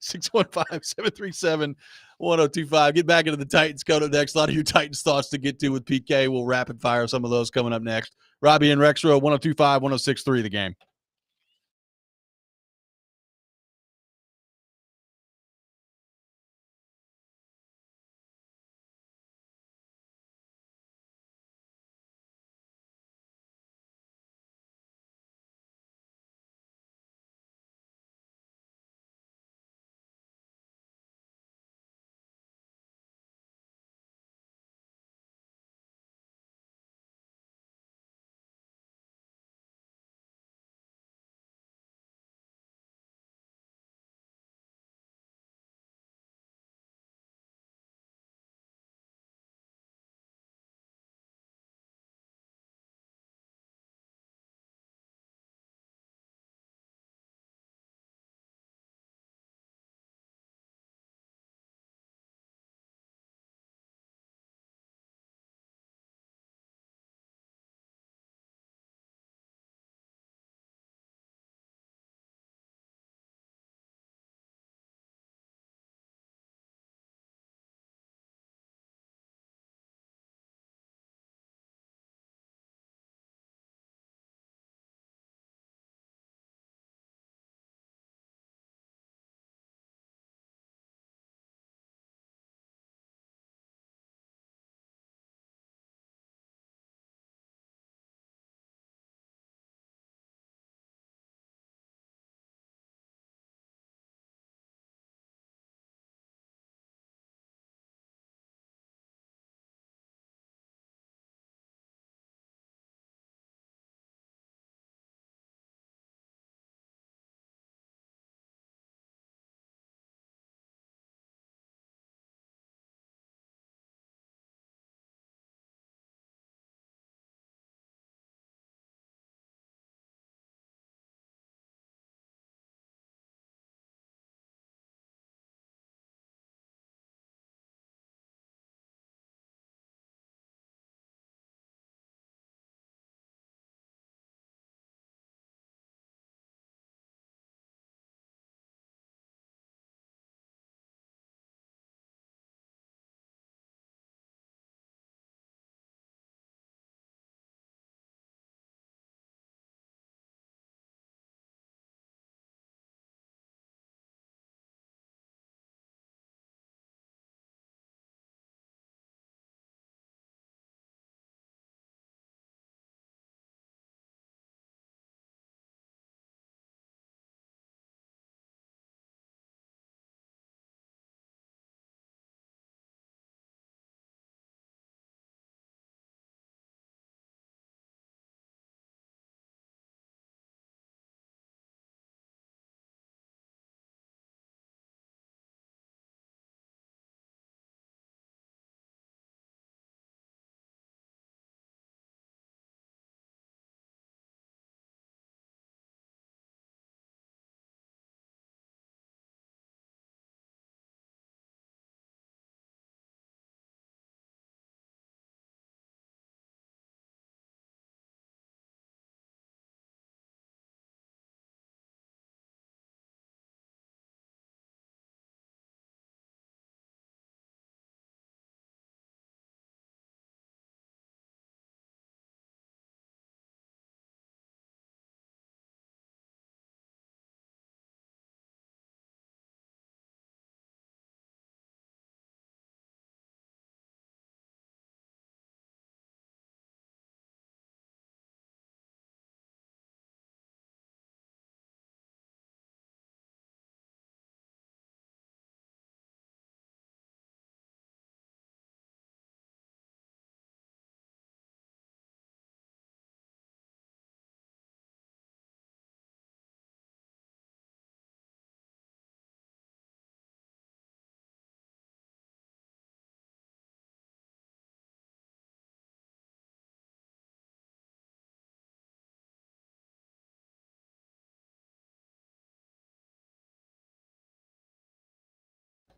615-737-1025. Get back into the Titans code next. A lot of your Titans thoughts to get to with PK. We'll rapid fire some of those coming up next. Robby and Rexrode, 1025, 1063 The Game.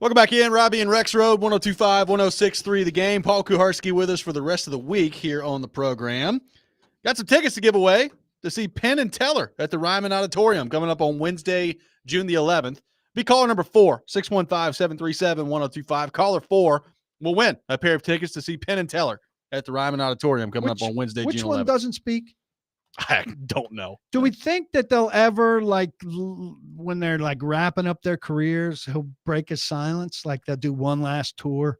Welcome back in. Robby and Rexrode, 102.5, 106.3 The Game. Paul Kuharsky with us for the rest of the week here on the program. Got some tickets to give away to see Penn and Teller at the Ryman Auditorium coming up on Wednesday, June the 11th. Be caller number 4, 615-737-1025. Caller 4 will win a pair of tickets to see Penn and Teller at the Ryman Auditorium coming up on Wednesday, June 11th.
Which one doesn't speak?
I don't know.
Do we think that they'll ever, like, when they're like wrapping up their careers, he'll break his silence? Like they'll do one last tour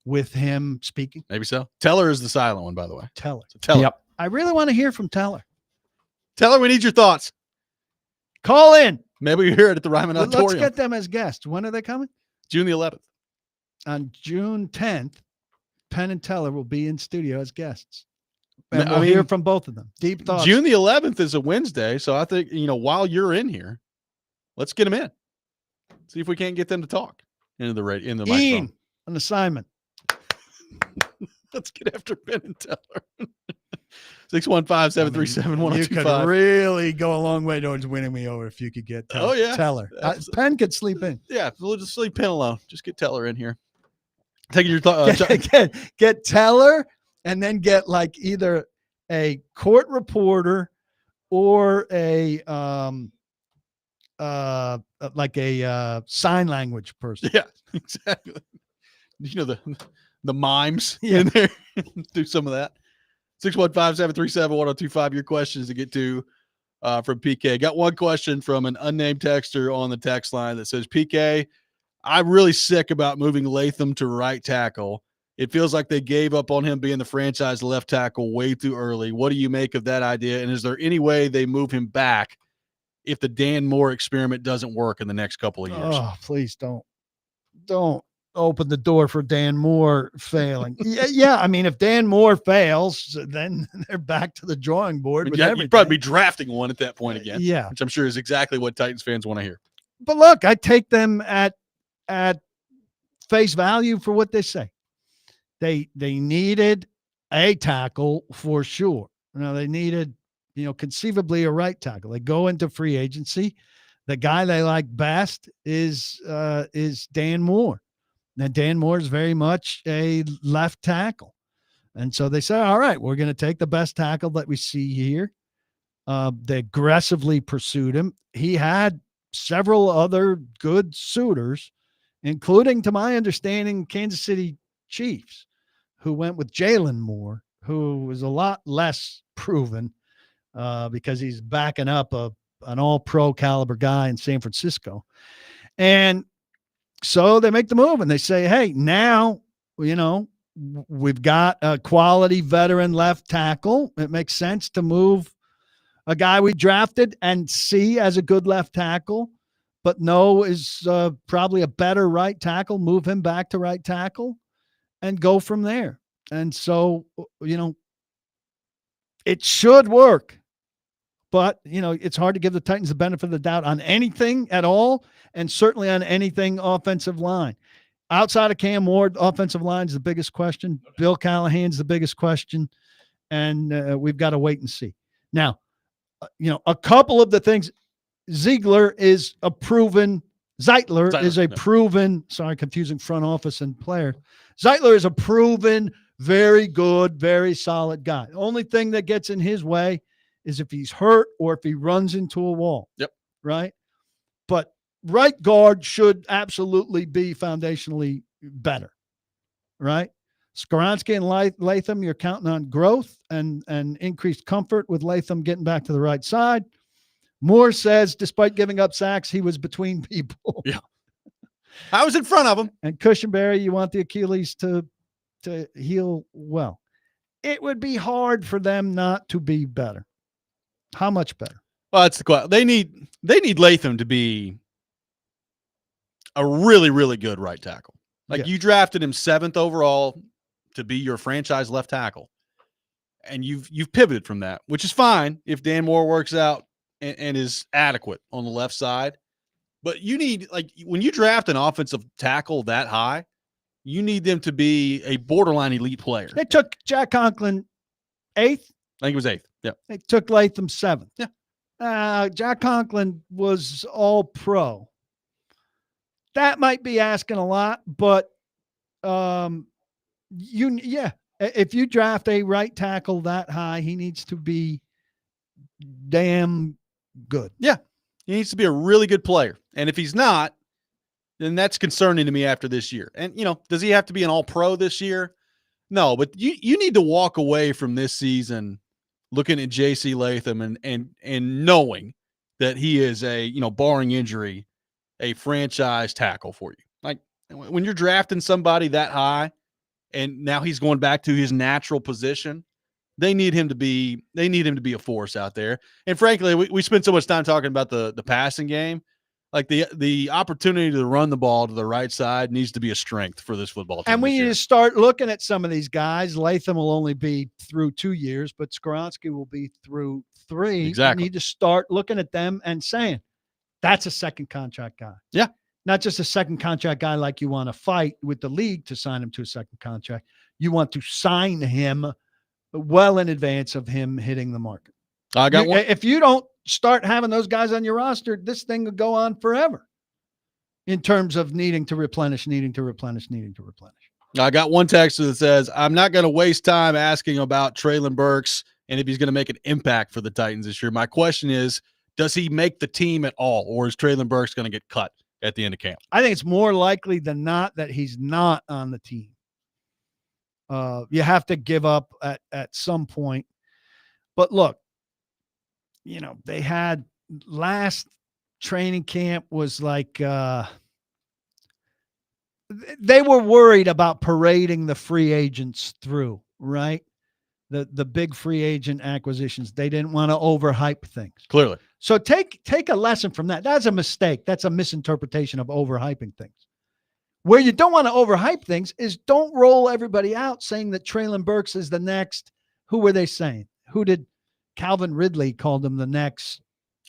with him speaking?
Maybe so. Teller is the silent one, by the way.
Teller.
So Teller.
Yep.
I really want to hear from Teller.
Teller, we need your thoughts.
Call in.
Maybe you're here at the Ryman
Let's
Auditorium.
get them as guests. When are they coming?
June the 11th.
On June 10th, Penn and Teller will be in studio as guests. And
I
we'll
mean,
hear from both of them. Deep thoughts.
June the 11th is a Wednesday, so I think, while you're in here, let's get them in. See if we can't get them to talk into the radio, in the
Ian,
microphone.
an assignment.
Let's get after Penn and Teller. 615-737-1025.
You could really go a long way towards winning me over if you could get Teller.
Oh, yeah.
Teller. Penn could sleep in.
Yeah, we'll just leave Penn alone. Just get Teller in here. Taking your thought.
Get Teller, and then get like either a court reporter or a sign language person.
Yeah, exactly. The mimes in there. Do some of that. 615-737-1025. Your questions to get to from PK. Got one question from an unnamed texter on the text line that says, PK, I'm really sick about moving Latham to right tackle. It feels like they gave up on him being the franchise left tackle way too early. What do you make of that idea? And is there any way they move him back if the Dan Moore experiment doesn't work in the next couple of years?
Oh, please don't open the door for Dan Moore failing. Yeah. I mean, if Dan Moore fails, then they're back to the drawing board.
You'd probably be drafting one at that point again.
Yeah.
Which I'm sure is exactly what Titans fans want to hear.
But look, I take them at face value for what they say. They needed a tackle for sure. They needed, conceivably a right tackle. They go into free agency. The guy they like best is Dan Moore. Now, Dan Moore is very much a left tackle. And so they said, all right, we're going to take the best tackle that we see here. They aggressively pursued him. He had several other good suitors, including, to my understanding, Kansas City Chiefs, who went with Jalen Moore, who was a lot less proven because he's backing up an all-pro caliber guy in San Francisco. And so they make the move and they say, hey, now, we've got a quality veteran left tackle. It makes sense to move a guy we drafted and see as a good left tackle, but no is probably a better right tackle. Move him back to right tackle and go from there. And so, it should work. But, it's hard to give the Titans the benefit of the doubt on anything at all, and certainly on anything offensive line. Outside of Cam Ward, offensive line is the biggest question. Bill Callahan's the biggest question, and we've got to wait and see. Now, a couple of the things, Zeitler is a proven – Zeitler is a proven – sorry, confusing front office and player. Zeitler is a proven, very good, very solid guy. The only thing that gets in his way is if he's hurt or if he runs into a wall.
Yep.
Right? But right guard should absolutely be foundationally better. Right? Skoronski and Latham, you're counting on growth and increased comfort with Latham getting back to the right side. Moore says, despite giving up sacks, he was between people.
Yeah. I was in front of him.
And Cushenberry, you want the Achilles to heal well. It would be hard for them not to be better. How much better?
Well, that's the question. They need Latham to be a really, really good right tackle. You drafted him 7th overall to be your franchise left tackle. And you've pivoted from that, which is fine if Dan Moore works out and is adequate on the left side. But you need, when you draft an offensive tackle that high, you need them to be a borderline elite player.
They took Jack Conklin 8th.
I think it was 8th. Yeah.
They took Latham 7th.
Yeah.
Jack Conklin was all pro. That might be asking a lot, but if you draft a right tackle that high, he needs to be damn good.
Yeah. He needs to be a really good player. And if he's not, then that's concerning to me after this year. And, does he have to be an all-pro this year? No, but you need to walk away from this season looking at J.C. Latham and knowing that he is barring injury, a franchise tackle for you. Like when you're drafting somebody that high and now he's going back to his natural position, they need him to be a force out there. And frankly, we spent so much time talking about the passing game. Like the opportunity to run the ball to the right side needs to be a strength for this football team.
And we need to start looking at some of these guys. Latham will only be through 2 years, but Skoronski will be through 3.
Exactly.
We need to start looking at them and saying, that's a second contract guy.
Yeah.
Not just a second contract guy like you want to fight with the league to sign him to a second contract. You want to sign him well in advance of him hitting the market.
I got one.
If you don't start having those guys on your roster, this thing will go on forever in terms of needing to replenish.
I got one texter that says, I'm not going to waste time asking about Treylon Burks and if he's going to make an impact for the Titans this year. My question is, does he make the team at all, or is Treylon Burks going to get cut at the end of camp?
I think it's more likely than not that he's not on the team. You have to give up at some point. But look, they had last training camp was like they were worried about parading the free agents through, right? The big free agent acquisitions. They didn't want to overhype things.
Clearly.
So take a lesson from that. That's a mistake. That's a misinterpretation of overhyping things. Where you don't want to overhype things is don't roll everybody out saying that Treylon Burks is the next. Who were they saying? Who did Calvin Ridley called him the next?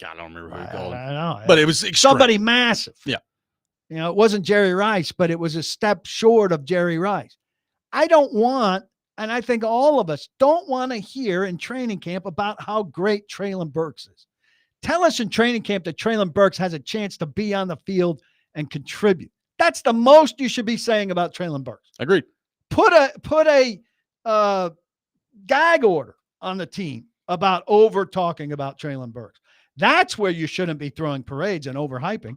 I don't remember who he called him.
I don't know.
But it was
somebody massive.
Yeah.
It wasn't Jerry Rice, but it was a step short of Jerry Rice. I don't want, and I think all of us don't want to hear in training camp about how great Treylon Burks is. Tell us in training camp that Treylon Burks has a chance to be on the field and contribute. That's the most you should be saying about Treylon Burks.
Agreed.
Put a gag order on the team about over talking about Treylon Burks. That's where you shouldn't be throwing parades and overhyping.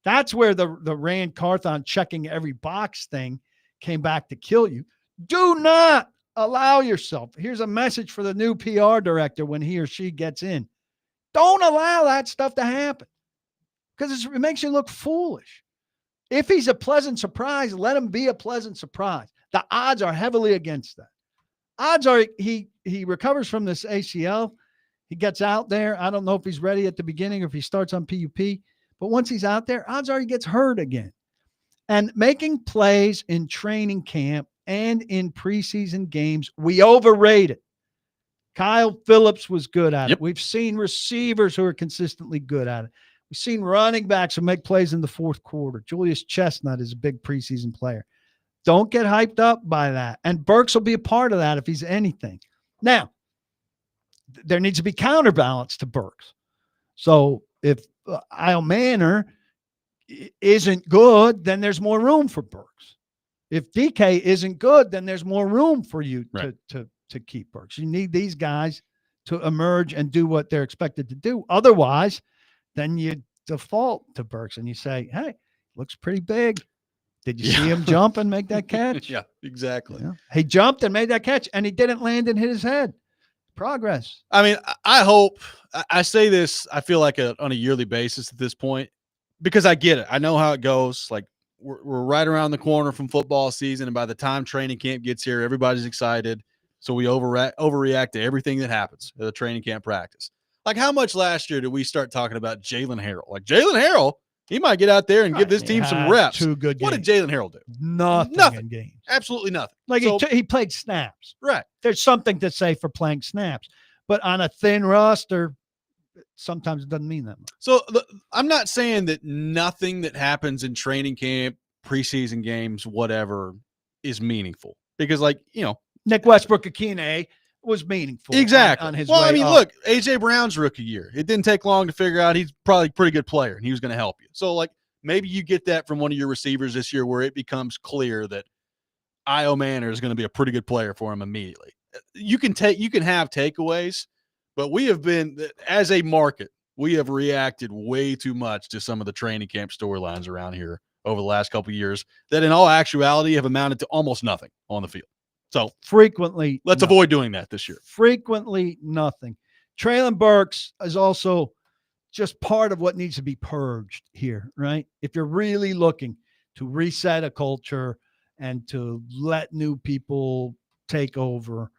That's where the Rand Carthon checking every box thing came back to kill you. Do not allow yourself. Here's a message for the new PR director when he or she gets in. Don't allow that stuff to happen because it makes you look foolish. If he's a pleasant surprise, let him be a pleasant surprise. The odds are heavily against that. Odds are he recovers from this ACL. He gets out there. I don't know if he's ready at the beginning or if he starts on PUP. But once he's out there, odds are he gets hurt again. And making plays in training camp and in preseason games, we overrate it. Kyle Phillips was good at it. We've seen receivers who are consistently good at it. We've seen running backs who make plays in the fourth quarter. Julius Chestnut is a big preseason player. Don't get hyped up by that. And Burks will be a part of that if he's anything. Now, there needs to be counterbalance to Burks. So if Isle Manor isn't good, then there's more room for Burks. If DK isn't good, then there's more room for you to keep Burks. You need these guys to emerge and do what they're expected to do. Otherwise, then you default to Burks and you say, hey, looks pretty big. Did you see him jump and make that catch?
Yeah, exactly.
Yeah. He jumped and made that catch, and he didn't land and hit his head. Progress.
I mean, I hope I say this, I feel like on a yearly basis at this point, because I get it. I know how it goes. Like we're right around the corner from football season, and by the time training camp gets here, everybody's excited. So we overreact to everything that happens at the training camp practice. Like how much last year did we start talking about Jalen Harrell? Like Jalen Harrell, he might get out there and give this team some reps.
2 good games.
What did Jalen Harrell do?
Nothing in games.
Absolutely nothing.
Like he played snaps.
Right.
There's something to say for playing snaps. But on a thin roster, sometimes it doesn't mean that much.
So I'm not saying that nothing that happens in training camp, preseason games, whatever, is meaningful. Because,
Nick Westbrook-Akine was meaningful.
Exactly.
On his
well,
way
I mean,
up.
look, A.J. Brown's rookie year. It didn't take long to figure out he's probably a pretty good player, and he was going to help you. So, maybe you get that from one of your receivers this year where it becomes clear that Io Manor is going to be a pretty good player for him immediately. You can have takeaways, but we have been, as a market, we have reacted way too much to some of the training camp storylines around here over the last couple of years that in all actuality have amounted to almost nothing on the field. So
frequently,
let's avoid doing that this year.
Frequently nothing. Traylon Burks is also just part of what needs to be purged here, right? If you're really looking to reset a culture and to let new people take over,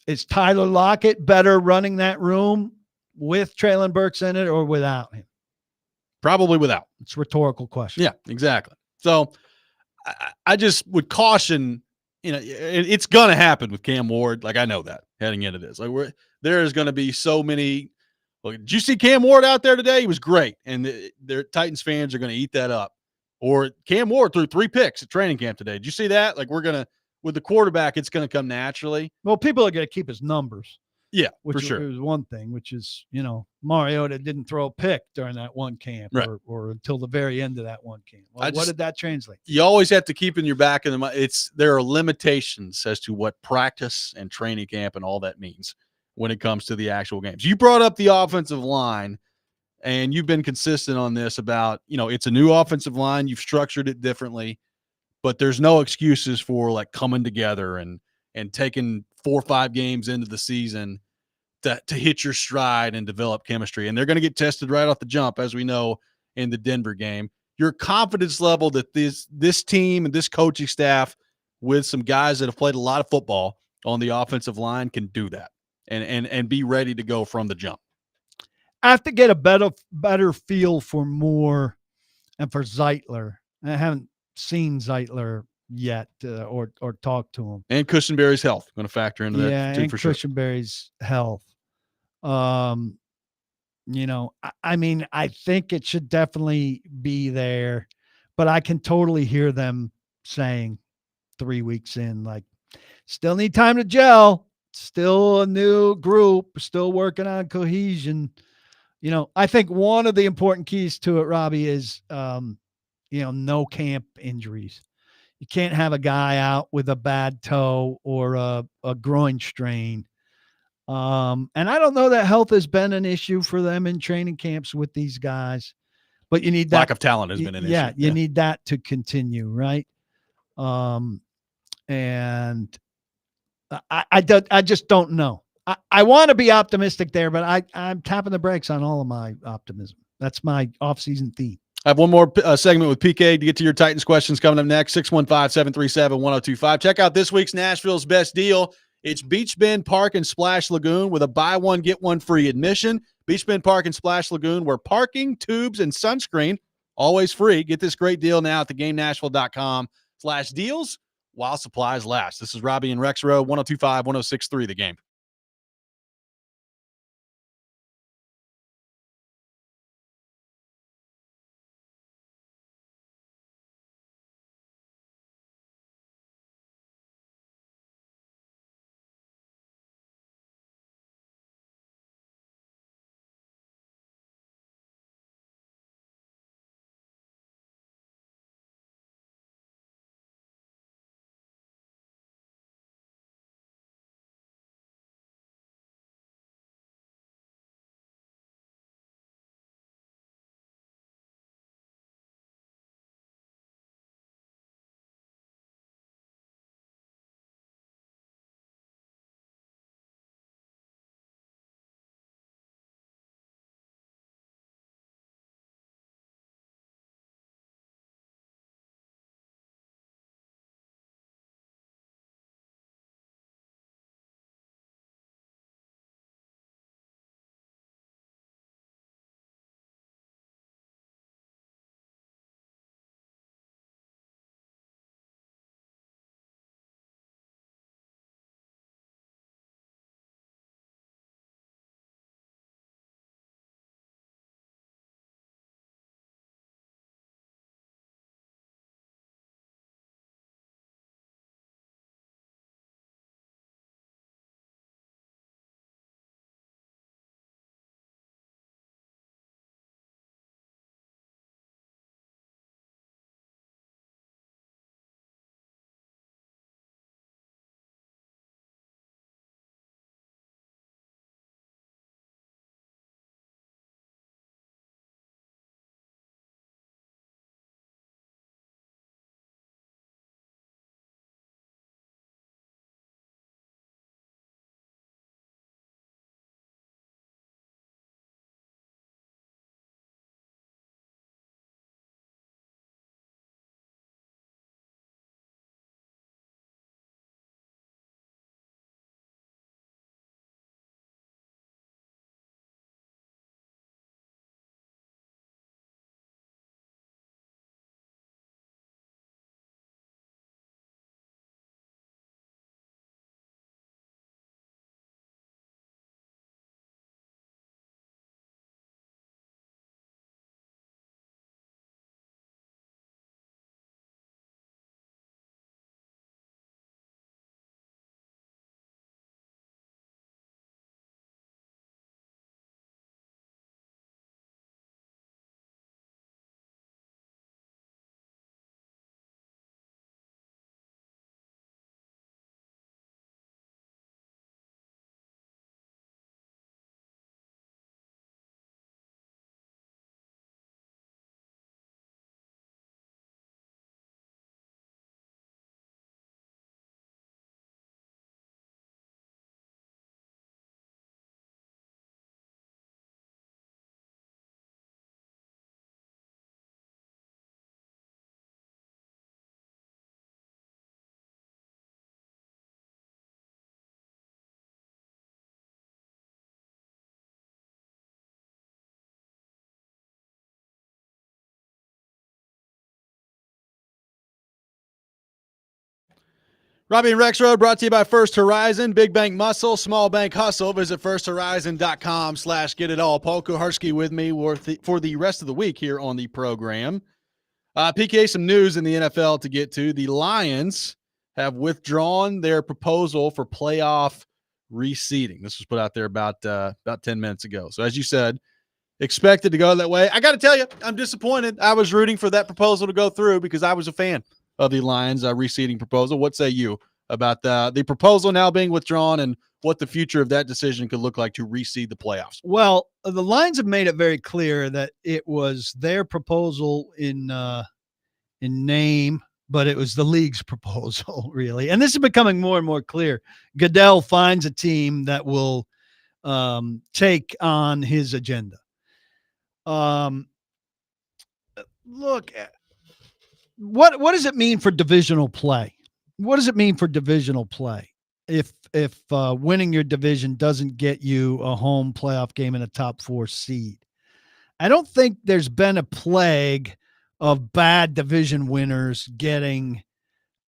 is Tyler Lockett better running that room with Traylon Burks in it or without him?
Probably without.
It's a rhetorical question.
Yeah, exactly. So I just would caution, it's going to happen with Cam Ward. Like, I know that heading into this. Like, there is going to be so many. Look, did you see Cam Ward out there today? He was great. And their Titans fans are going to eat that up. Or Cam Ward threw 3 picks at training camp today. Did you see that? Like, with the quarterback, it's going to come naturally.
Well, people are going to keep his numbers.
Yeah,
which
for sure.
is one thing, which is, Mariota didn't throw a pick during that one camp or until the very end of that one camp. Well, what did that translate to?
You always have to keep in your back of the mind. There are limitations as to what practice and training camp and all that means when it comes to the actual games. You brought up the offensive line, and you've been consistent on this about, it's a new offensive line. You've structured it differently, but there's no excuses for like coming together and taking 4 or 5 games into the season to hit your stride and develop chemistry. And they're going to get tested right off the jump, as we know in the Denver game. Your confidence level that this team and this coaching staff with some guys that have played a lot of football on the offensive line can do that and be ready to go from the jump.
I have to get a better feel for Moore and for Zeitler. I haven't seen Zeitler yet or talked to him.
And Cushenberry's health going to factor into that too,
and
for sure.
Cushenberry's health. I think it should definitely be there, but I can totally hear them saying 3 weeks in, like, still need time to gel, still a new group, still working on cohesion. I think one of the important keys to it, Robbie, is, no camp injuries. You can't have a guy out with a bad toe or a groin strain. And I don't know that health has been an issue for them in training camps with these guys, but you need that.
Lack of talent has been an issue.
Yeah, you need that to continue, right? And I just don't know. I want to be optimistic there, but I'm tapping the brakes on all of my optimism. That's my off-season theme.
I have one more segment with PK to get to your Titans questions coming up next. 615-737-1025. Check out this week's Nashville's Best Deal. It's Beach Bend Park and Splash Lagoon with a buy one, get one free admission. Beach Bend Park and Splash Lagoon, where parking, tubes, and sunscreen, always free. Get this great deal now at theGameNashville.com/deals while supplies last. This is Robby and Rexrode, 102.5, 106.3 The Game. Robby and Rexrode brought to you by First Horizon. Big bank muscle, small bank hustle. Visit firsthorizon.com/get-it-all. Paul Kuharsky with me for the rest of the week here on the program. PK, some news in the NFL to get to. The Lions have withdrawn their proposal for playoff reseeding. This was put out there about 10 minutes ago. So as you said, expected to go that way. I got to tell you, I'm disappointed. I was rooting for that proposal to go through because I was a fan of the Lions reseeding proposal. What say you about the proposal now being withdrawn and what the future of that decision could look like to reseed the playoffs?
Well, the Lions have made it very clear that it was their proposal in name, but it was the league's proposal, really. And this is becoming more and more clear. Goodell finds a team that will take on his agenda. Look, what does it mean for divisional play? What does it mean for divisional play if winning your division doesn't get you a home playoff game in a top 4 seed? I don't think there's been a plague of bad division winners getting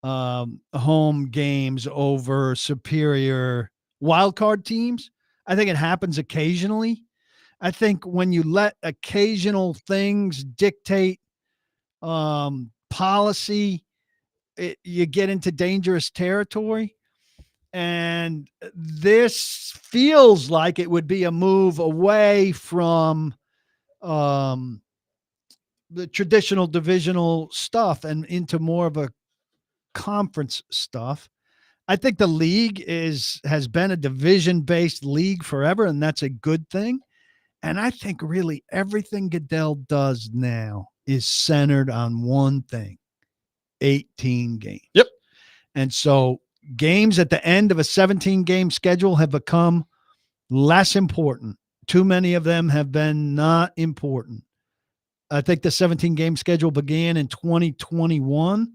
home games over superior wildcard teams. I think it happens occasionally. I think when you let occasional things dictate policy, you get into dangerous territory. And this feels like it would be a move away from the traditional divisional stuff and into more of a conference stuff. I think the league has been a division-based league forever, and that's a good thing. And I think really everything Goodell does now is centered on one thing: 18 games.
Yep.
And so games at the end of a 17-game schedule have become less important. Too many of them have been not important. I think the 17-game schedule began in 2021.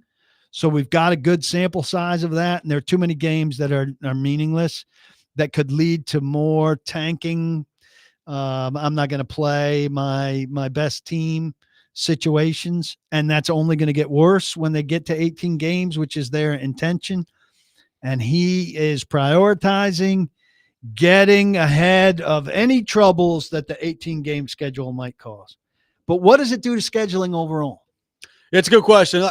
So we've got a good sample size of that. And there are too many games that are meaningless that could lead to more tanking. I'm not going to play my best team situations. And that's only going to get worse when they get to 18 games, which is their intention. And he is prioritizing getting ahead of any troubles that the 18-game schedule might cause. But what does it do to scheduling overall?
It's a good question.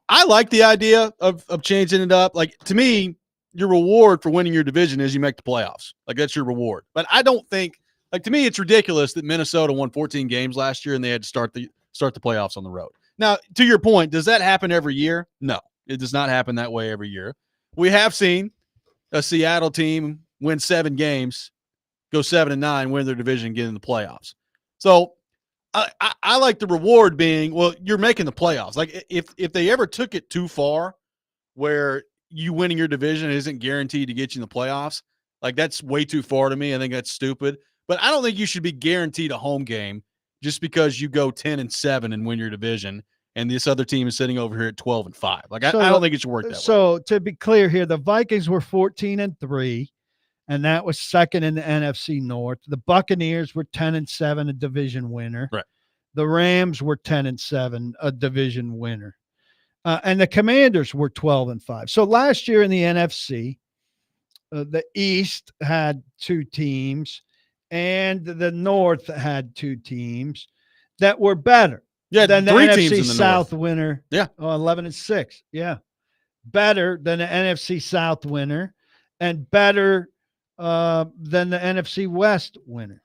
I like the idea of changing it up. Like, to me, your reward for winning your division is you make the playoffs. Like, that's your reward. But I don't think, like, to me, it's ridiculous that Minnesota won 14 games last year and they had to start the playoffs on the road. Now, to your point, does that happen every year? No, it does not happen that way every year. We have seen a Seattle team win 7 games, go 7-9, win their division, get in the playoffs. So I like the reward being, well, you're making the playoffs. Like, if they ever took it too far where you winning your division isn't guaranteed to get you in the playoffs, like, that's way too far to me. I think that's stupid. But I don't think you should be guaranteed a home game just because you go 10-7 and win your division, and this other team is sitting over here at 12-5. Like, I don't think it should work that way.
So to be clear here, the Vikings were 14-3, and that was second in the NFC North. The Buccaneers were 10-7, a division winner.
Right.
The Rams were 10-7, a division winner. And the Commanders were 12-5. So last year in the NFC, the East had 2 teams, and the North had 2 teams that were better.
Yeah,
than the
3
NFC
teams in the
South
North.
winner.
Yeah.
11-6. Yeah. Better than the NFC South winner and better than the NFC West winner.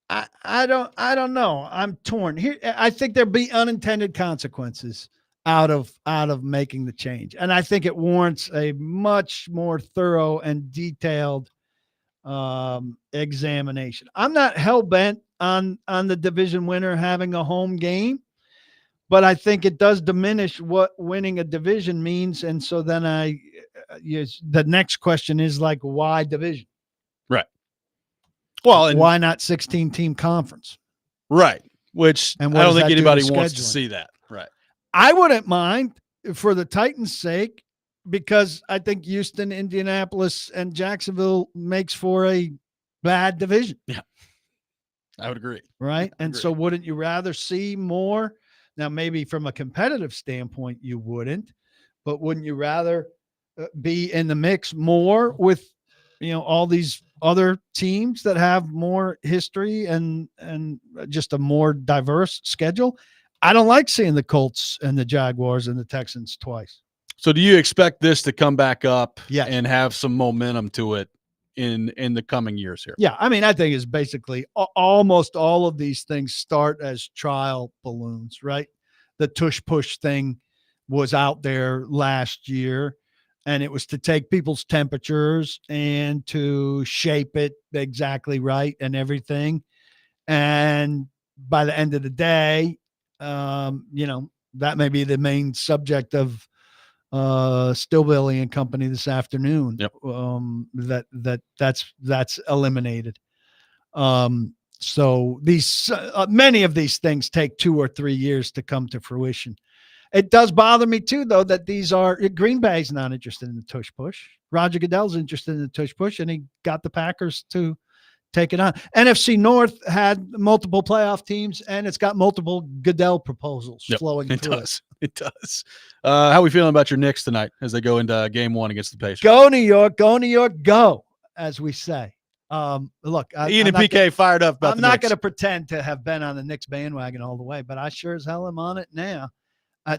I don't know. I'm torn. Here, I think there'll be unintended consequences out of making the change. And I think it warrants a much more thorough and detailed examination. I'm not hell-bent on the division winner having a home game, but I think it does diminish what winning a division means. And so then the next question is, like, why division?
Right. Well, and
why not 16-team conference?
Right. Which I don't think anybody wants to see that. Right.
I wouldn't mind for the Titans' sake, because I think Houston, Indianapolis, and Jacksonville makes for a bad division.
Yeah. I would agree.
Right. And so wouldn't you rather see more? Now, maybe from a competitive standpoint, you wouldn't, but wouldn't you rather be in the mix more with, all these other teams that have more history and just a more diverse schedule. I don't like seeing the Colts and the Jaguars and the Texans twice.
So do you expect this to come back up
Yes.
and have some momentum to it in the coming years here?
Yeah, I mean, I think it's basically almost all of these things start as trial balloons, right? The tush-push thing was out there last year, and it was to take people's temperatures and to shape it exactly right and everything. And by the end of the day, that may be the main subject of Stillbilly and Company this afternoon.
Yep.
That's eliminated. So these many of these things take 2 or 3 years to come to fruition. It does bother me too, though, that Green Bay's not interested in the tush push. Roger Goodell's interested in the tush push, and he got the Packers to take it on. NFC North had multiple playoff teams, and it's got multiple Goodell proposals flowing through it.
It does. How are we feeling about your Knicks tonight as they go into game 1 against the Pacers?
Go New York, go, as we say. Look,
Ian and PK fired up about
I'm
the
not
Knicks.
going to pretend to have been on the Knicks bandwagon all the way, but I sure as hell am on it now.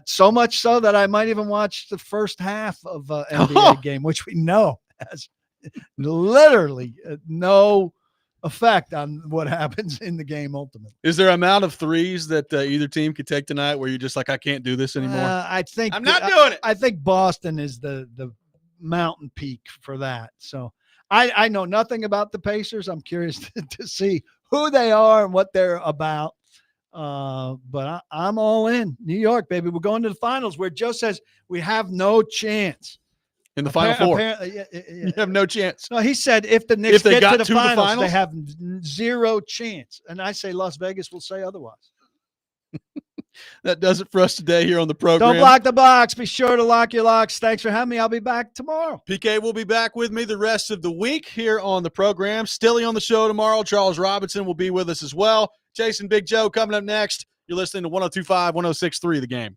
So much so that I might even watch the first half of an NBA game, which we know has literally no effect on what happens in the game ultimately.
Is there an amount of threes that either team could take tonight where you're just like, I can't do this anymore?
I think
I'm not doing it.
I think Boston is the mountain peak for that. So I know nothing about the Pacers. I'm curious to see who they are and what they're about. But I'm all in. New York, baby. We're going to the finals where Joe says we have no chance.
In the Final Four.
Yeah.
You have no chance.
No, he said if the Knicks get to the finals, they
finals,
have zero chance. And I say Las Vegas will say otherwise.
That does it for us today here on the program.
Don't block the box. Be sure to lock your locks. Thanks for having me. I'll be back tomorrow.
PK will be back with me the rest of the week here on the program. Stilly on the show tomorrow. Charles Robinson will be with us as well. Jason Big Joe coming up next. You're listening to 102.5, 106.3 The Game.